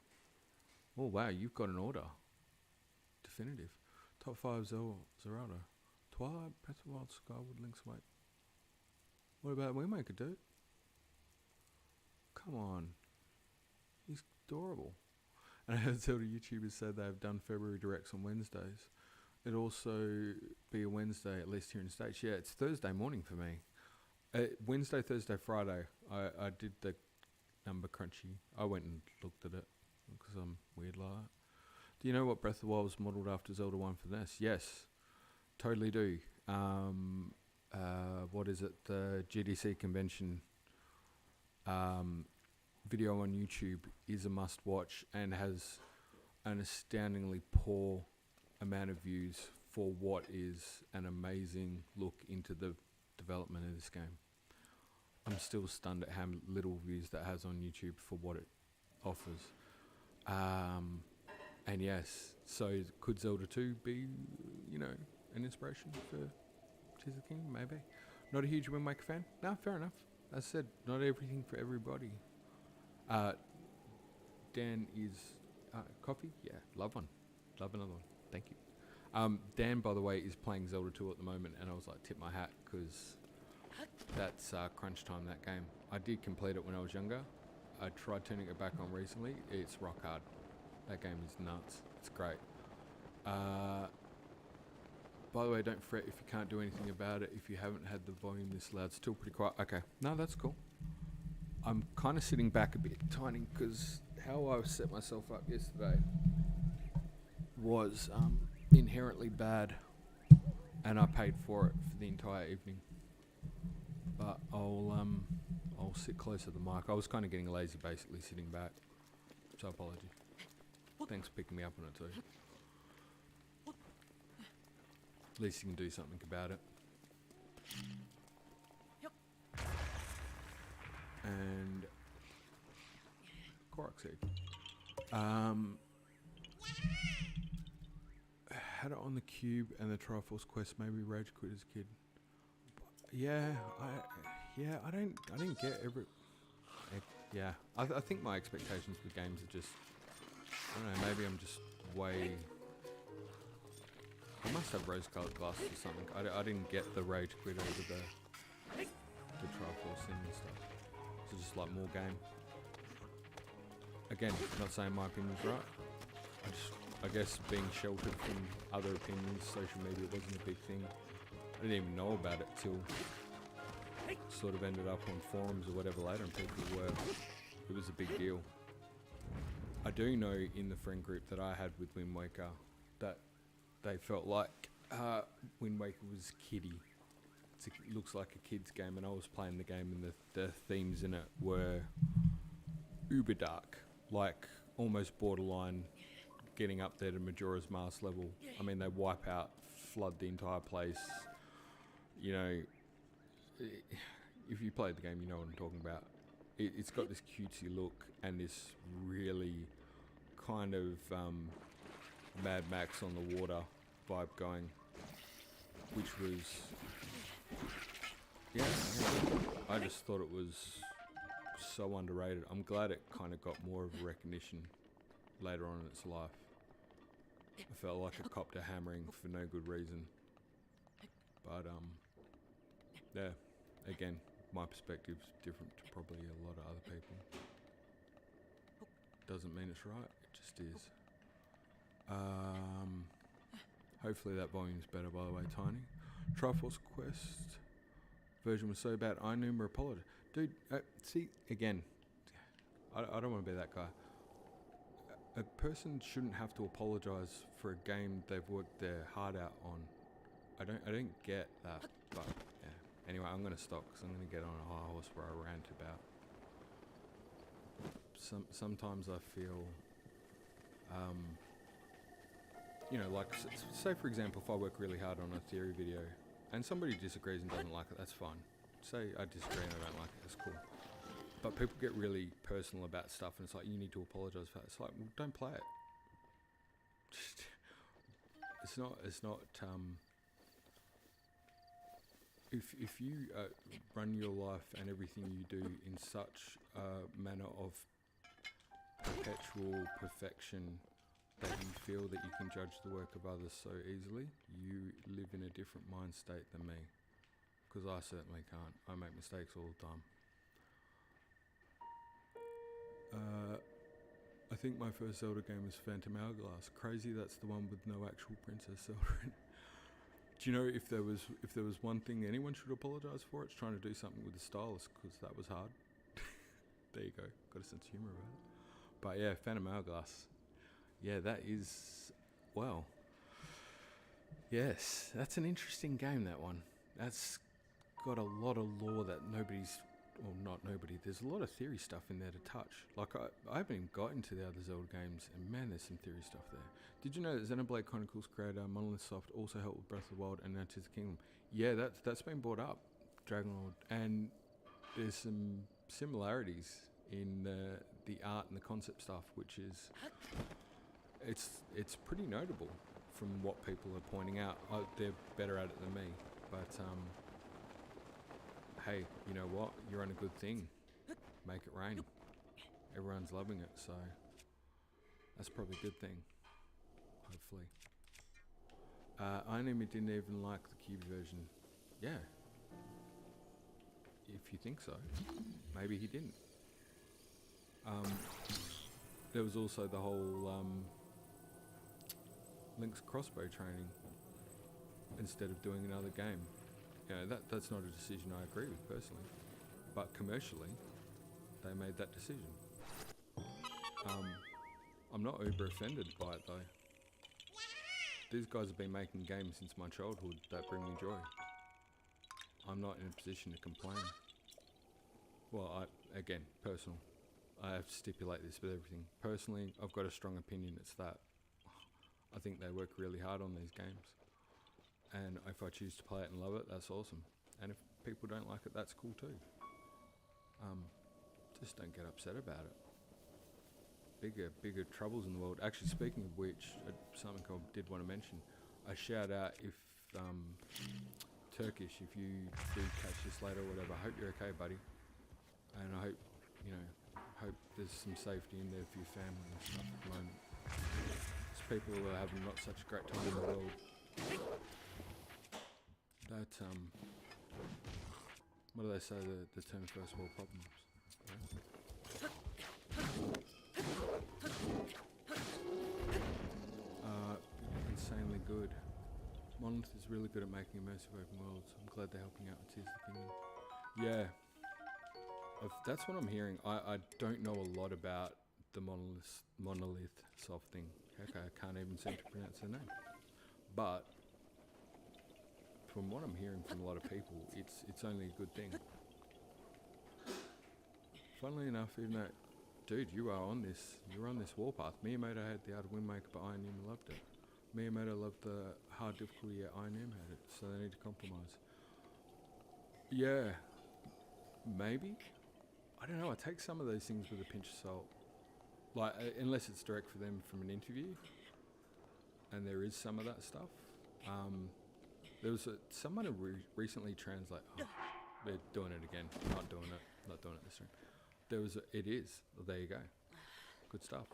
Oh, wow, you've got an order. Definitive. Top 5 Zelda. Twilight, Breath of the Wild, Skyward, Link's Awakening. What about Wind Waker, dude? Come on. He's adorable. And I heard Zelda YouTubers say they've done February Directs on Wednesdays. It'd also be a Wednesday, at least here in the States. Yeah, it's Thursday morning for me. Wednesday, Thursday, Friday, I did the number crunchy. I went and looked at it because I'm weird like that. Do you know what Breath of the Wild was modelled after Zelda 1 for NES? Yes, totally do. What is it? The GDC convention video on YouTube is a must watch and has an astoundingly poor amount of views for what is an amazing look into the development of this game. I'm still stunned at how little views that has on YouTube for what it offers. And yes, so could Zelda 2 be, an inspiration for Tears of the Kingdom? Maybe. Not a huge Wind Waker fan? No, fair enough. As I said, not everything for everybody. Dan is... coffee? Yeah, love one. Love another one. Thank you. Dan, by the way, is playing Zelda 2 at the moment, and I was like, tip my hat, because that's crunch time, that game. I did complete it when I was younger. I tried turning it back on recently. It's rock hard. That game is nuts. It's great. By the way, don't fret if you can't do anything about it. If you haven't had the volume this loud, still pretty quiet. Okay, no, that's cool. I'm kind of sitting back a bit, Tiny, because how I set myself up yesterday was inherently bad, and I paid for it for the entire evening. But I'll sit closer to the mic. I was kind of getting lazy, basically sitting back. So apology. Thanks for picking me up on it too. At least you can do something about it. fuck's sake. Had it on the Cube and the Triforce Quest, maybe rage quit as a kid. I didn't get every. I think my expectations for games are just, I don't know, maybe I'm just way. I must have rose-colored glasses or something. I didn't get the rage quit over the Triforce thing and stuff. So just like more game. Again, not saying my opinion's right. I guess being sheltered from other opinions, social media wasn't a big thing. I didn't even know about it till sort of ended up on forums or whatever later, and people were, it was a big deal. I do know in the friend group that I had with Wind Waker that they felt like Wind Waker was kiddie. It looks like a kid's game, and I was playing the game and the themes in it were uber dark, like almost borderline getting up there to Majora's Mask level. I mean, they wipe out, flood the entire place. You know, if you played the game, you know what I'm talking about. It's got this cutesy look and this really kind of Mad Max on the water vibe going, which was, I just thought it was so underrated. I'm glad it kind of got more of a recognition later on in its life. I felt like it copped a hammering for no good reason. But yeah, again, my perspective's different to probably a lot of other people. Doesn't mean it's right, it just is. Hopefully that volume's better, by the way, Tiny. Triforce Quest version was so bad, I knew apologize. Dude, see, again, I don't want to be that guy. A person shouldn't have to apologise for a game they've worked their heart out on. I don't get that, but yeah. Anyway, I'm going to stop because I'm going to get on a high horse where I rant about. Sometimes I feel, you know, like, say for example, if I work really hard on a theory video and somebody disagrees and doesn't like it, that's fine. Say I disagree and I don't like it, that's cool. But people get really personal about stuff and it's like, you need to apologise for that. It's like, well, don't play it. It's not, if you run your life and everything you do in such a manner of perpetual perfection that you feel that you can judge the work of others so easily, you live in a different mind state than me. Because I certainly can't. I make mistakes all the time. I think my first Zelda game was Phantom Hourglass. Crazy, that's the one with no actual Princess Zelda in it. Do you know if there was one thing anyone should apologise for, it's trying to do something with the stylus, because that was hard. There you go, got a sense of humour about it. But yeah, Phantom Hourglass. Yeah, that is, well, yes, that's an interesting game, that one. That's got a lot of lore that nobody's, well, not nobody, there's a lot of theory stuff in there to touch. Like, I haven't even got into the other Zelda games, and man, there's some theory stuff there. Did you know that Xenoblade Chronicles creator Monolith Soft also helped with Breath of the Wild and Now Tears of the Kingdom? Yeah, that's been brought up, Dragon Lord, and there's some similarities in the art and the concept stuff, which is, it's pretty notable from what people are pointing out. They're better at it than me, but hey, you know what? You're on a good thing. Make it rain. Everyone's loving it, so that's probably a good thing. Hopefully. Anime didn't even like the Cube version. Yeah. If you think so. Maybe he didn't. There was also the whole Link's crossbow training instead of doing another game. You know, that's not a decision I agree with personally, but commercially they made that decision. I'm not uber offended by it though. These guys have been making games since my childhood that bring me joy. I'm not in a position to complain. Well, again, personal. I have to stipulate this with everything. Personally, I've got a strong opinion, it's that. I think they work really hard on these games. And if I choose to play it and love it, that's awesome. And if people don't like it, that's cool too. Just don't get upset about it. bigger troubles in the world. Actually, speaking of which, something I did want to mention. A shout out if Turkish, if you do catch this later or whatever. I hope you're okay, buddy, and I hope hope there's some safety in there for your family and stuff at the moment. There's people who are having not such a great time in the world. That what do they say? The term first world problems. Insanely good. Monolith is really good at making immersive open worlds. I'm glad they're helping out with Tears of the Kingdom. Yeah, that's what I'm hearing. I don't know a lot about the monolith soft thing. Okay, I can't even seem to pronounce their name. But from what I'm hearing from a lot of people, it's only a good thing. Funnily enough, even though, dude, you were on this warpath. Miyamoto had the Art of Wind Waker, but I Am loved it. Miyamoto loved the hard difficulty, I Am had it, so they need to compromise. Yeah, maybe. I don't know. I take some of those things with a pinch of salt. Like, unless it's direct for them from an interview, and there is some of that stuff. There was someone who recently translate. Oh, they're doing it again. Not doing it this time. It is. Well, there you go. Good stuff.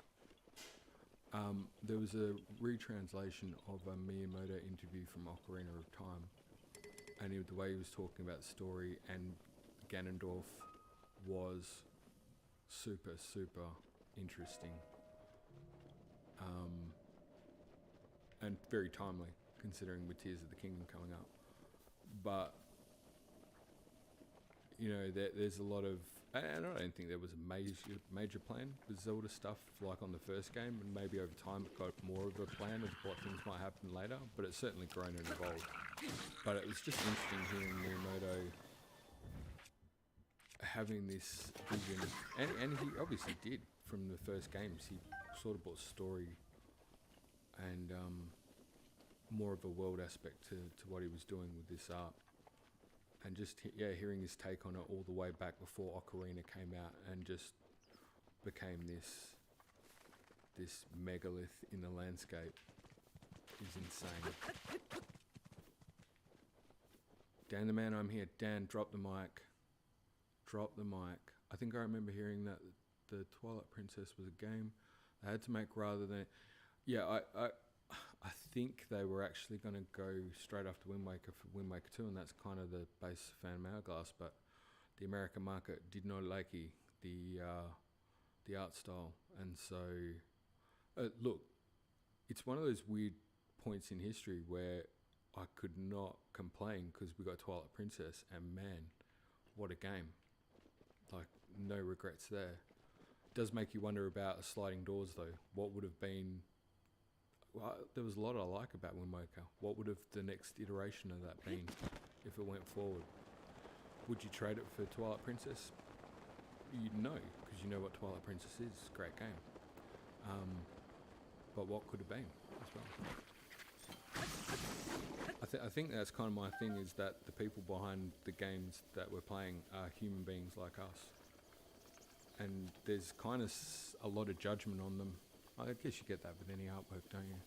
There was a retranslation of a Miyamoto interview from Ocarina of Time, and the way he was talking about the story and Ganondorf was super interesting, and very timely considering with Tears of the Kingdom coming up. But there's a lot of, and I don't think there was a major plan with Zelda stuff like on the first game, and maybe over time it got more of a plan of what things might happen later, but it's certainly grown and evolved. But it was just interesting hearing Miyamoto having this vision, and he obviously did from the first games. He sort of brought story and more of a world aspect to what he was doing with this art. And just hearing his take on it all the way back before Ocarina came out and just became this megalith in the landscape is insane. Dan the man, I'm here. Dan, drop the mic. Drop the mic. I think I remember hearing that the Twilight Princess was a game they had to make rather than... Yeah, I think they were actually going to go straight after Wind Waker for Wind Waker 2, and that's kind of the base of Phantom Hourglass, but the American market did not like the art style. And so, look, it's one of those weird points in history where I could not complain because we got Twilight Princess, and man, what a game. Like, no regrets there. It does make you wonder about sliding doors, though. What would have been... Well, there was a lot I like about Wind Waker. What would have the next iteration of that been if it went forward? Would you trade it for Twilight Princess? No, because you know what Twilight Princess is. It's a great game. But what could have been as well? I think that's kind of my thing, is that the people behind the games that we're playing are human beings like us. And there's kind of a lot of judgment on them. I guess you get that with any artwork, don't you?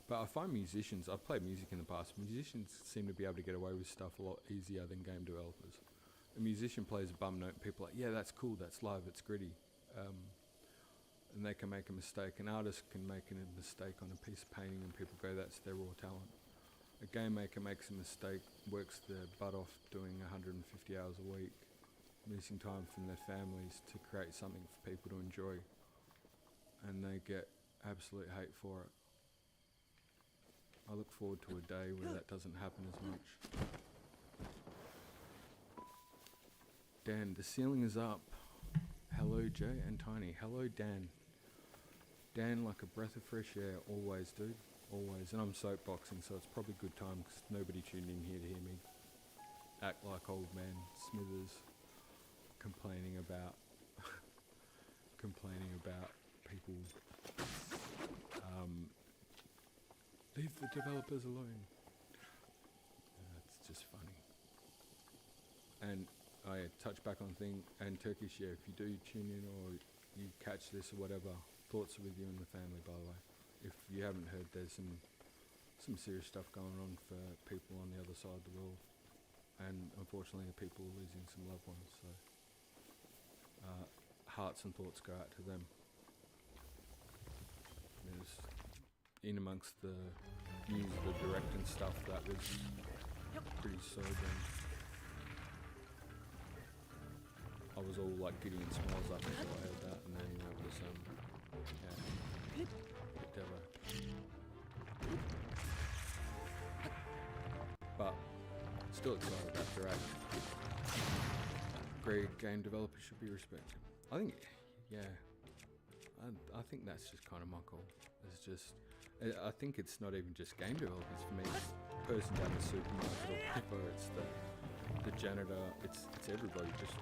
But I find musicians, I've played music in the past, musicians seem to be able to get away with stuff a lot easier than game developers. A musician plays a bum note and people are like, yeah, that's cool, that's live, it's gritty. And they can make a mistake. An artist can make a mistake on a piece of painting and people go, that's their raw talent. A game maker makes a mistake, works their butt off doing 150 hours a week, missing time from their families to create something for people to enjoy. And they get absolute hate for it. I look forward to a day where that doesn't happen as much. Dan, the ceiling is up. Hello, Jay and Tiny. Hello, Dan. Dan, like a breath of fresh air, always, dude. Always. And I'm soapboxing, so it's probably good time because nobody tuned in here to hear me act like old man Smithers complaining about people. Leave the developers alone. It's just funny. And I touch back on thing, and Turkish, yeah, if you do tune in or you catch this or whatever, thoughts are with you and the family, by the way. If you haven't heard, there's some serious stuff going on for people on the other side of the world, and unfortunately people are losing some loved ones, so hearts and thoughts go out to them. There's, in amongst the news of the direct and stuff, that was pretty sobering. I was all like giddy and smiles up until I heard that, and then that was yeah, bit devo. But still excited about direct. Great game developers should be respected. I think, yeah, I think that's just kind of my call. It's just, I think it's not even just game developers for me. It's the person down the supermarket or whatever. It's the janitor. It's everybody. Just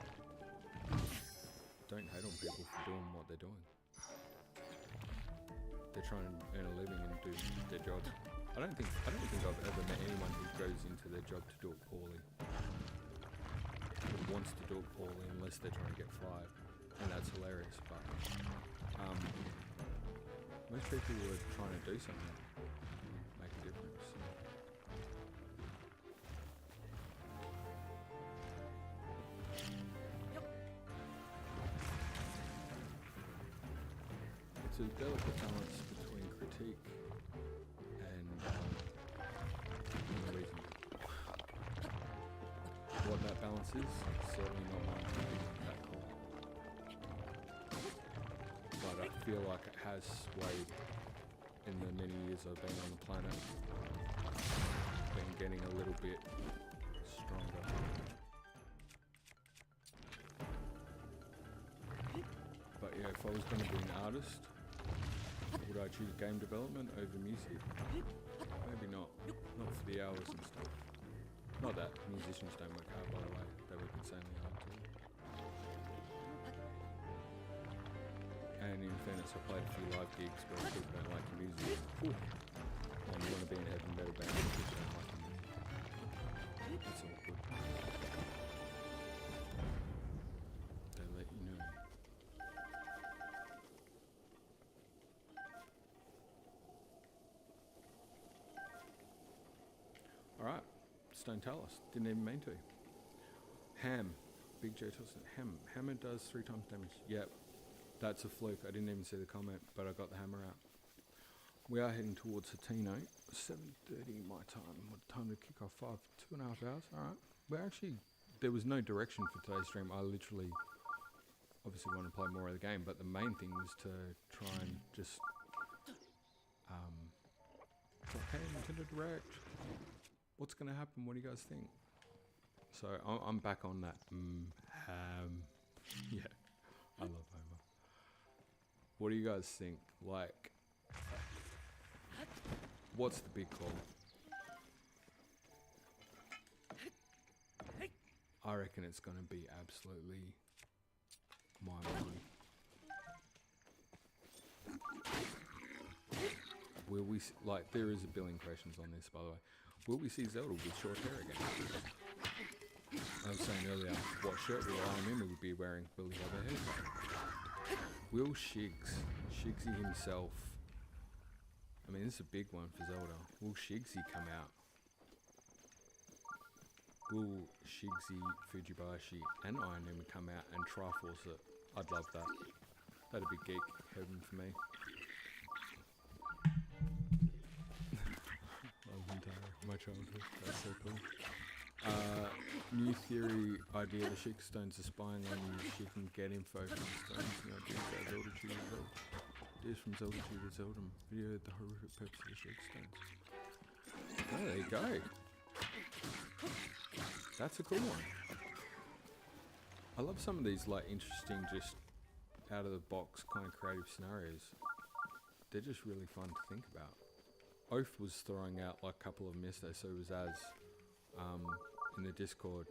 don't hate on people for doing what they're doing. They're trying to earn a living and do their job. I don't think I've ever met anyone who goes into their job to do it poorly. Who wants to do it poorly unless they're trying to get fired. And that's hilarious, but most people were trying to do something, make a difference. So. It's a delicate balance between critique and reason. What that balance is certainly not mine to be that call. But I feel like it has swayed in the many years I've been on the planet. Been getting a little bit stronger. But yeah, if I was going to be an artist, would I choose game development over music? Maybe not. Not for the hours and stuff. Not that musicians don't work hard, by the way. They work insanely hard too. And in fairness, I played a few live gigs where people don't like your music. Ooh. And you want to be in heaven metal band if people don't like your music. It's all good. They let you know. Alright, just don't tell us. Didn't even mean to. Ham. Big J Tilson. Hammer does 3 times damage. Yep. That's a fluke. I didn't even see the comment, but I got the hammer out. We are heading towards Hateno. 7:30 my time. What time to kick off? 2.5 hours. Alright. We're actually, there was no direction for today's stream. I literally obviously want to play more of the game, but the main thing was to try and just hey, Nintendo Direct. What's going to happen? What do you guys think? So I'm back on that. Yeah, I love Homer. What do you guys think? Like, what's the big call? I reckon it's going to be absolutely mind-blowing. Will we, like, there is a billion questions on this, by the way. Will we see Zelda with short hair again? I was saying earlier, what shirt will I be wearing? Will he have a haircut? Will Shigsy himself, I mean, this is a big one for Zelda. Will Shigsy come out? Will Shigsy, Fujibashi, and Iron Man come out and Triforce it? I'd love that. That'd be geek heaven for me. My childhood, that's so cool. New theory idea, the Shig Stones are spying on you. She can get info from the stones. No idea about Zelda chooses Zelda. Ideas from Zelda chooses Zelda. Video the horrific purpose of the Shig Stones. Oh, there you go. That's a cool one. I love some of these like interesting, just out of the box kind of creative scenarios. They're just really fun to think about. Oath was throwing out like a couple of them yesterday, so it was as in the Discord,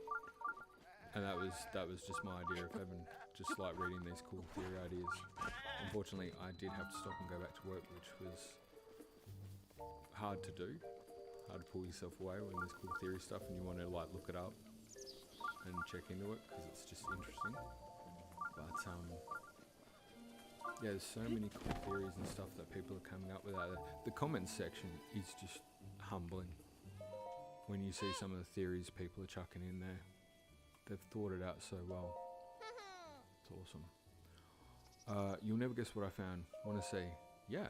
and that was just my idea of having just like reading these cool theory ideas. Unfortunately, I did have to stop and go back to work, which was hard to do. Hard to pull yourself away when there's cool theory stuff and you want to like look it up and check into it because it's just interesting. But Yeah, there's so many cool theories and stuff that people are coming up with out there. The comments section is just humbling when you see some of the theories people are chucking in there. They've thought it out so well. It's awesome. You'll never guess what I found. Want to see? Yeah.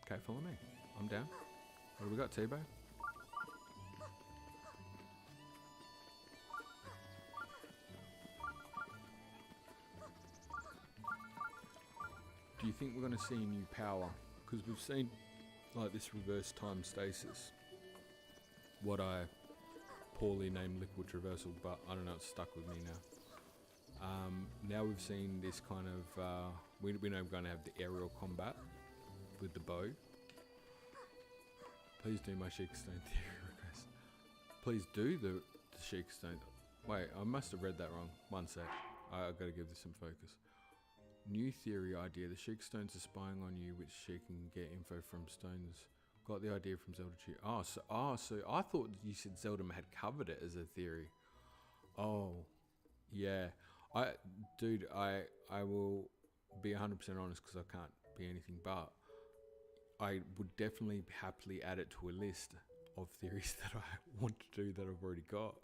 Okay, follow me. I'm down. What do we got, T-Bo? Do you think we're going to see a new power? Because we've seen like this reverse time stasis. What I poorly named liquid traversal, but I don't know, it's stuck with me now. Now we've seen this kind of, we know we're going to have the aerial combat with the bow. Please do my Sheikstone theory request. Please do the Sheikstone. Wait, I must have read that wrong. One sec. I've got to give this some focus. New theory idea. The Sheikstones are spying on you, which she can get info from stones. Got the idea from Zelda. So I thought you said Zelda had covered it as a theory. Oh, yeah. I will be 100% honest because I can't be anything but. I would definitely happily add it to a list of theories that I want to do that I've already got.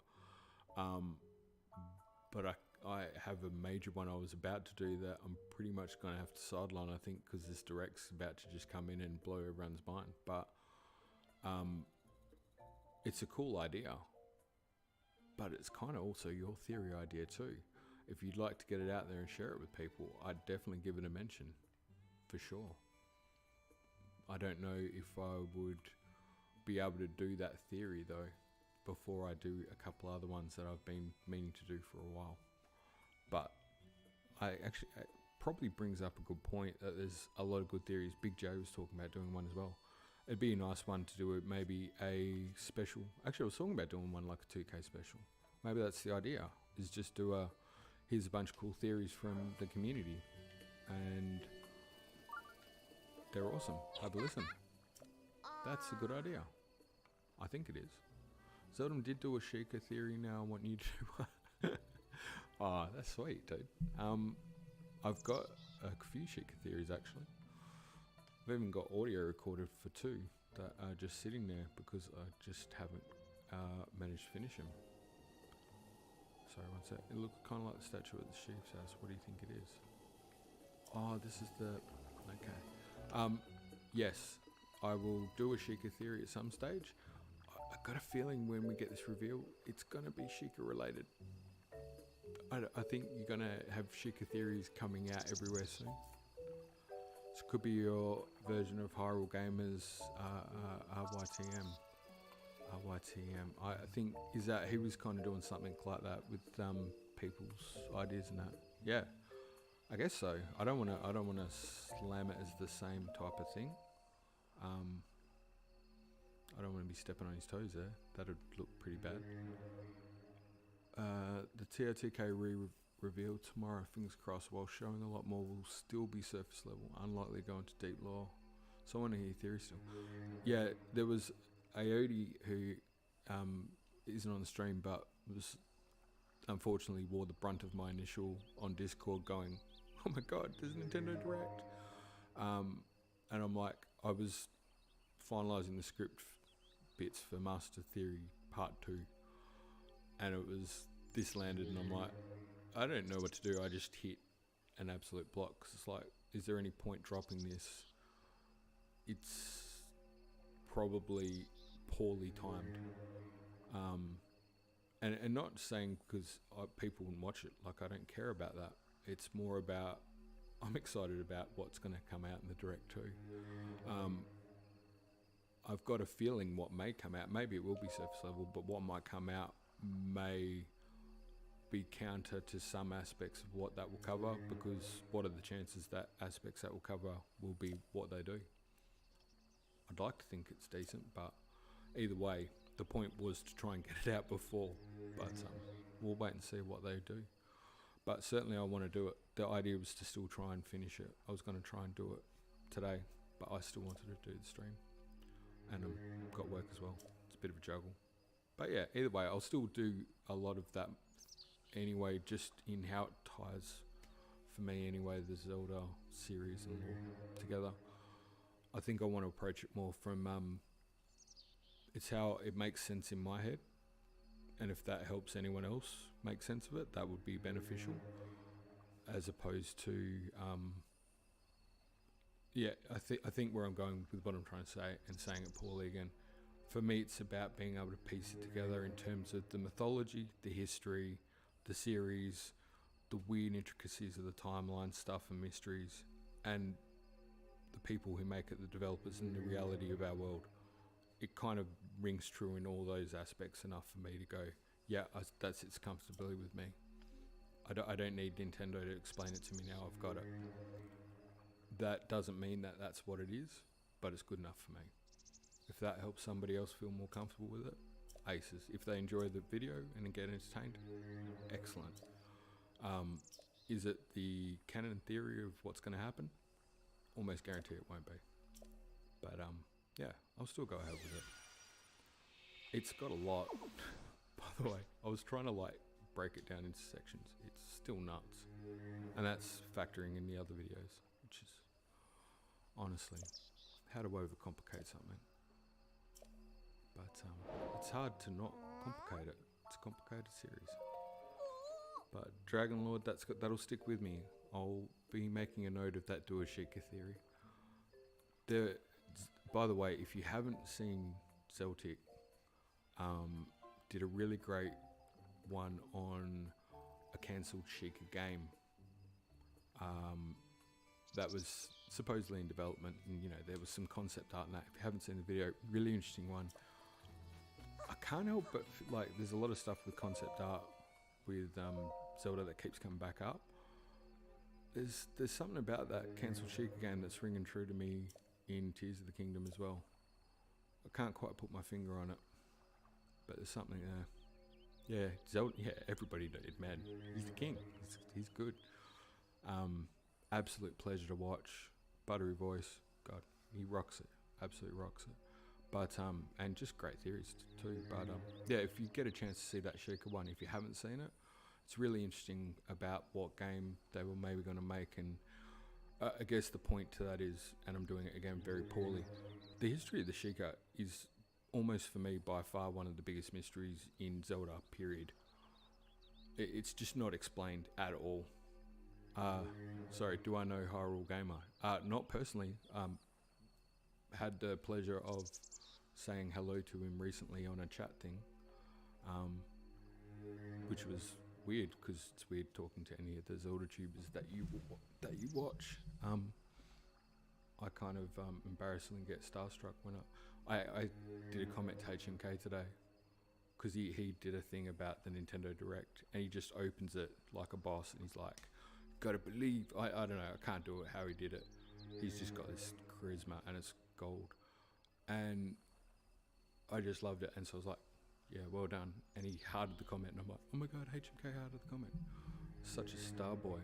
But I have a major one I was about to do that I'm pretty much going to have to sideline, I think, because this direct's about to just come in and blow everyone's mind. But it's a cool idea. But it's kind of also your theory idea too. If you'd like to get it out there and share it with people, I'd definitely give it a mention, for sure. I don't know if I would be able to do that theory though before I do a couple other ones that I've been meaning to do for a while. But it probably brings up a good point that there's a lot of good theories. Big J was talking about doing one as well. It'd be a nice one to do it, maybe a special. Actually, I was talking about doing one like a 2K special. Maybe that's the idea, is just do here's a bunch of cool theories from the community. And they're awesome. Have a listen. That's a good idea. I think it is. Zelda did do a Sheikah theory. Now I want you to do one. Oh, that's sweet, dude. I've got a few Sheikah theories actually. I've even got audio recorded for 2 that are just sitting there because I just haven't managed to finish them. Sorry, one sec. It looks kind of like the statue at the chief's house. What do you think it is? Oh, this is the... Okay. Yes, I will do a Sheikah theory at some stage. I got a feeling when we get this reveal, it's going to be Sheikah related. I think you're going to have Sheikah theories coming out everywhere soon. This could be your version of Hyrule Gamers RYTM. I think is that he was kind of doing something like that with people's ideas and that. Yeah, I guess so. I don't want to slam it as the same type of thing. I don't want to be stepping on his toes there. That'd look pretty bad. The TOTK reveal tomorrow, fingers crossed, while showing a lot more will still be surface level, unlikely to go into deep lore. So I want to hear theory still. Yeah, there was Aodi who isn't on the stream but was unfortunately wore the brunt of my initial on Discord going, oh my god, there's Nintendo Direct. And I'm like, I was finalising the script bits for Master Theory Part 2 and it was this landed and I'm like, I don't know what to do. I just hit an absolute block because it's like, is there any point dropping this? It's probably poorly timed. And not saying because people wouldn't watch it, like I don't care about that. It's more about, I'm excited about what's going to come out in the Direct too. I've got a feeling what may come out, maybe it will be surface level, but what might come out may be counter to some aspects of what that will cover, because what are the chances that aspects that will cover will be what they do? I'd like to think it's decent, but either way, the point was to try and get it out before, but we'll wait and see what they do. But certainly I want to do it. The idea was to still try and finish it. I was going to try and do it today, but I still wanted to do the stream. And I've got work as well. It's a bit of a juggle. But yeah, either way, I'll still do a lot of that anyway, just in how it ties for me anyway, the Zelda series and lore together. I think I want to approach it more from it's how it makes sense in my head, and if that helps anyone else make sense of it, that would be beneficial, as opposed to I think where I'm going with what I'm trying to say and saying it poorly again, for me it's about being able to piece it together in terms of the mythology, the history, the series, the weird intricacies of the timeline stuff and mysteries, and the people who make it, the developers, and the reality of our world. It kind of rings true in all those aspects enough for me to go, yeah, that sits comfortably with me. I don't need Nintendo to explain it to me now, I've got it. That doesn't mean that that's what it is, but it's good enough for me. If that helps somebody else feel more comfortable with it, aces. If they enjoy the video and get entertained, excellent. Is it the canon theory of what's going to happen? Almost guarantee it won't be. But yeah, I'll still go ahead with it. It's got a lot. By the way, I was trying to like break it down into sections. It's still nuts. And that's factoring in the other videos, which is honestly how to overcomplicate something. But it's hard to not complicate it. It's a complicated series. But Dragon Lord, that'll stick with me. I'll be making a note of that Duashika theory. By the way, if you haven't seen Celtic, did a really great one on a cancelled Sheikah game. That was supposedly in development, and there was some concept art in that. If you haven't seen the video, really interesting one. I can't help but like there's a lot of stuff with concept art with Zelda that keeps coming back up. There's something about that cancelled Sheikah game that's ringing true to me in Tears of the Kingdom as well. I can't quite put my finger on it, but there's something there. Yeah, Zelda. Yeah, everybody did, man. He's the king. He's good. Absolute pleasure to watch. Buttery voice. God, he rocks it. Absolutely rocks it. But and just great theories too. But yeah, if you get a chance to see that Sheikah one, if you haven't seen it, it's really interesting about what game they were maybe going to make. And I guess the point to that is, and I'm doing it again very poorly, the history of the Sheikah is almost for me by far one of the biggest mysteries in Zelda, period. It's just not explained at all. Sorry, do I know Hyrule Gamer? Not personally. Had the pleasure of saying hello to him recently on a chat thing, which was weird because it's weird talking to any of the Zelda tubers that you watch. I kind of embarrassingly get starstruck when I did a comment to HMK today because he did a thing about the Nintendo Direct, and he just opens it like a boss, and he's like, gotta believe, I don't know, I can't do it how he did it. He's just got this charisma and it's gold, and I just loved it. And so I was like, yeah, well done. And he hearted the comment, and I'm like, oh my god, HMK hearted the comment. Such a star boy.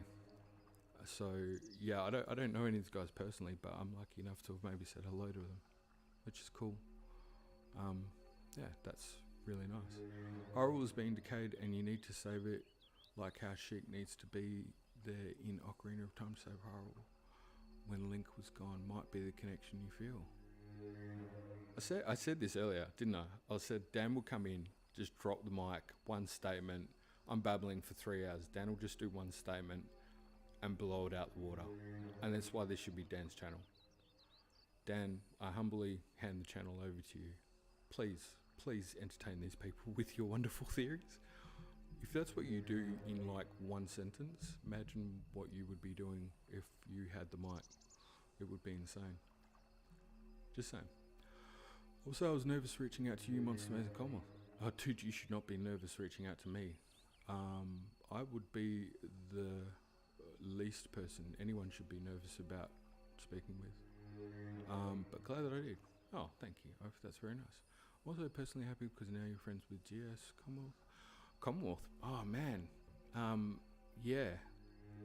So yeah, I don't know any of these guys personally, but I'm lucky enough to have maybe said hello to them, which is cool. Yeah, that's really nice. Hyrule is being decayed, and you need to save it, like how Sheik needs to be there in Ocarina of Time to save Hyrule. When Link was gone, might be the connection you feel. I said this earlier, didn't I? I said Dan will come in, just drop the mic, one statement. I'm babbling for 3 hours. Dan will just do one statement and blow it out the water. And that's why this should be Dan's channel. Dan, I humbly hand the channel over to you. Please entertain these people with your wonderful theories. If that's what you do in like one sentence, imagine what you would be doing if you had the mic. It would be insane. Just saying. Also, I was nervous reaching out to you, Monster Maze and Commonwealth. Oh, dude, you should not be nervous reaching out to me. I would be the least person anyone should be nervous about speaking with. But glad that I did. Oh, thank you. I hope that's very nice. Also personally happy because now you're friends with GS Commonwealth. Oh man. Yeah.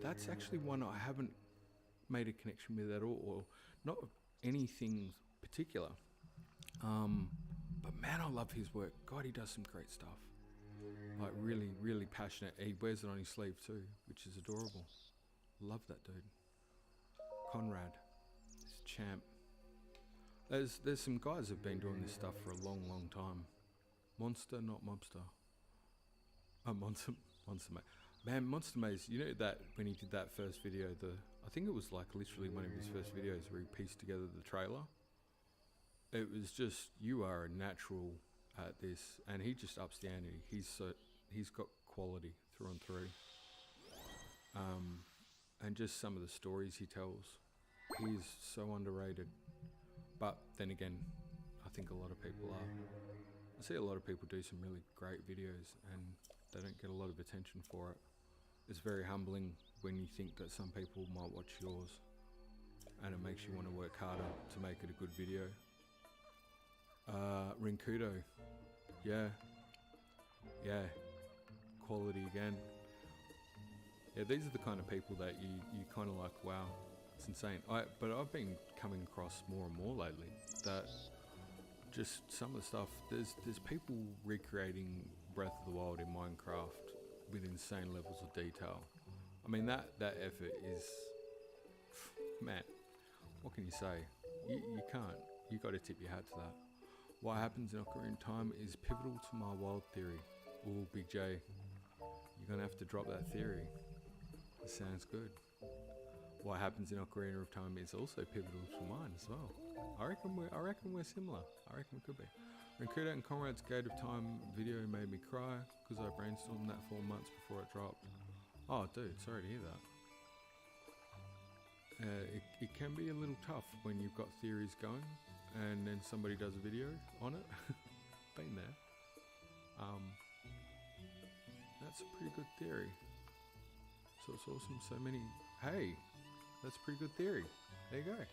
That's actually one I haven't made a connection with at all, or not anything particular. But man, I love his work. God, he does some great stuff. Like really, really passionate. He wears it on his sleeve too, which is adorable. Love that dude. Conrad, this champ. There's some guys who've been doing this stuff for a long time. Monster, not mobster. Monster Maze. Man, Monster Maze, you know that when he did that first video, I think it was like literally one of his first videos where he pieced together the trailer. It was just, you are a natural at this, and he just ups the ante. He's got quality through and through. And just some of the stories he tells, he's so underrated. But then again, I think a lot of people are. I see a lot of people do some really great videos and they don't get a lot of attention for it. It's very humbling when you think that some people might watch yours, and it makes you want to work harder to make it a good video. Rinkudo, yeah, quality again. Yeah, these are the kind of people that you kind of like, wow, it's insane. But I've been coming across more and more lately that just some of the stuff, there's people recreating Breath of the Wild in Minecraft with insane levels of detail. I mean, that effort is, man, what can you say? You can't. You got to tip your hat to that. What happens in Ocarina of Time is pivotal to my wild theory. Ooh, Big J, you're gonna have to drop that theory. It sounds good. What happens in Ocarina of Time is also pivotal to mine as well. I reckon we're similar. I reckon we could be. Rinkudo and Conrad's Gate of Time video made me cry because I brainstormed that 4 months before it dropped. Oh, dude, sorry to hear that. It can be a little tough when you've got theories going and then somebody does a video on it. Been there. That's a pretty good theory. So it's awesome. So many. Hey, that's a pretty good theory. There you go.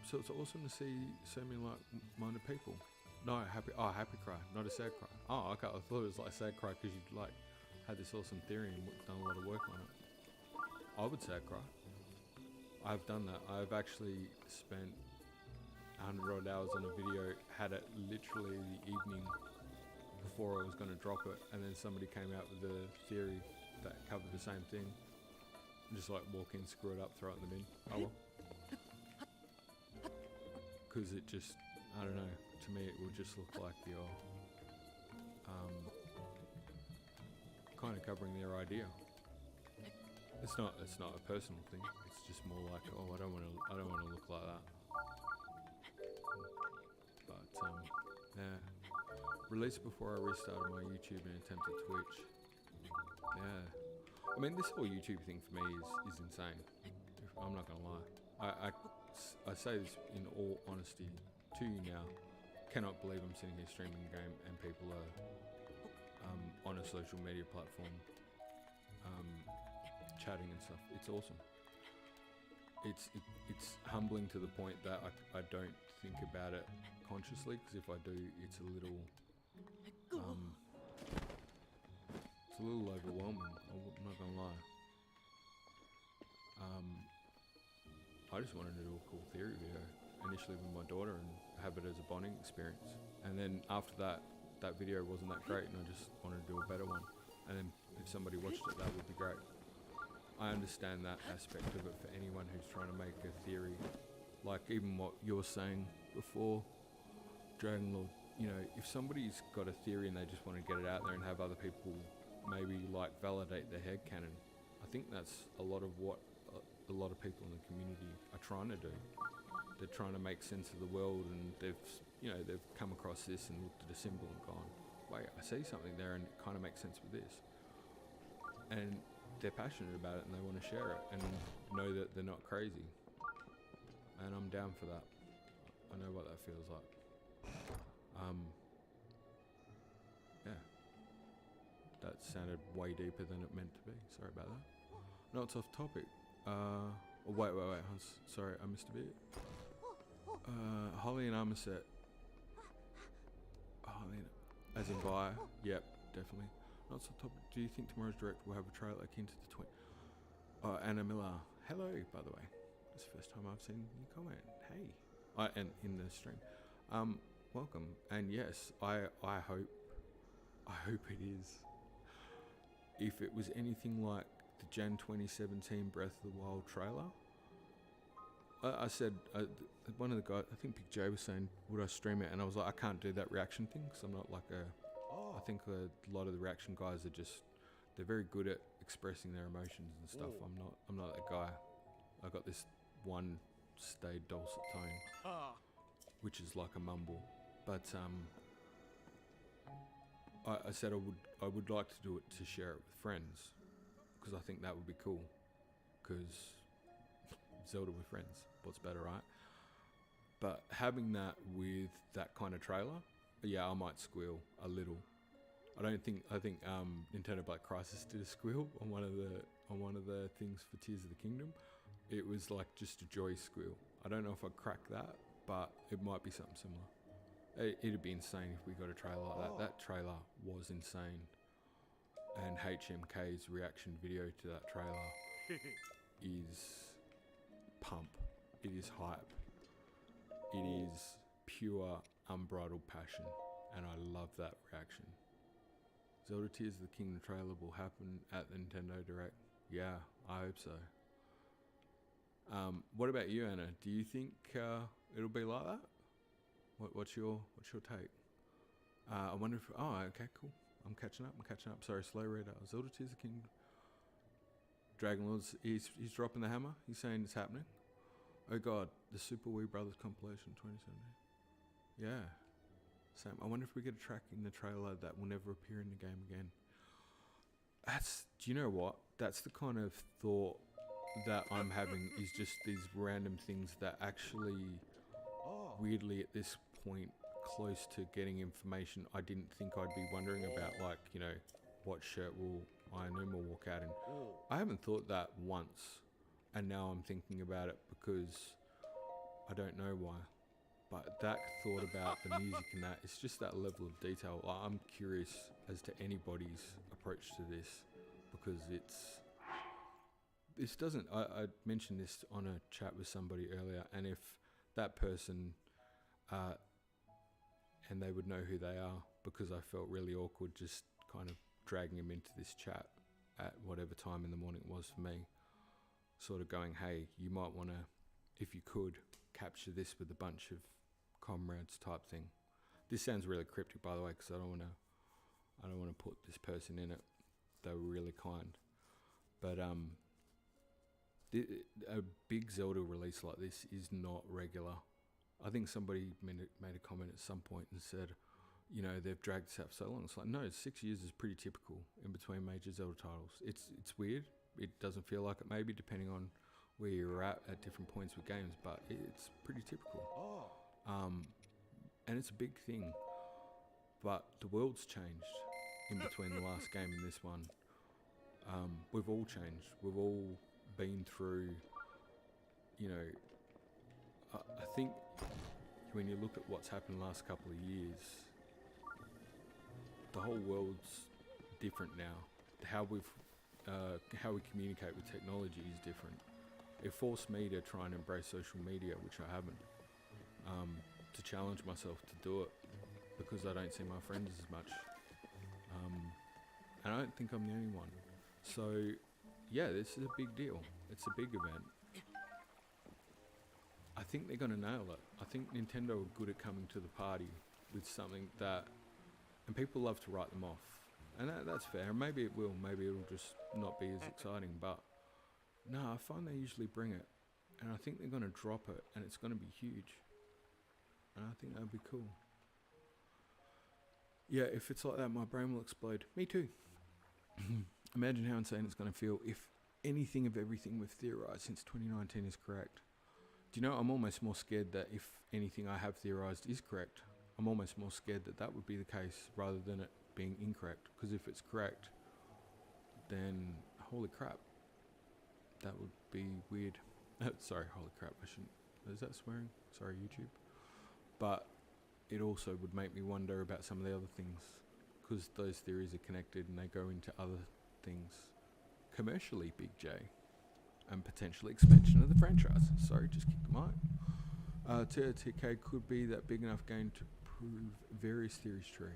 So it's awesome to see so many like-minded people. No, happy cry, not a sad cry. Oh, okay. I thought it was like sad cry because you like had this awesome theory and done a lot of work on it. I would sad cry. I've done that. I've actually spent 100 odd hours on a video, had it literally the evening before I was going to drop it, and then somebody came out with a theory that covered the same thing. Just like walk in, screw it up, throw it in the bin. Oh well. Because it just, I don't know, to me it would just look like you're kind of covering their idea. It's not a personal thing. It's just more like, oh, I don't want to look like that. But yeah, released before I restarted my YouTube and attempted Twitch. Yeah, I mean, this whole YouTube thing for me is insane. I'm not gonna lie. I say this in all honesty to you now. Cannot believe I'm sitting here streaming a game and people are on a social media platform chatting and stuff. It's awesome. It's humbling to the point that I don't think about it consciously, because if I do, it's a little overwhelming. I'm not gonna lie. I just wanted to do a cool theory video initially with my daughter and have it as a bonding experience. And then after that video wasn't that great, and I just wanted to do a better one. And then if somebody watched it, that would be great. I understand that aspect of it for anyone who's trying to make a theory, like even what you're saying before, Dragon Lord. You know, if somebody's got a theory and they just want to get it out there and have other people maybe like validate their headcanon, I think that's a lot of what a lot of people in the community are trying to do. They're trying to make sense of the world, and they've come across this and looked at a symbol and gone, wait, I see something there and it kind of makes sense with this. And they're passionate about it and they want to share it and know that they're not crazy. And I'm down for that. I know what that feels like. Yeah. That sounded way deeper than it meant to be. Sorry about that. No, it's off topic. Wait, sorry, I missed a bit. Holly and Armiset. Holly, as in buy. Yep, definitely. Not so topic. Do you think tomorrow's direct will have a trailer akin to the 20? Anna Miller. Hello, by the way. It's the first time I've seen you comment. Hey. And in the stream. Welcome. And yes, I hope it is. If it was anything like the Jan 2017 Breath of the Wild trailer. I said, one of the guys, I think Big J was saying, would I stream it? And I was like, I can't do that reaction thing because I'm not like I think a lot of the reaction guys are just, they're very good at expressing their emotions and stuff. I'm not that guy. I got this one staid dulcet tone, which is like a mumble. But I said I would like to do it to share it with friends because I think that would be cool. Because Zelda with friends, what's better, right? But having that with that kind of trailer, yeah, I might squeal a little. I think Nintendo Black Crisis did a squeal on one of the things for Tears of the Kingdom. It was like just a joy squeal. I don't know if I'd crack that, but it might be something similar. It'd be insane if we got a trailer like that. That trailer was insane. And HMK's reaction video to that trailer is pump. It is hype. It is pure, unbridled passion. And I love that reaction. Zelda Tears of the Kingdom trailer will happen at the Nintendo Direct. Yeah, I hope so. What about you, Anna? Do you think it'll be like that? What's your take? I wonder if... Oh, okay, cool. I'm catching up. Sorry, slow reader. Zelda Tears of the Kingdom. Dragon Lords, he's dropping the hammer. He's saying it's happening. Oh God, the Super Wii Brothers compilation 2017. Yeah. Sam, I wonder if we get a track in the trailer that will never appear in the game again. Do you know what? That's the kind of thought that I'm having, is just these random things that actually, weirdly at this point, close to getting information I didn't think I'd be wondering about, like, you know, what shirt will Iron Uma walk out in. I haven't thought that once, and now I'm thinking about it because I don't know why. But that thought about the music and that, it's just that level of detail. I'm curious as to anybody's approach to this, because this doesn't, I mentioned this on a chat with somebody earlier, and if that person, and they would know who they are, because I felt really awkward just kind of dragging them into this chat at whatever time in the morning it was for me, sort of going, hey, you might want to, if you could, capture this with a bunch of comrades type thing. This sounds really cryptic, by the way, because I don't want to put this person in it. They were really kind, but a big Zelda release like this is not regular. I think somebody made a comment at some point and said, you know, they've dragged this out for so long. It's like, no, 6 years is pretty typical in between major Zelda titles. It's weird. It doesn't feel like it, maybe, depending on where you're at different points with games, but it's pretty typical. And it's a big thing. But the world's changed in between the last game and this one. We've all changed. We've all been through, you know, I think when you look at what's happened the last couple of years, the whole world's different now. How we communicate with technology is different. It forced me to try and embrace social media, which I haven't, to challenge myself to do it, because I don't see my friends as much, and I don't think I'm the only one. So yeah, this is a big deal. It's a big event. I think they're going to nail it. I think Nintendo are good at coming to the party with something that, and people love to write them off, and that's fair. Maybe it will, maybe it'll just not be as exciting, but no, I find they usually bring it, and I think they're going to drop it, and it's going to be huge, and I think that'll be cool. Yeah, if it's like that, my brain will explode. Me too. Imagine how insane it's going to feel if anything of everything we've theorized since 2019 is correct. Do you know, I'm almost more scared that if anything I have theorized is correct, I'm almost more scared that that would be the case rather than it being incorrect. Because if it's correct, then holy crap, that would be weird. Sorry, holy crap, I shouldn't. Is that swearing? Sorry, YouTube. But it also would make me wonder about some of the other things, because those theories are connected and they go into other things. Commercially, Big J. And potentially expansion of the franchise. Sorry, just kicked the mic. TOTK could be that big enough game to prove various theories true.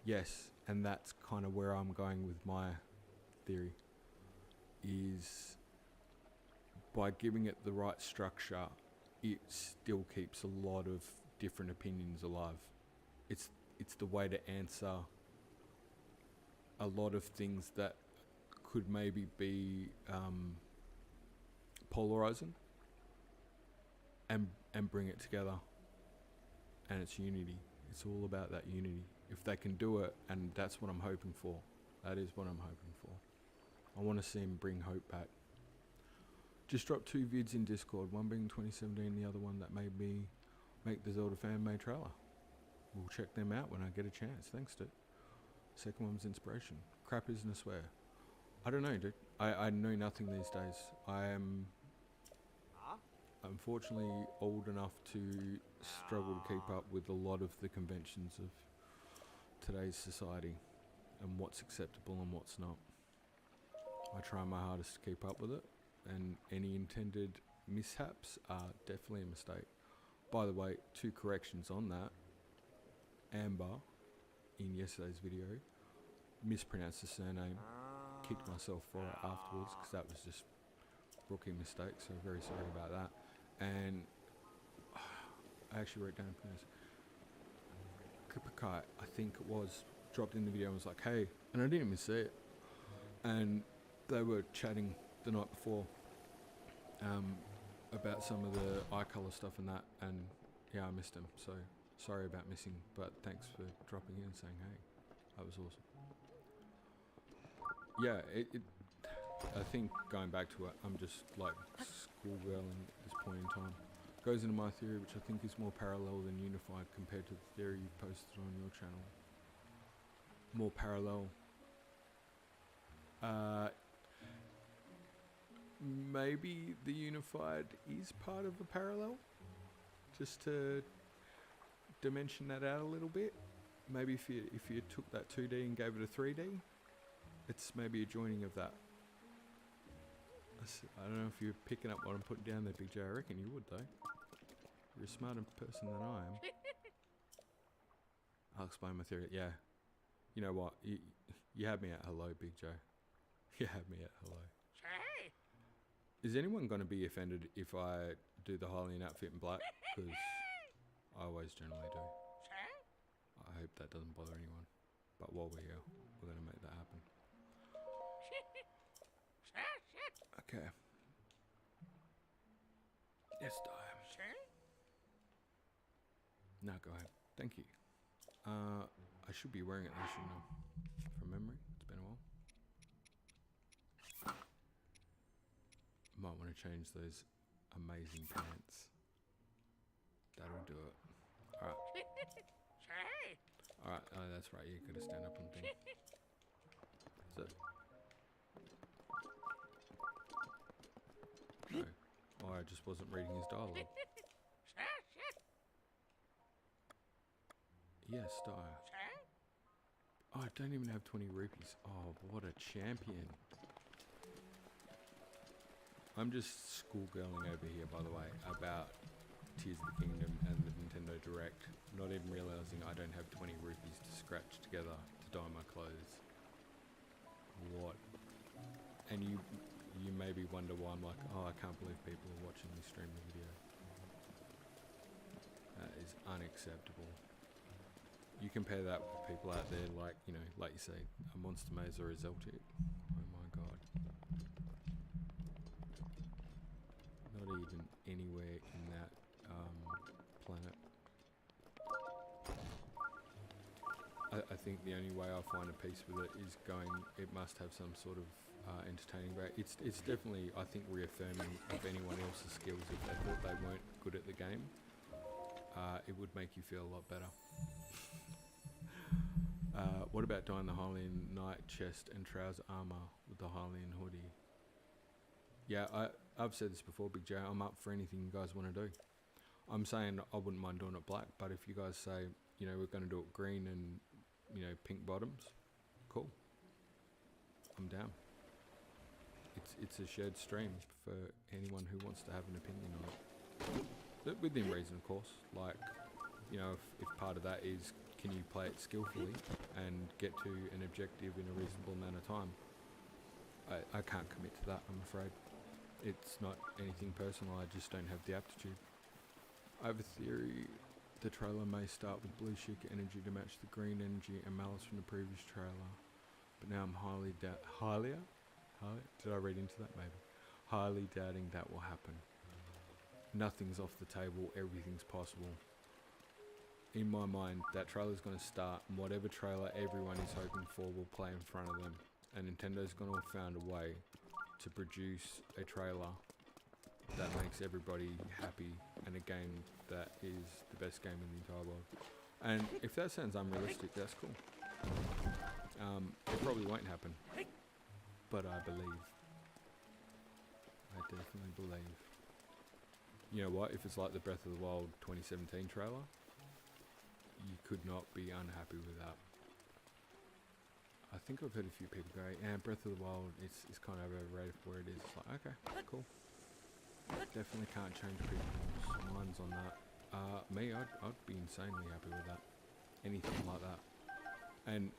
Yes, and that's kind of where I'm going with my theory, is by giving it the right structure, it still keeps a lot of different opinions alive. It's the way to answer a lot of things that could maybe be polarizing, and bring it together. And it's unity. It's all about that unity. If they can do it, and that's what I'm hoping for. That is what I'm hoping for. I want to see him bring hope back. Just dropped 2 vids in Discord, one being 2017, the other one that made me make the Zelda fan-made trailer. We'll check them out when I get a chance, thanks to. Second one's inspiration. Crap isn't a swear. I don't know, dude. I know nothing these days. I am unfortunately old enough to struggle to keep up with a lot of the conventions of today's society and what's acceptable and what's not. I try my hardest to keep up with it, and any intended mishaps are definitely a mistake. By the way, 2 corrections on that. Amber, in yesterday's video, mispronounced the surname, kicked myself for it afterwards because that was just rookie mistake, so very sorry about that. And I actually wrote down Kupakai, I think it was, dropped in the video and was like, hey, and I didn't even see it. And they were chatting the night before about some of the eye colour stuff and that, and yeah, I missed him, so sorry about missing, but thanks for dropping in and saying hey. That was awesome. Yeah, I think going back to it, I'm just like schoolgirling at this point in time. Goes into my theory, which I think is more parallel than unified compared to the theory you posted on your channel. More parallel. Maybe the unified is part of a parallel, just to dimension that out a little bit. Maybe if you took that 2D and gave it a 3D, it's maybe a joining of that. I don't know if you're picking up what I'm putting down there, Big J. I reckon you would, though. You're a smarter person than I am. I'll explain my theory. Yeah. You know what? You had me at hello, Big J. You had me at hello. Is anyone going to be offended if I do the Hylian outfit in black? Because I always generally do. I hope that doesn't bother anyone. But while we're here, we're going to make that happen. Okay. Yes, Diane. No, go ahead. Thank you. I should be wearing it though, shouldn't I? From memory. It's been a while. Might want to change those amazing pants. That'll do it. Alright. Alright, oh, that's right, you gotta stand up and thing. Is it? No. Oh, I just wasn't reading his dialogue. Yes, Dyer. Oh, I don't even have 20 rupees. Oh, what a champion. I'm just schoolgirling over here, by the way, about Tears of the Kingdom and the Nintendo Direct, not even realising I don't have 20 rupees to scratch together to dye my clothes. What? And you maybe wonder why I'm like, oh, I can't believe people are watching me stream the video. That is unacceptable. You compare that with people out there like, you know, like you say, a Monster Maze or a Zelda. Oh my god. Not even anywhere in that planet. I think the only way I'll find a peace with it is going, it must have some sort of entertaining rate. It's definitely, I think, reaffirming of anyone else's skills. If they thought they weren't good at the game, it would make you feel a lot better. What about dyeing the Hylian Knight chest and trouser armor with the Hylian hoodie? Yeah, I've said this before, Big J, I'm up for anything you guys want to do. I'm saying I wouldn't mind doing it black, but if you guys say, you know, we're going to do it green and, you know, pink bottoms, cool. I'm down. It's a shared stream for anyone who wants to have an opinion on it. Within reason, of course. Like, you know, if part of that is, can you play it skillfully and get to an objective in a reasonable amount of time? I can't commit to that, I'm afraid. It's not anything personal, I just don't have the aptitude. I have a theory. The trailer may start with blue chic energy to match the green energy and malice from the previous trailer. But now I'm highly did I read into that? Maybe. Highly doubting that will happen. Nothing's off the table, everything's possible. In my mind, that trailer's going to start, and whatever trailer everyone is hoping for will play in front of them. And Nintendo's going to have found a way to produce a trailer that makes everybody happy, and a game that is the best game in the entire world. And if that sounds unrealistic, that's cool. It probably won't happen, but I believe. I definitely believe. You know what? If it's like the Breath of the Wild 2017 trailer, you could not be unhappy with that. I think I've heard a few people go, "Yeah, Breath of the Wild, it's kind of overrated for where it is." It's like, okay, cool. Definitely can't change people's minds on that. Me, I'd be insanely happy with that. Anything like that. And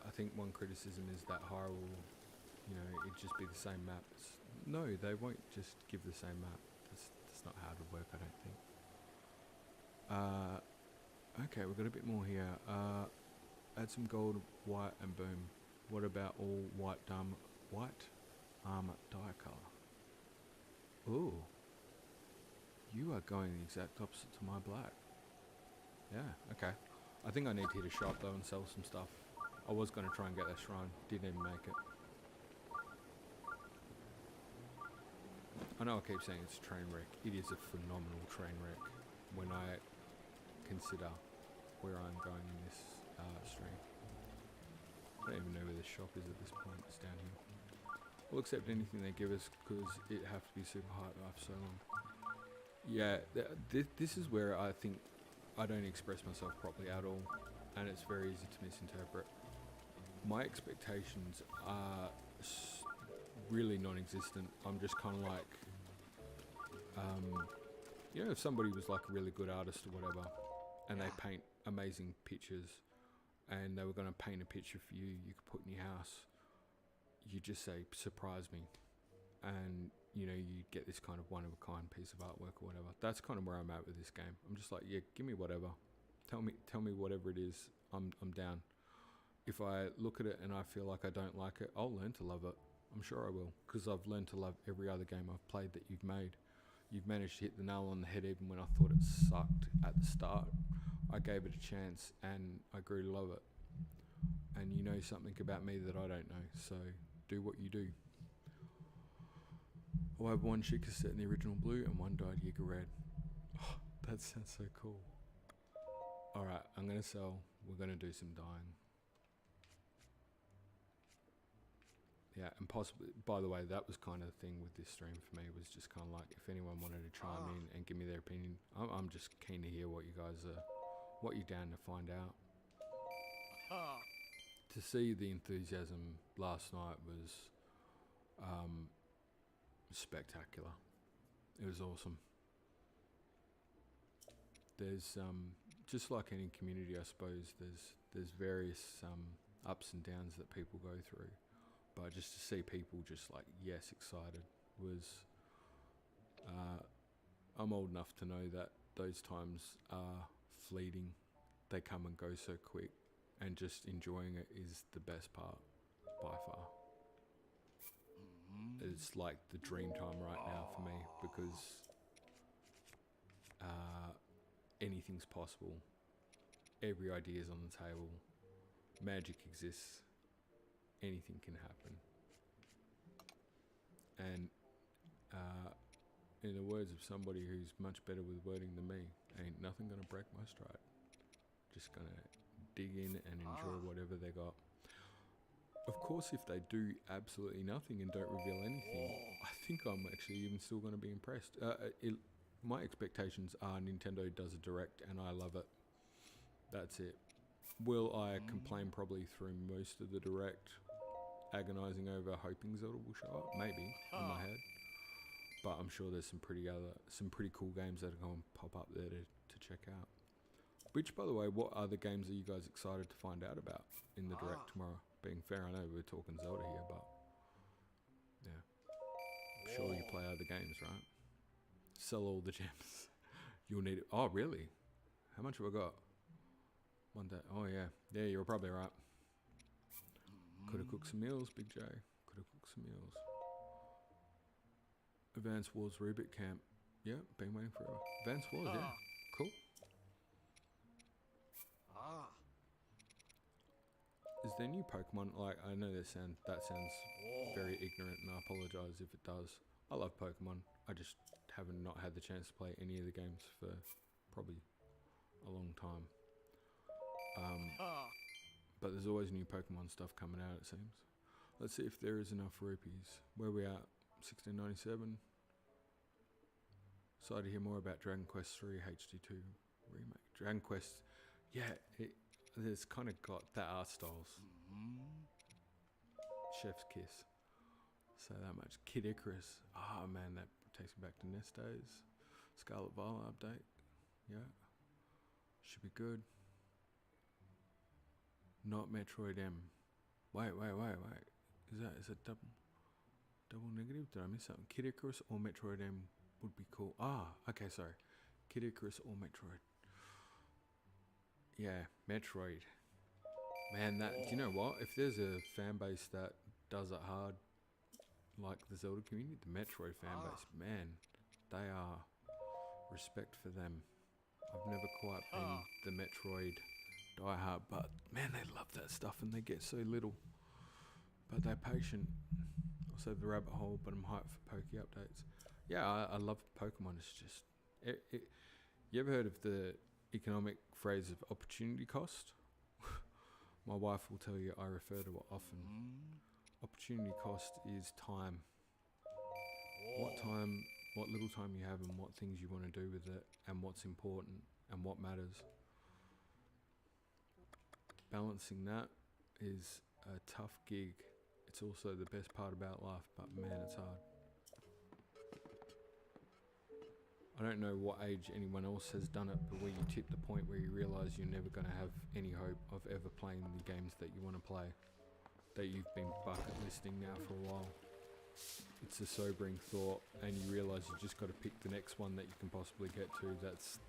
I think one criticism is that horror will, it'd just be the same maps. No, they won't just give the same map. That's not how it would work, I don't think. Okay, we've got a bit more here. Add some gold, white, and boom. What about all white armor dye color? Ooh. You are going the exact opposite to my black. Yeah, okay. I think I need to hit a shop though and sell some stuff. I was going to try and get that shrine. Didn't even make it. I know I keep saying it's a train wreck. It is a phenomenal train wreck when I consider where I'm going in this stream. I don't even know where the shop is at this point. It's down here. We'll accept anything they give us because it have to be super high after so long. Yeah, this is where I think I don't express myself properly at all, and it's very easy to misinterpret. My expectations are really non-existent. I'm just kind of like, if somebody was like a really good artist or whatever, and they paint amazing pictures, and they were going to paint a picture for you could put in your house, you just say, surprise me. And, you get this kind of one-of-a-kind piece of artwork or whatever. That's kind of where I'm at with this game. I'm just like, yeah, give me whatever. Tell me whatever it is. I'm down. If I look at it and I feel like I don't like it, I'll learn to love it. I'm sure I will, because I've learned to love every other game I've played that you've made. You've managed to hit the nail on the head even when I thought it sucked at the start. I gave it a chance and I grew to love it. And you know something about me that I don't know, so do what you do. I have one Chica set in the original blue and one dyed Yiga red. Oh, that sounds so cool. Alright, I'm going to sell. We're going to do some dyeing. Yeah, and possibly, by the way, that was kind of the thing with this stream for me, was just kind of like, if anyone wanted to chime in and give me their opinion, I'm just keen to hear what you guys are, what you're down to find out. To see the enthusiasm last night was spectacular. It was awesome. There's just like any community, I suppose, there's various ups and downs that people go through, but just to see people just like, yes, excited was I'm old enough to know that those times are fleeting. They come and go so quick, and just enjoying it is the best part by far. It's like the dream time right now for me, because anything's possible. Every idea is on the table. Magic exists. Anything can happen. And in the words of somebody who's much better with wording than me, ain't nothing gonna break my stride. Just gonna dig in and enjoy whatever they got. Of course, if they do absolutely nothing and don't reveal anything, I think I'm actually even still going to be impressed. My expectations are Nintendo does a direct and I love it. That's it. Will I complain probably through most of the direct, agonizing over hoping Zelda will show up? Maybe, in my head. But I'm sure there's some pretty cool games that are going to pop up there to check out. Which, by the way, what other games are you guys excited to find out about in the direct tomorrow? Being fair, I know we're talking Zelda here, but sure you play other games, right? Sell all the gems. You'll need it. Oh, really? How much have I got? One day. Oh, yeah. Yeah, you're probably right. Could have cooked some meals, Big J. Could have cooked some meals. Advanced Wars Rubik Camp. Yeah, been waiting forever. Advanced Wars, yeah. Cool. Is there new Pokemon? Like, I know that sounds very ignorant, and I apologize if it does. I love Pokemon. I just haven't not had the chance to play any of the games for probably a long time. But there's always new Pokemon stuff coming out, it seems. Let's see if there is enough rupees. Where are we at? 1697. Excited to hear more about Dragon Quest 3 HD2 remake. Dragon Quest, yeah, it's kind of got that art styles. Chef's kiss. Say that much. Kid Icarus. Oh man, that takes me back to NES days. Scarlet Violet update. Yeah. Should be good. Not Metroid M. Wait. Is that double negative? Did I miss something? Kid Icarus or Metroid M would be cool. Okay, sorry. Kid Icarus or Metroid. Yeah, Metroid. Man, do you know what? If there's a fan base that does it hard, like the Zelda community, the Metroid fan base, man, they are respect for them. I've never quite been the Metroid diehard, but man, they love that stuff and they get so little. But they're patient. Also the rabbit hole, but I'm hyped for Poke updates. Yeah, I love Pokemon. It's just, you ever heard of the economic phrase of opportunity cost? My wife will tell you I refer to it often. Opportunity cost is time. What little time you have and what things you want to do with it and what's important and what matters. Balancing that is a tough gig. It's also the best part about life, but man, it's hard. I don't know what age anyone else has done it, but where you tip the point where you realise you're never going to have any hope of ever playing the games that you want to play, that you've been bucket listing now for a while. It's a sobering thought, and you realise you just got to pick the next one that you can possibly get to. That's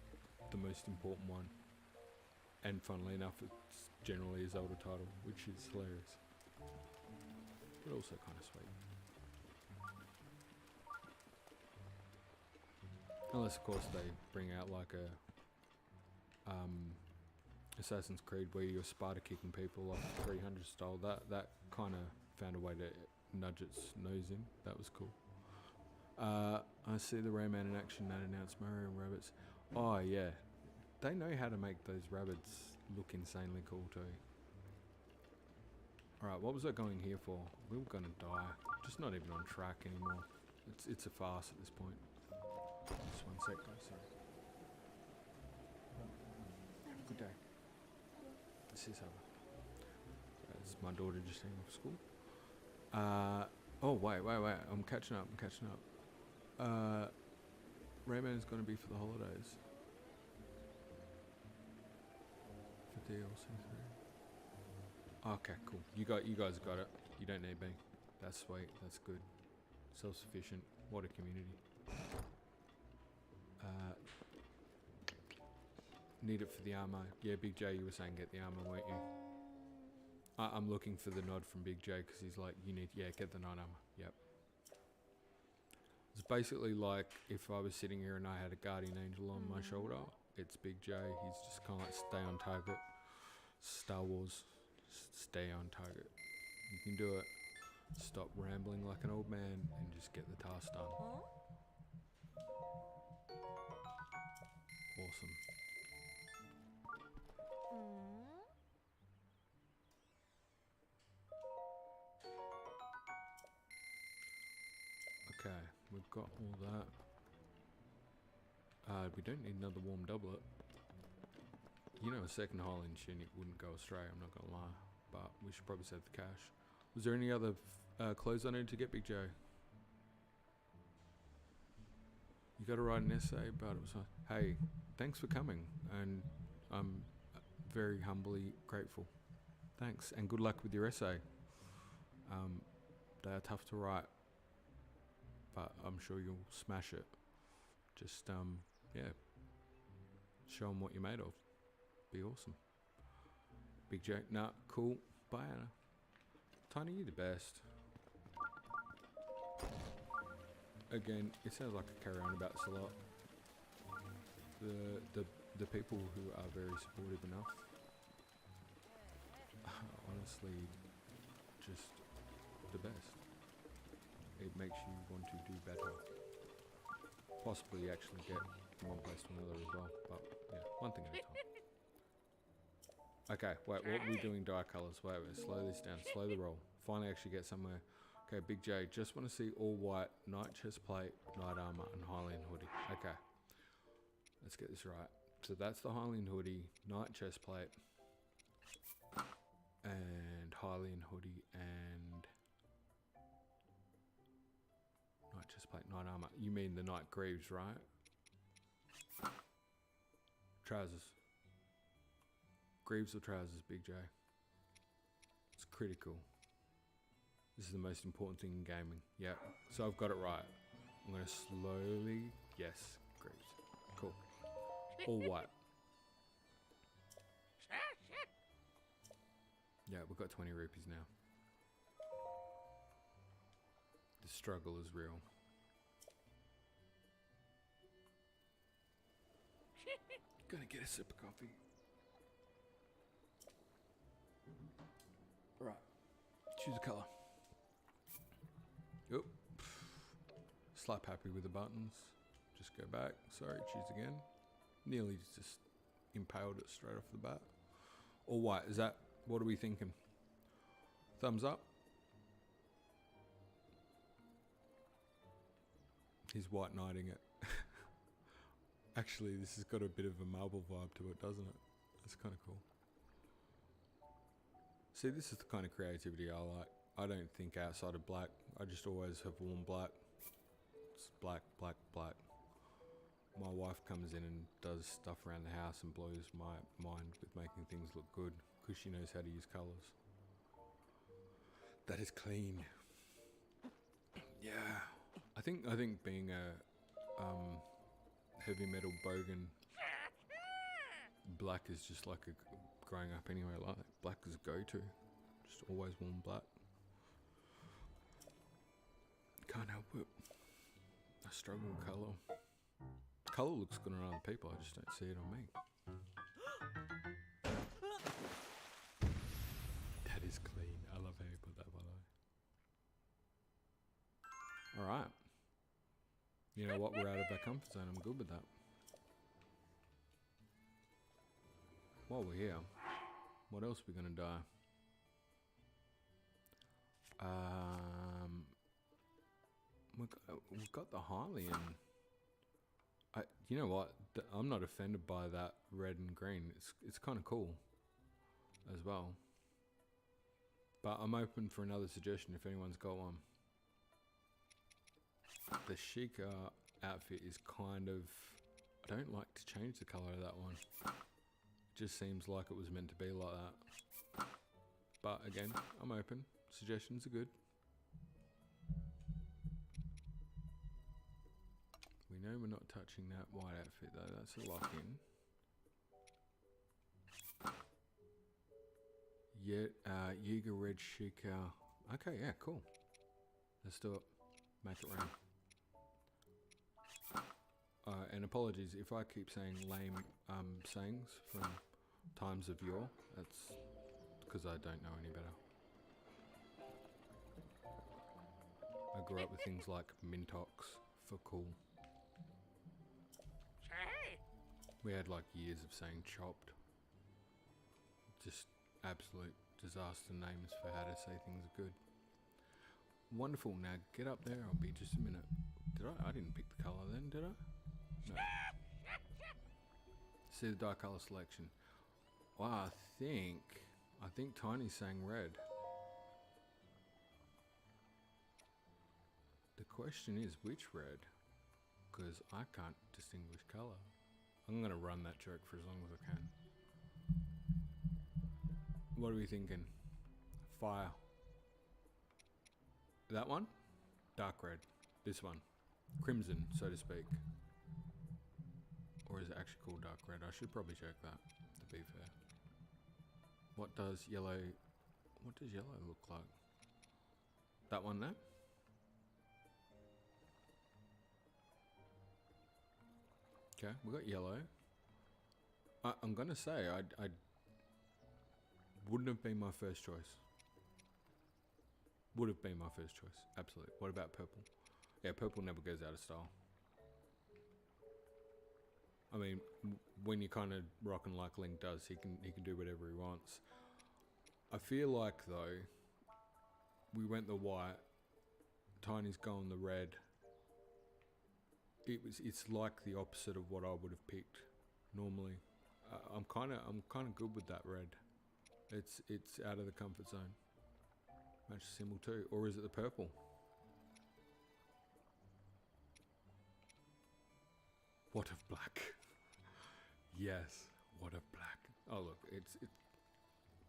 the most important one. And funnily enough, it's generally a Zelda title, which is hilarious, but also kind of sweet. Unless, of course, they bring out like a Assassin's Creed where you're Sparta kicking people like 300 style. That kind of found a way to nudge its nose in. That was cool. I see the Rayman in action that announced Mario and Rabbids. Oh yeah, they know how to make those rabbits look insanely cool too. Alright, what was I going here for? We were gonna die. Just not even on track anymore. It's a farce at this point. Just one sec, guys, sorry. Good day. This is Hubba. That's my daughter just came off school. Oh, wait. I'm catching up. Rayman is going to be for the holidays. For DLC 3. Okay, cool. You guys got it. You don't need me. That's sweet. That's good. Self-sufficient. What a community. Need it for the armor. Yeah, Big J, you were saying get the armor, weren't you? I'm looking for the nod from Big J because he's like, get the 9 armor. Yep. It's basically like if I was sitting here and I had a guardian angel on my shoulder, it's Big J. He's just kind of like stay on target. Star Wars, stay on target. You can do it. Stop rambling like an old man and just get the task done. Awesome. Okay, we've got all that. We don't need another warm doublet. You know, a second hole in Shin, it wouldn't go astray, I'm not gonna lie. But we should probably save the cash. Was there any other clothes I needed to get, Big Joe? You got to write an essay, but it was hey, thanks for coming, and I'm very humbly grateful. Thanks, and good luck with your essay. They are tough to write, but I'm sure you'll smash it. Just yeah, show them what you're made of. Be awesome. Big J, nah, cool. Bye, Anna. Tiny, you the best. Again, it sounds like I carry on about this a lot. The people who are very supportive enough, honestly, just the best. It makes you want to do better. Possibly actually get from one place to another as well, but yeah, one thing at a time. Okay, wait, what are we doing dye colours? Wait, slow this down, slow the roll. Finally actually get somewhere. Okay, Big J, just want to see all white, knight chest plate, knight armour, and Hylian hoodie. Okay, let's get this right. So that's the Hylian hoodie, knight chest plate, and Hylian hoodie, and knight chest plate, knight armour. You mean the knight greaves, right? Trousers. Greaves or trousers, Big J? It's critical. This is the most important thing in gaming. Yeah, so I've got it right. I'm going to slowly... Yes, greaves. Cool. All white. Yeah, we've got 20 rupees now. The struggle is real. Gonna get a sip of coffee. Right. Choose a colour. Oop. Slap happy with the buttons. Just go back. Sorry, choose again. Nearly just impaled it straight off the bat. All white. Is that... What are we thinking? Thumbs up. He's white knighting it. Actually, this has got a bit of a marble vibe to it, doesn't it? That's kind of cool. See, this is the kind of creativity I like. I don't think outside of black. I just always have worn black. It's black, black, black. My wife comes in and does stuff around the house and blows my mind with making things look good because she knows how to use colours. That is clean. Yeah. I think being a heavy metal bogan, black is just like growing up anyway. Like black is a go-to. Just always worn black. Can't help it. I struggle with colour. Colour looks good on other people. I just don't see it on me. That is clean. I love how you put that, by the way. All right. You know what? We're out of our comfort zone. I'm good with that. While we're here, what else are we gonna dye? We've got the Hylian. You know what? I'm not offended by that red and green. It's kind of cool as well. But I'm open for another suggestion if anyone's got one. The Sheikah outfit is kind of... I don't like to change the colour of that one. It just seems like it was meant to be like that. But again, I'm open. Suggestions are good. We know we're not touching that white outfit though. That's a lock in. Yiga red Sheikah. Okay, yeah, cool. Let's do it. Make it rain. And apologies if I keep saying lame sayings from times of yore. That's because I don't know any better. I grew up with things like Mintox for cool. We had like years of saying chopped. Just absolute disaster names for how to say things are good. Wonderful. Now get up there. I'll be just a minute. Did I? I didn't pick the colour then, did I? No. See the dye colour selection. Wow, I think Tiny's saying red. The question is which red? Because I can't distinguish colour. I'm going to run that joke for as long as I can. What are we thinking? Fire. That one? Dark red. This one. crimson, so to speak. Or is it actually called dark red? I should probably check that, to be fair. What does yellow look like? That one there? Okay, we got yellow. I'm gonna say I wouldn't have been my first choice. Would have been my first choice, absolutely. What about purple? Yeah, purple never goes out of style. I mean, when you kind of rockin' like Link does, he can do whatever he wants. I feel like though, we went the white, Tiny's going the red. It's like the opposite of what I would have picked normally. I'm kind of good with that red. It's out of the comfort zone. Match the symbol too, or is it the purple? What of black? Yes, what of black? Oh look, it's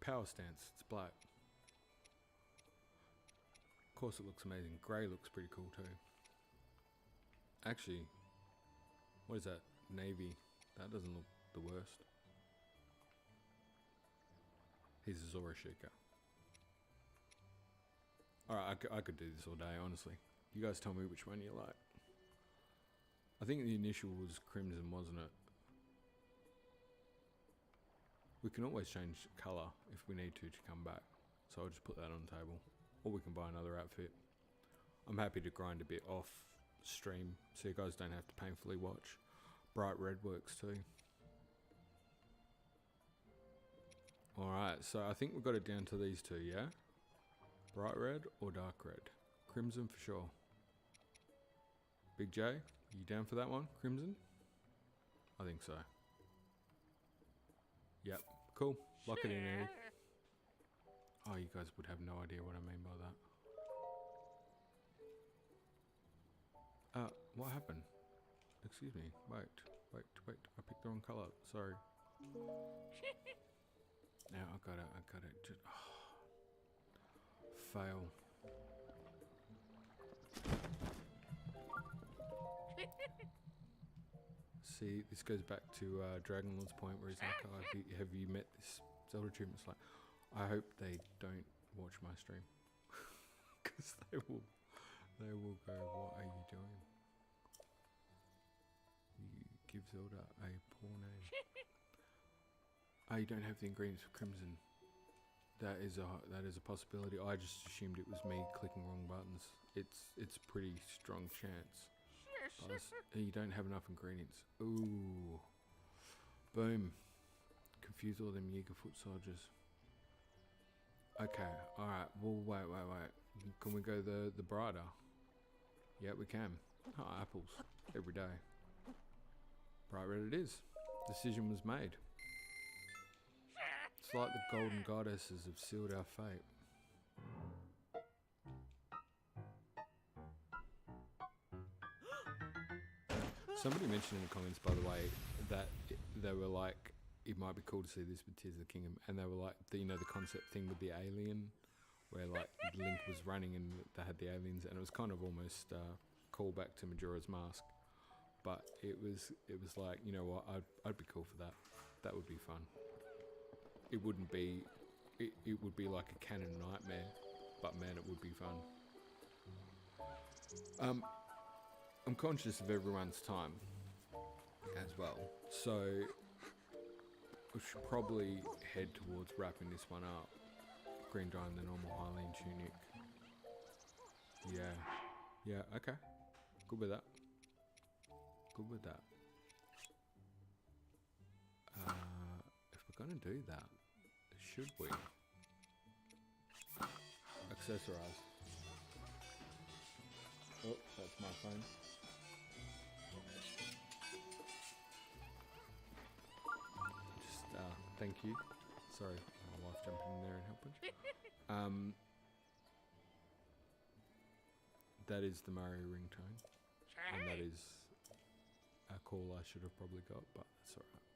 power stance. It's black. Of course, it looks amazing. Grey looks pretty cool too. Actually, what is that? Navy. That doesn't look the worst. He's a Zora Sheikah. Alright, I could do this all day, honestly. You guys tell me which one you like. I think the initial was crimson, wasn't it? We can always change colour if we need to come back. So I'll just put that on the table. Or we can buy another outfit. I'm happy to grind a bit off stream so you guys don't have to painfully watch. Bright red works too. Alright, so I think we've got it down to these two, yeah? Bright red or dark red? Crimson for sure. Big J, you down for that one? Crimson? I think so. Yep, cool. Lock it in, Eddie. Oh, you guys would have no idea what I mean by that. What happened? Excuse me. Wait. I picked the wrong colour. Sorry. Now I got it. Just, fail. See, this goes back to Dragonlord's point where he's like, oh, have you met this Zelda achievement? It's like, I hope they don't watch my stream. Because they will go, what are you doing? You give Zelda a poor name. Oh, you don't have the ingredients for Crimson. That is a possibility. I just assumed it was me clicking wrong buttons. It's a pretty strong chance. You don't have enough ingredients. Ooh. Boom. Confuse all them Yiga foot soldiers. Okay, alright. Well, wait. Can we go the brighter? Yeah, we can. Oh, apples. Every day. Bright red it is. Decision was made. It's like the golden goddesses have sealed our fate. Somebody mentioned in the comments, by the way, that they were like, it might be cool to see this with Tears of the Kingdom, and they were like, the concept thing with the alien, where like Link was running and they had the aliens, and it was kind of almost callback to Majora's Mask, but it was like, you know what, I'd be cool for that. That would be fun. It wouldn't be, it would be like a canon nightmare, but man, it would be fun. I'm conscious of everyone's time as well, so we should probably head towards wrapping this one up. Green dye in the normal Hylian tunic. Yeah, okay. Good with that. If we're gonna do that, should we accessorize? Oh, that's my phone. Thank you. Sorry, my wife jumping in there and helping. That is the Mario ringtone, and that is a call I should have probably got, but that's alright.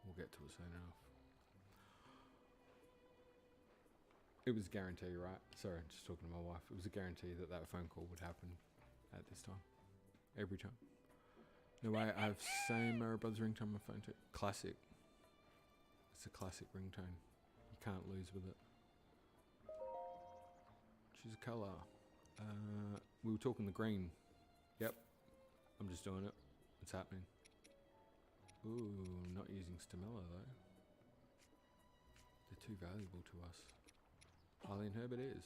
We'll get to it soon enough. It was a guarantee, right? Sorry, just talking to my wife. It was a guarantee that phone call would happen at this time. every time. No way, I have same Mario Brothers ringtone on my phone too. Classic. It's a classic ringtone. You can't lose with it. Choose a colour. We were talking the green. Yep. I'm just doing it. It's happening. Ooh, not using Stamella though. They're too valuable to us. Eileen Herb it is.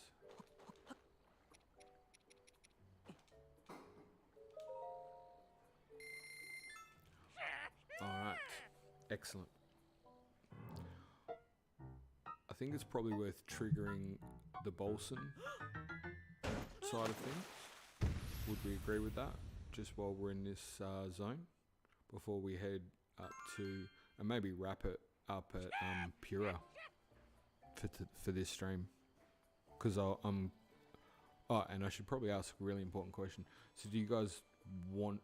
Alright. Excellent. I think it's probably worth triggering the Bolson side of things. Would we agree with that? Just while we're in this zone? Before we head up to... and maybe wrap it up at Pura for this stream. Because I'm... oh, and I should probably ask a really important question. So do you guys want...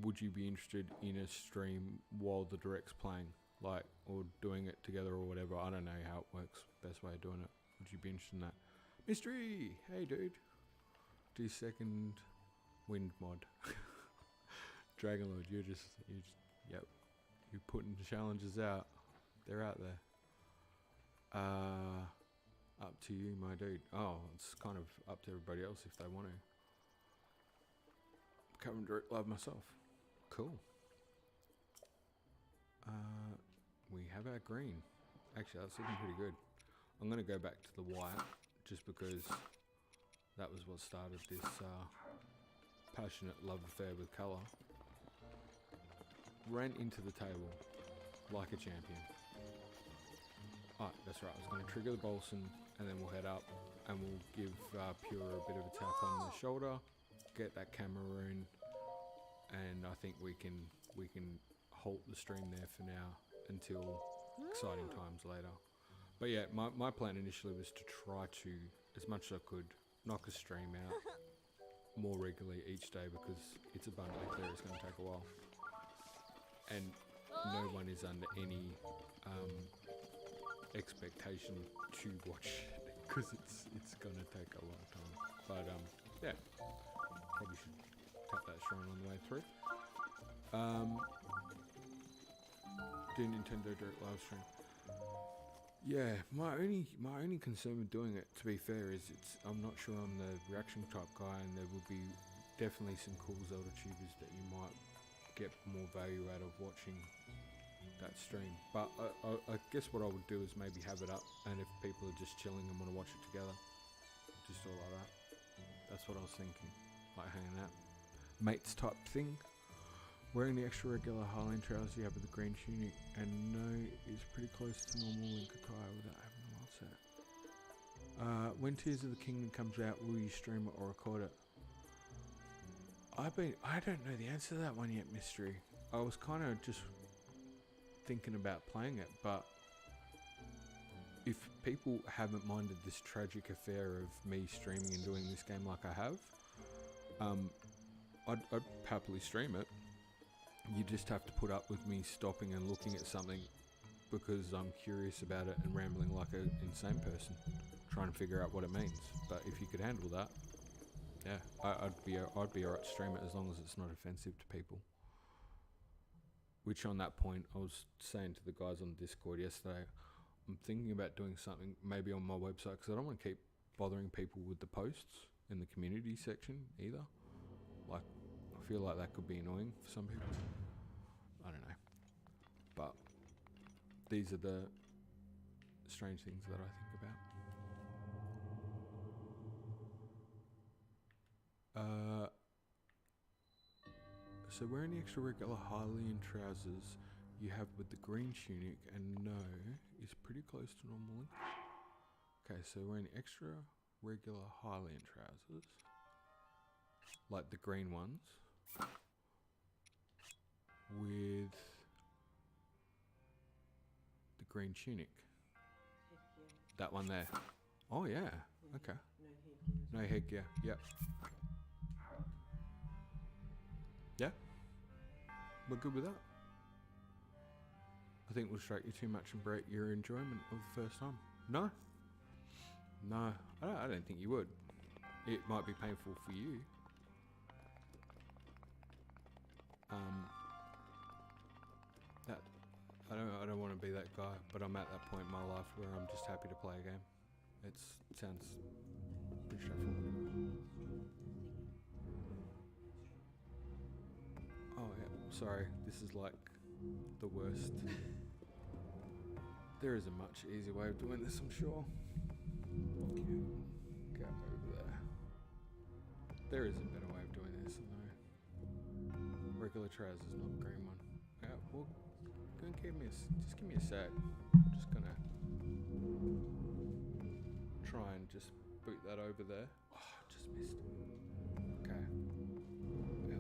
would you be interested in a stream while the direct's playing? Like, or doing it together or whatever? I don't know how it works. Best way of doing it. Would you be interested in that? Mystery! Hey, dude. Do second wind mod. Dragon Lord, you're just, yep. You're putting challenges out. They're out there. Up to you, my dude. Oh, it's kind of up to everybody else if they want to. Come and direct live myself. Cool. We have our green. Actually, that's looking pretty good. I'm going to go back to the white just because that was what started this passionate love affair with colour. Ran into the table like a champion. Alright, that's right. I was going to trigger the Bolson and then we'll head up and we'll give Pura a bit of a tap on the shoulder, get that Cameroon, and I think we can halt the stream there for now until exciting times later. But yeah, my plan initially was to try to, as much as I could, knock a stream out more regularly each day because it's abundantly clear it's going to take a while. And no one is under any expectation to watch because it's going to take a long time. But yeah, probably should tap that shrine on the way through. Do Nintendo Direct live stream. Yeah, my only concern with doing it, to be fair, is I'm not sure I'm the reaction type guy, and there will be definitely some cool Zelda tubers that you might get more value out of watching that stream. But I guess what I would do is maybe have it up, and if people are just chilling and want to watch it together, just all like that. That's what I was thinking, like hanging out, mates type thing. Wearing the extra regular Harleen trousers you have with the green tunic and no is pretty close to normal link attire without having the wild set. When Tears of the Kingdom comes out, will you stream it or record it? I don't know the answer to that one yet, Mystery. I was kind of just thinking about playing it, but if people haven't minded this tragic affair of me streaming and doing this game like I have, I'd happily stream it. You just have to put up with me stopping and looking at something because I'm curious about it and rambling like an insane person, trying to figure out what it means. But if you could handle that, yeah, I'd be alright to stream it as long as it's not offensive to people. Which on that point, I was saying to the guys on Discord yesterday, I'm thinking about doing something maybe on my website because I don't want to keep bothering people with the posts in the community section either. Like, I feel like that could be annoying for some people. I don't know. But these are the strange things that I think about. So wearing the extra regular Hylian trousers you have with the green tunic and no is pretty close to normal. Okay, so wearing the extra regular Hylian trousers, like the green ones, with the green tunic. That one there. Oh yeah, okay. No headgear, yep. Yeah, we're good with that. I think we'll distract you too much and break your enjoyment of the first time. No, I don't think you would. It might be painful for you. that I don't want to be that guy, but I'm at that point in my life where I'm just happy to play a game. It sounds pretty straightforward. Oh yeah, sorry, this is like the worst. There isn't much easy way of doing this, I'm sure. Go over there. There is a better way of doing this, though. Regular trousers, not green one. Yeah, well, go and give me just give me a sec. I'm just gonna try and just boot that over there. Oh, just missed. Okay. Yep. I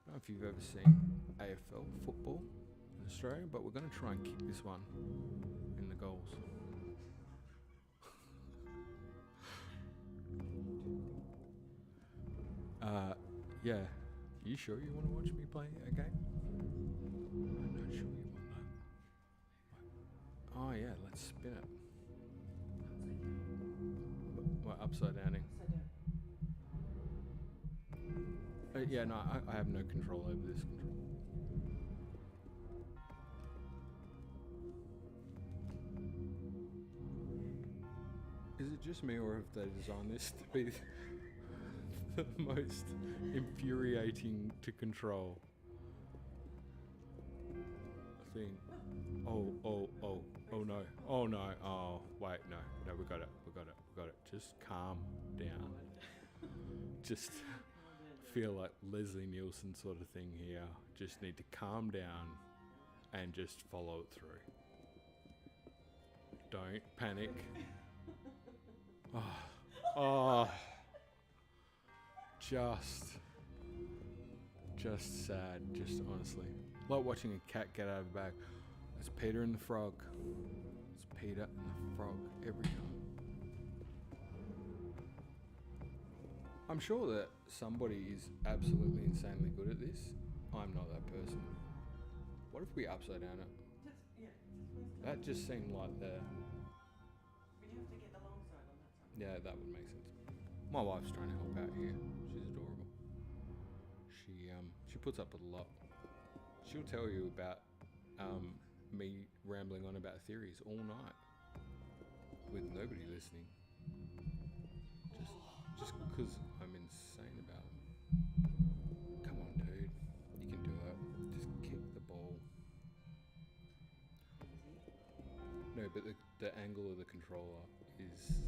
don't know if you've ever seen AFL football in Australia, but we're gonna try and kick this one in the goals. Yeah. You sure you want to watch me play a game? I'm not sure you want that. Oh yeah, let's spin it. What, upside downing? Yeah, no, I have no control over this control. Is it just me, or have they designed this to be the most infuriating to control thing? Oh no, oh wait, no, we got it. Just calm down. Just feel like Leslie Nielsen sort of thing here. Just need to calm down and just follow it through. Don't panic. Oh. Just sad, just honestly. Like watching a cat get out of a bag. It's Peter and the Frog. It's Peter and the Frog every time. I'm sure that somebody is absolutely insanely good at this. I'm not that person. What if we upside down it? That just seemed like the... We have to get the long side on that side. Yeah, that would make sense. My wife's trying to help out here. She's adorable. She puts up with a lot. She'll tell you about me rambling on about theories all night with nobody listening. Just because I'm insane about them. Come on, dude. You can do it. Just kick the ball. No, but the angle of the controller is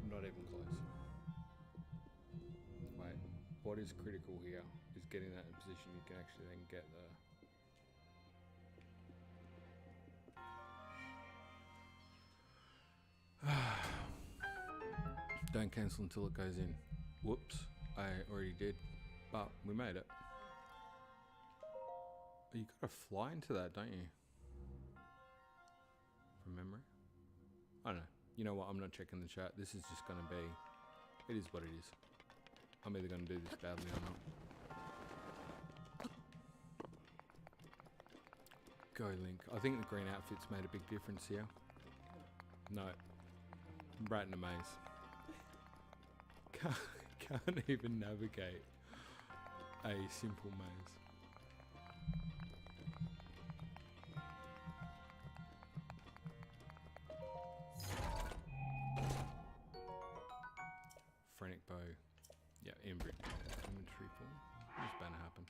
not even close. Wait, what is critical here is getting that in a position you can actually then get the... Don't cancel until it goes in. Whoops, I already did, but we made it. You gotta fly into that, don't you? From memory? I don't know. You know what? I'm not checking the chat. This is just gonna be... It is what it is. I'm either gonna do this badly or not. Go, Link. I think the green outfit's made a big difference here. No. Right in a maze. Can't even navigate a simple maze. Phrenic bow. Yeah, inventory full. What's bound to happen?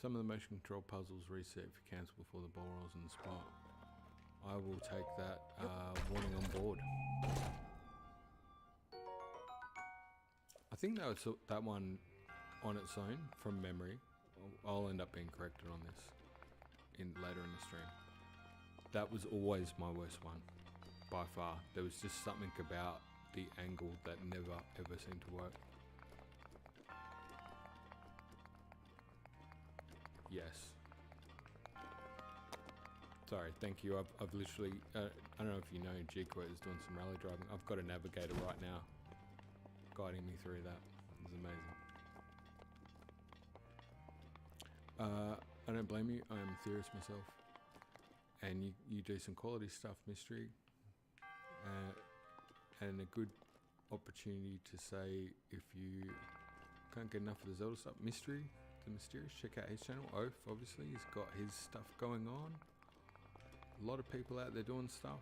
Some of the motion control puzzles reset if you cancel before the ball rolls in the spot. I will take that warning on board. I think that was that one on its own from memory. I'll end up being corrected on this later in the stream. That was always my worst one, by far. There was just something about the angle that never ever seemed to work. Yes. Sorry, thank you. I've literally, I don't know if you know, G-Quote is doing some rally driving. I've got a navigator right now guiding me through that. It's amazing. I don't blame you. I am a theorist myself. And you do some quality stuff, Mystery. And a good opportunity to say if you Can't get enough of the Zelda stuff. Mystery, the Mysterious. Check out his channel. Oath, obviously, he's got his stuff going on. A lot of people out there doing stuff.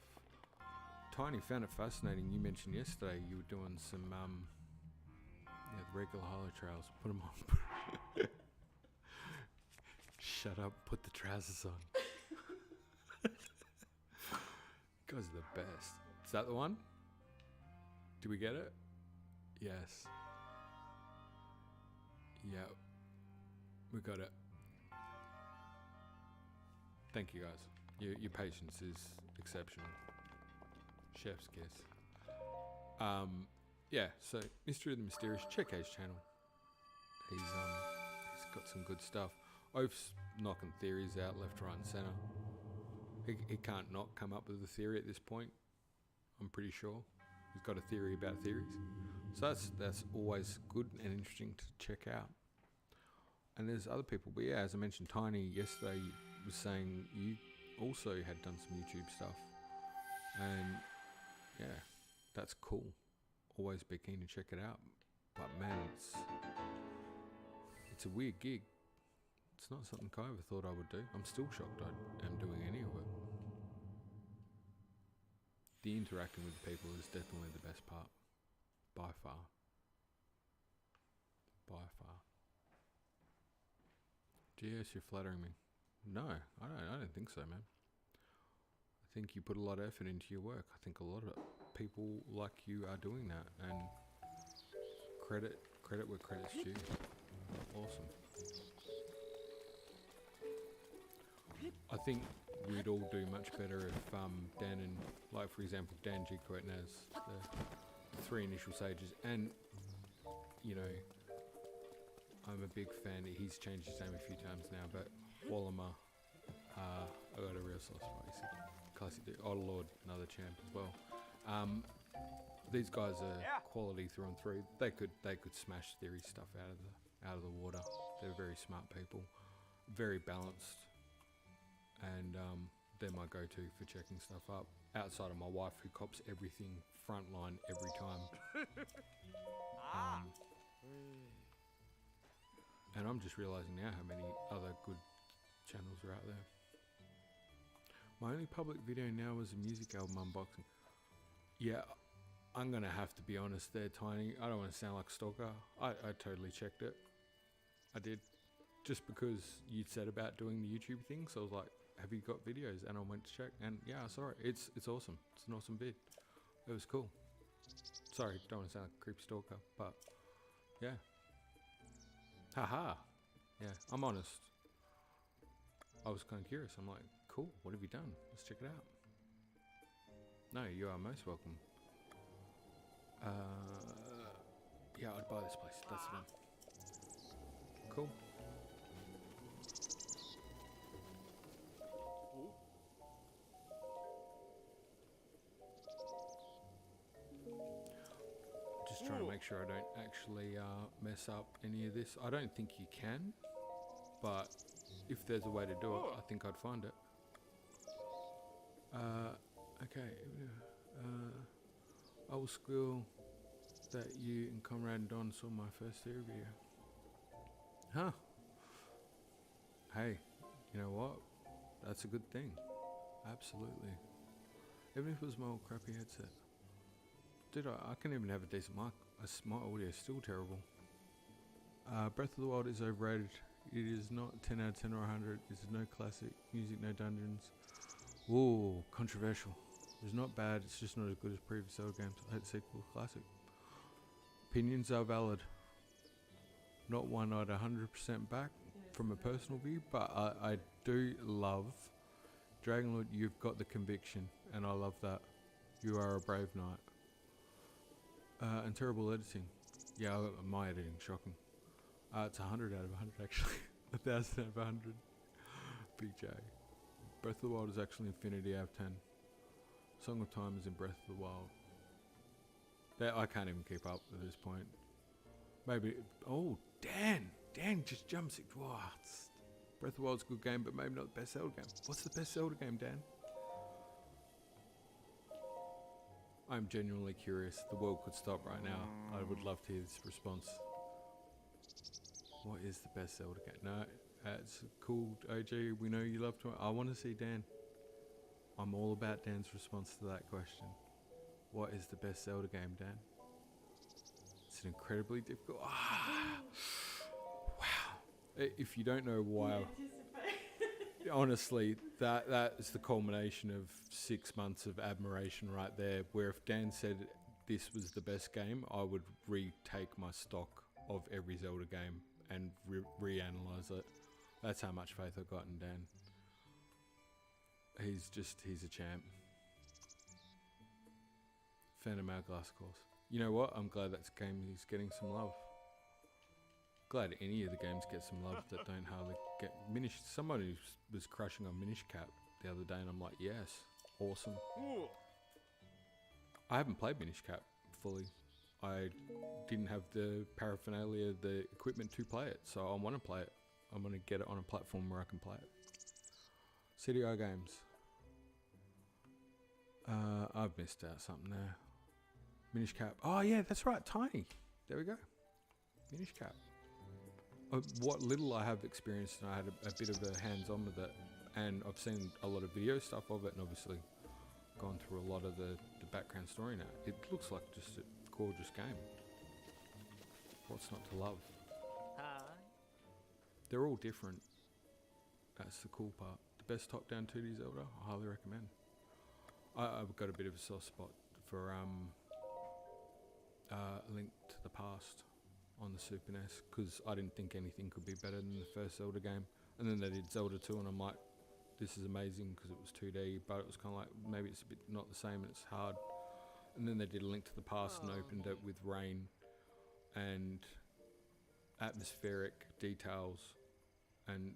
Tiny found it fascinating. You mentioned yesterday you were doing some, yeah, the regular highlight trails. Put them on. Shut up. Put the trousers on. You guys are the best. Is that the one? Do we get it? Yes. Yep. We got it. Thank you guys. Your patience is exceptional. Chef's kiss. Yeah, so Mystery of the Mysterious, check his channel. He's got some good stuff. Oaf's knocking theories out left, right and centre. He can't not come up with a theory at this point. I'm pretty sure. He's got a theory about theories. So that's always good and interesting to check out. And there's other people, but yeah, as I mentioned, Tiny yesterday was saying you also had done some YouTube stuff. And yeah, that's cool. Always be keen to check it out. But man, it's a weird gig. It's not something I ever thought I would do. I'm still shocked I am doing any of it. The interacting with people is definitely the best part. By far. By far. GS, you're flattering me. No, I don't think so, man. I think you put a lot of effort into your work. I think a lot of people like you are doing that, and credit where credit's due. Awesome. I think we'd all do much better if Dan and, like for example, Dan G. Quetnaz, the 3 initial stages, and you know, I'm a big fan. He's changed his name a few times now, but Wallama, I got a real soft spot. Classic dude. Oh Lord, another champ as well. These guys are quality through and through. They could smash theory stuff out of the water. They're very smart people, very balanced, and they're my go-to for checking stuff up. Outside of my wife, who cops everything frontline every time. And I'm just realizing now how many other good channels are out there. My only public video now is a music album unboxing. Yeah, I'm gonna have to be honest there, Tiny. I don't want to sound like a stalker. I totally checked it. I did. Just because you'd said about doing the YouTube thing, so I was like, have you got videos? And I went to check, and yeah, I saw it. It's awesome. It's an awesome vid. It was cool. Sorry, don't want to sound like a creepy stalker, but yeah. Haha. Yeah, I'm honest. I was kind of curious. I'm like, cool, what have you done? Let's check it out. No, you are most welcome. Yeah, I'd buy this place. That's the one. Cool. Just trying to make sure I don't actually mess up any of this. I don't think you can, but if there's a way to do it, I think I'd find it. Okay. I will squeal that you and Comrade Don saw my first theory video. Huh. Hey, you know what? That's a good thing. Absolutely. Even if it was my old crappy headset. Dude, I can't even have a decent mic. My audio is still terrible. Breath of the Wild is overrated. It is not 10 out of 10 or 100. It's no classic. Music, no dungeons. Ooh, controversial. It's not bad. It's just not as good as previous Zelda games. I hate the sequel. Classic. Opinions are valid. Not one I'd 100% back from a personal view, but I do love Dragonlord. You've got the conviction, and I love that. You are a brave knight. And terrible editing. Yeah, my editing, shocking. It's 100 out of 100 actually. 1,000 out of 100. Big J. Breath of the Wild is actually Infinity out of 10. Song of Time is in Breath of the Wild. I can't even keep up at this point. Maybe. Oh, Dan just jumps. What? Breath of the Wild's a good game, but maybe not the best Zelda game. What's the best Zelda game, Dan? I'm genuinely curious. The world could stop right now. I would love to hear this response. What is the best Zelda game? No, it's cool, OG. We know you love to. I want to see Dan. I'm all about Dan's response to that question. What is the best Zelda game, Dan? It's an incredibly difficult. Wow. If you don't know why, honestly, that is the culmination of 6 months of admiration right there. Where if Dan said this was the best game, I would retake my stock of every Zelda game and reanalyze it. That's how much faith I've got in Dan. He's a champ. Phantom Hourglass course. You know what? I'm glad that game is getting some love. Glad any of the games get some love that don't hardly get Minish. Somebody was crushing on Minish Cap the other day, and I'm like, yes, awesome. Ooh. I haven't played Minish Cap fully. I didn't have the paraphernalia, the equipment to play it, so I want to play it. I'm going to get it on a platform where I can play it. CDI games. I've missed out something there. Minish Cap. Oh yeah, that's right, Tiny. There we go. Minish Cap. What little I have experienced, and I had a bit of a hands-on with it, and I've seen a lot of video stuff of it, and obviously gone through a lot of the background story now. It looks like just a gorgeous game. What's not to love? Hi. They're all different. That's the cool part. The best top-down 2D Zelda, I highly recommend. I've got a bit of a soft spot for Link to the Past on the Super NES, because I didn't think anything could be better than the first Zelda game. And then they did Zelda 2, and I'm like, this is amazing because it was 2D, but it was kind of like, maybe it's a bit not the same and it's hard. And then they did A Link to the Past and opened it with rain and atmospheric details, and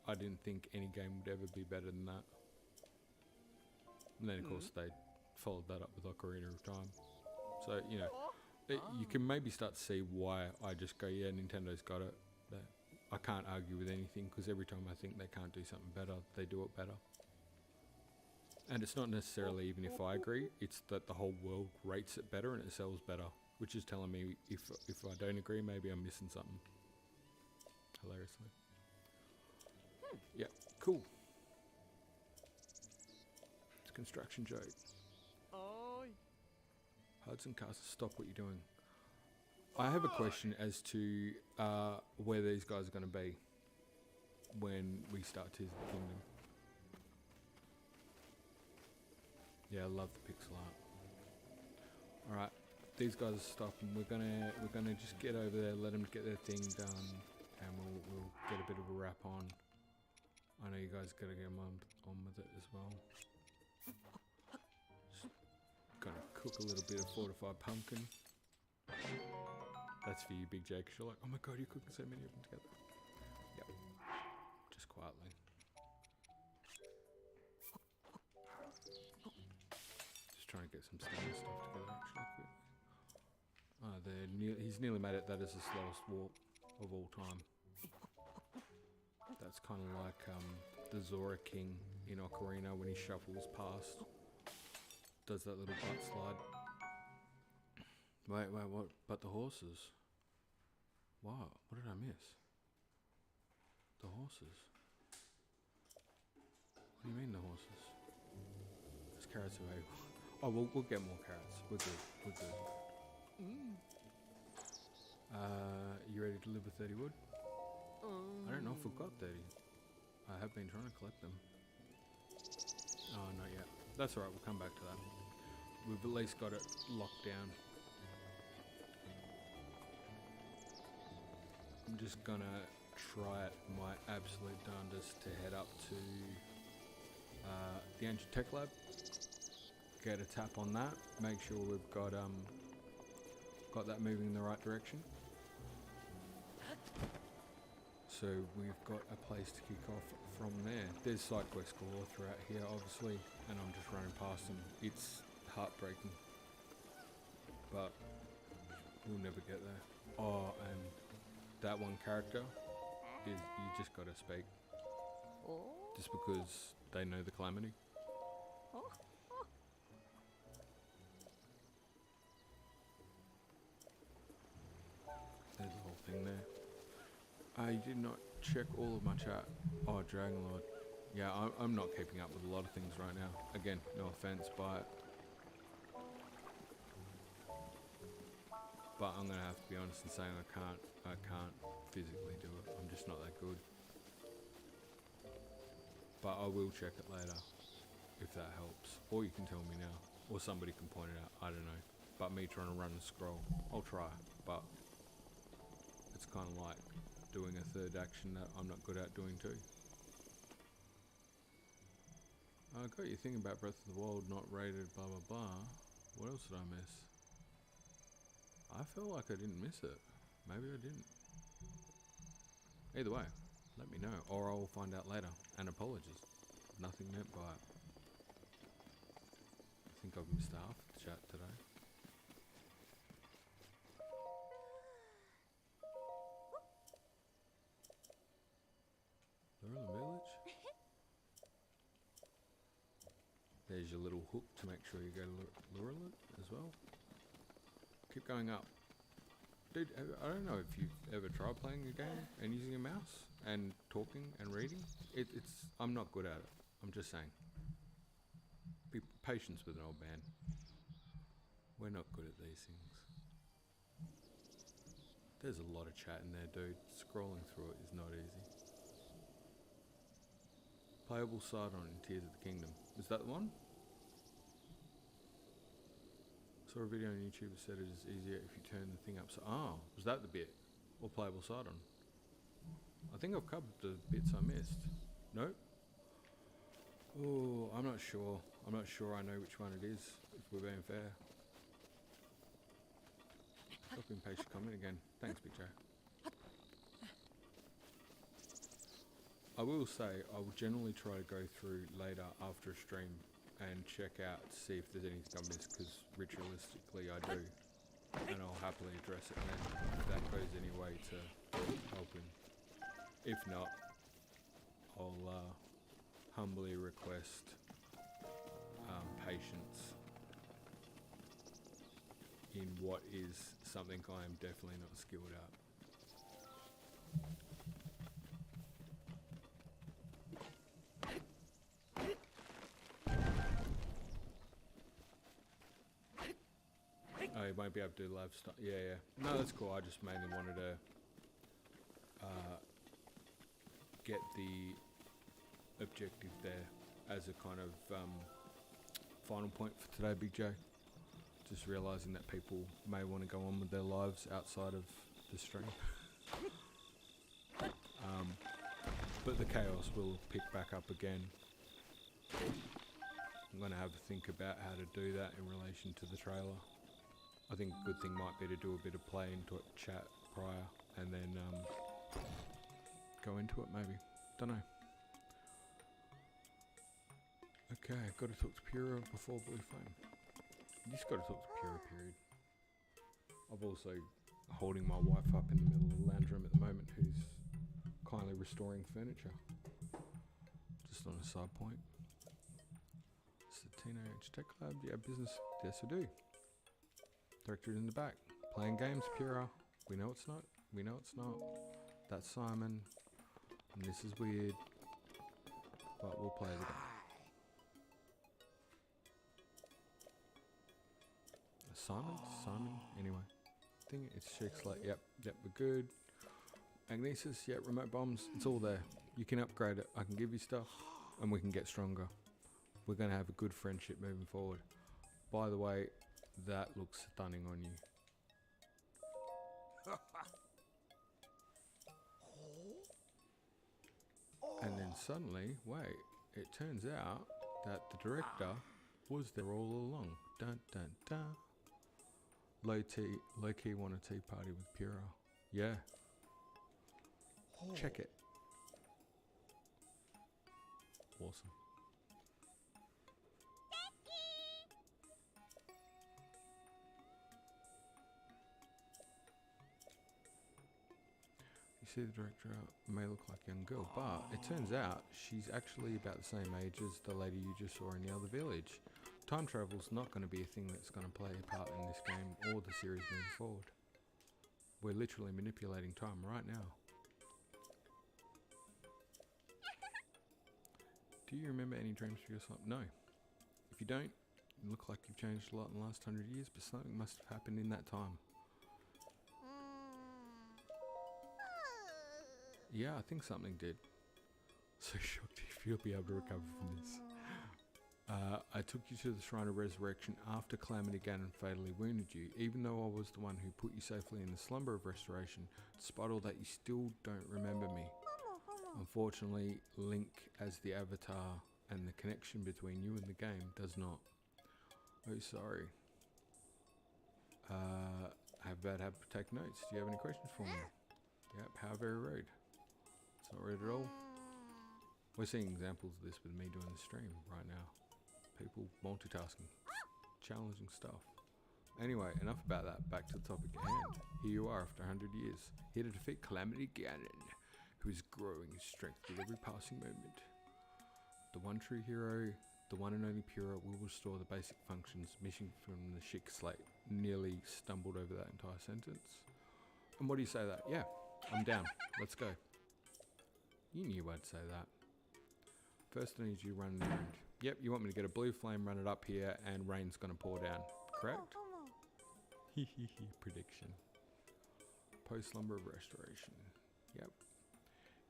I didn't think any game would ever be better than that. And then, of course, they followed that up with Ocarina of Time. So, you know, you can maybe start to see why I just go, yeah, Nintendo's got it. I can't argue with anything, because every time I think they can't do something better, they do it better. And it's not necessarily even if I agree, it's that the whole world rates it better and it sells better, which is telling me if I don't agree, maybe I'm missing something. Hilariously. Yeah, cool. It's a construction joke. Hudson Castle, stop what you're doing. I have a question as to where these guys are going to be when we start Tears of the Kingdom. Yeah, I love the pixel art. Alright, these guys are stopping. We're gonna just get over there, let them get their thing done, and we'll get a bit of a wrap on. I know you guys gotta get on with it as well. Just gonna cook a little bit of fortified pumpkin. That's for you, Big Jake. You're like, oh my god, you're cooking so many of them together. Yep. Just quietly. Just trying to get some stamina stuff together actually quickly. He's nearly made it. That is the slowest walk of all time. That's kind of like the Zora King in Ocarina when he shuffles past. Does that little butt slide. Wait, what? But the horses? Wow, what did I miss? The horses? What do you mean the horses? There's carrots away. Oh, we'll get more carrots. We're good. You ready to live with 30 wood? I don't know if we've got 30. I have been trying to collect them. Oh, not yet. That's alright, we'll come back to that. We've at least got it locked down. I'm just gonna try it my absolute darndest to head up to the Ancient Tech Lab, get a tap on that, make sure we've got that moving in the right direction. So we've got a place to kick off from there. There's side quests galore throughout here, obviously, and I'm just running past them. It's heartbreaking, but we'll never get there. Oh, and that one character is, you just gotta speak. Just because they know the calamity. There's the whole thing there. I did not check all of my chat. Oh, Dragon Lord. Yeah, I'm not keeping up with a lot of things right now. Again, no offense by it. But I'm gonna have to be honest in saying I can't physically do it. I'm just not that good. But I will check it later, if that helps. Or you can tell me now, or somebody can point it out. I don't know. But me trying to run and scroll, I'll try. But it's kind of like doing a third action that I'm not good at doing too. I got you thinking about Breath of the Wild not rated, blah blah blah. What else did I miss? I feel like I didn't miss it. Maybe I didn't. Either way, let me know, or I'll find out later. And apologies. Nothing meant by it. I think I've missed half the chat today. Lure the village. There's your little hook to make sure you go to lure it as well. Keep going up. Dude, I don't know if you've ever tried playing a game and using a mouse and talking and reading. I'm not good at it. I'm just saying. Be patient with an old man. We're not good at these things. There's a lot of chat in there, dude. Scrolling through it is not easy. Playable Sidon in Tears of the Kingdom. Is that the one? Saw a video on YouTube that said it is easier if you turn the thing up. So, was that the bit? Or Playable Sidon? I think I've covered the bits I missed. Nope. Oh, I'm not sure. I'm not sure I know which one it is, if we're being fair. Stop being patient, comment again. Thanks, Big Joe. I will say, I will generally try to go through later after a stream and check out to see if there's anything I missed, because ritualistically I do. And I'll happily address it then, if that goes any way to helping. If not, I'll humbly request patience in what is something I am definitely not skilled at. Oh, you won't be able to do live stuff. Yeah, yeah. No, that's cool. I just mainly wanted to get the objective there as a kind of final point for today, Big J. Just realising that people may want to go on with their lives outside of the stream. But the chaos will pick back up again. I'm going to have a think about how to do that in relation to the trailer. I think a good thing might be to do a bit of play into it, chat prior, and then go into it maybe. Don't know. Okay, got to talk to Pura before Blue Flame. You just got to talk to Pura, period. I'm also holding my wife up in the middle of the lounge room at the moment, who's kindly restoring furniture. Just on a side point. It's the Ancient Tech Lab. Yeah, business. Yes, I do. Director in the back. Playing games, Pura. We know it's not. We know it's not. That's Simon. And this is weird. But we'll play the game. Simon? Anyway. I think it's checks like, yep, we're good. Magnesis, yep, remote bombs, it's all there. You can upgrade it. I can give you stuff and we can get stronger. We're going to have a good friendship moving forward. By the way, that looks stunning on you. And then suddenly, wait, it turns out that the director was there all along. Dun dun dun. Low key want a tea party with Pura. Yeah. Check it. Awesome. You see the director may look like a young girl, but it turns out she's actually about the same age as the lady you just saw in the other village. Time travel's not going to be a thing that's going to play a part in this game or the series moving forward. We're literally manipulating time right now. Do you remember any dreams for yourself? No. If you don't, you look like you've changed a lot in the last 100 years, but something must have happened in that time. Yeah, I think something did. So shocked if you'll be able to recover from this. I took you to the Shrine of Resurrection after Calamity Ganon fatally wounded you, even though I was the one who put you safely in the Slumber of Restoration. Despite all that, you still don't remember me. Unfortunately, Link as the avatar and the connection between you and the game does not. Oh, sorry. How about have to take notes? Do you have any questions for me? Yep, how very rude. It's not rude at all. We're seeing examples of this with me doing the stream right now. People multitasking. Challenging stuff. Anyway, enough about that. Back to the topic at hand. Here you are after 100 years. Here to defeat Calamity Ganon, who is growing in strength with every passing moment. The one true hero, the one and only Pura, will restore the basic functions missing from the Chic Slate. Nearly stumbled over that entire sentence. And what do you say to that? Yeah, I'm down. Let's go. You knew I'd say that. First I need you to run around. Yep, you want me to get a blue flame, run it up here, and rain's gonna pour down. Correct? Prediction. Post-Slumber of Restoration. Yep.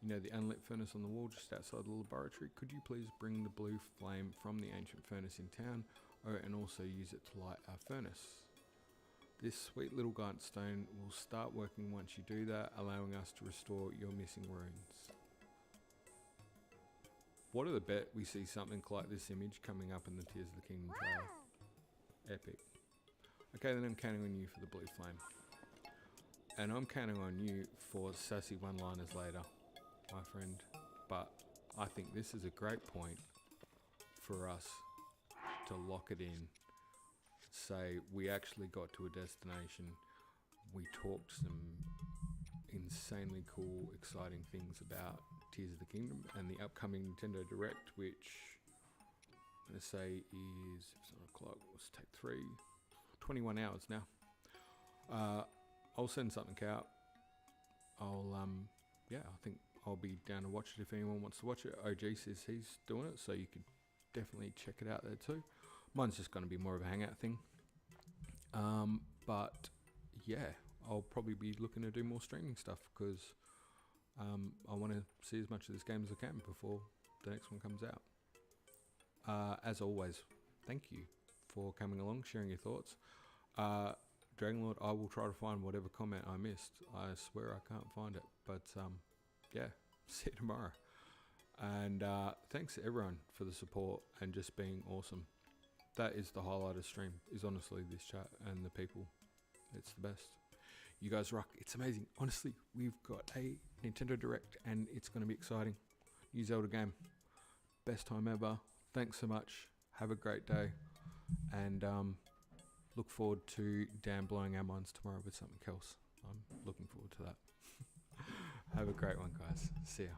You know the unlit furnace on the wall just outside the laboratory? Could you please bring the blue flame from the ancient furnace in town, and also use it to light our furnace? This sweet little giant stone will start working once you do that, allowing us to restore your missing runes. What are the bet we see something like this image coming up in the Tears of the Kingdom trailer? Epic. Okay, then I'm counting on you for the blue flame. And I'm counting on you for sassy one-liners later, my friend. But I think this is a great point for us to lock it in. Say we actually got to a destination. We talked some insanely cool, exciting things about Tears of the Kingdom and the upcoming Nintendo Direct, which I'm going to say is, if it's 9 o'clock, let's take 21 hours now. I'll send something out. Yeah, I think I'll be down to watch it if anyone wants to watch it. OG says he's doing it, so you could definitely check it out there too. Mine's just going to be more of a hangout thing. But yeah, I'll probably be looking to do more streaming stuff because I want to see as much of this game as I can before the next one comes out. As always, thank you for coming along, sharing your thoughts. Dragonlord, I will try to find whatever comment I missed. I swear I can't find it. But yeah, see you tomorrow. And thanks to everyone for the support and just being awesome. That is the highlight of stream, is honestly this chat and the people. It's the best. You guys rock. It's amazing. Honestly, we've got a Nintendo Direct and it's going to be exciting. New Zelda game. Best time ever. Thanks so much. Have a great day. And look forward to Dan blowing our minds tomorrow with something else. I'm looking forward to that. Have a great one, guys. See ya.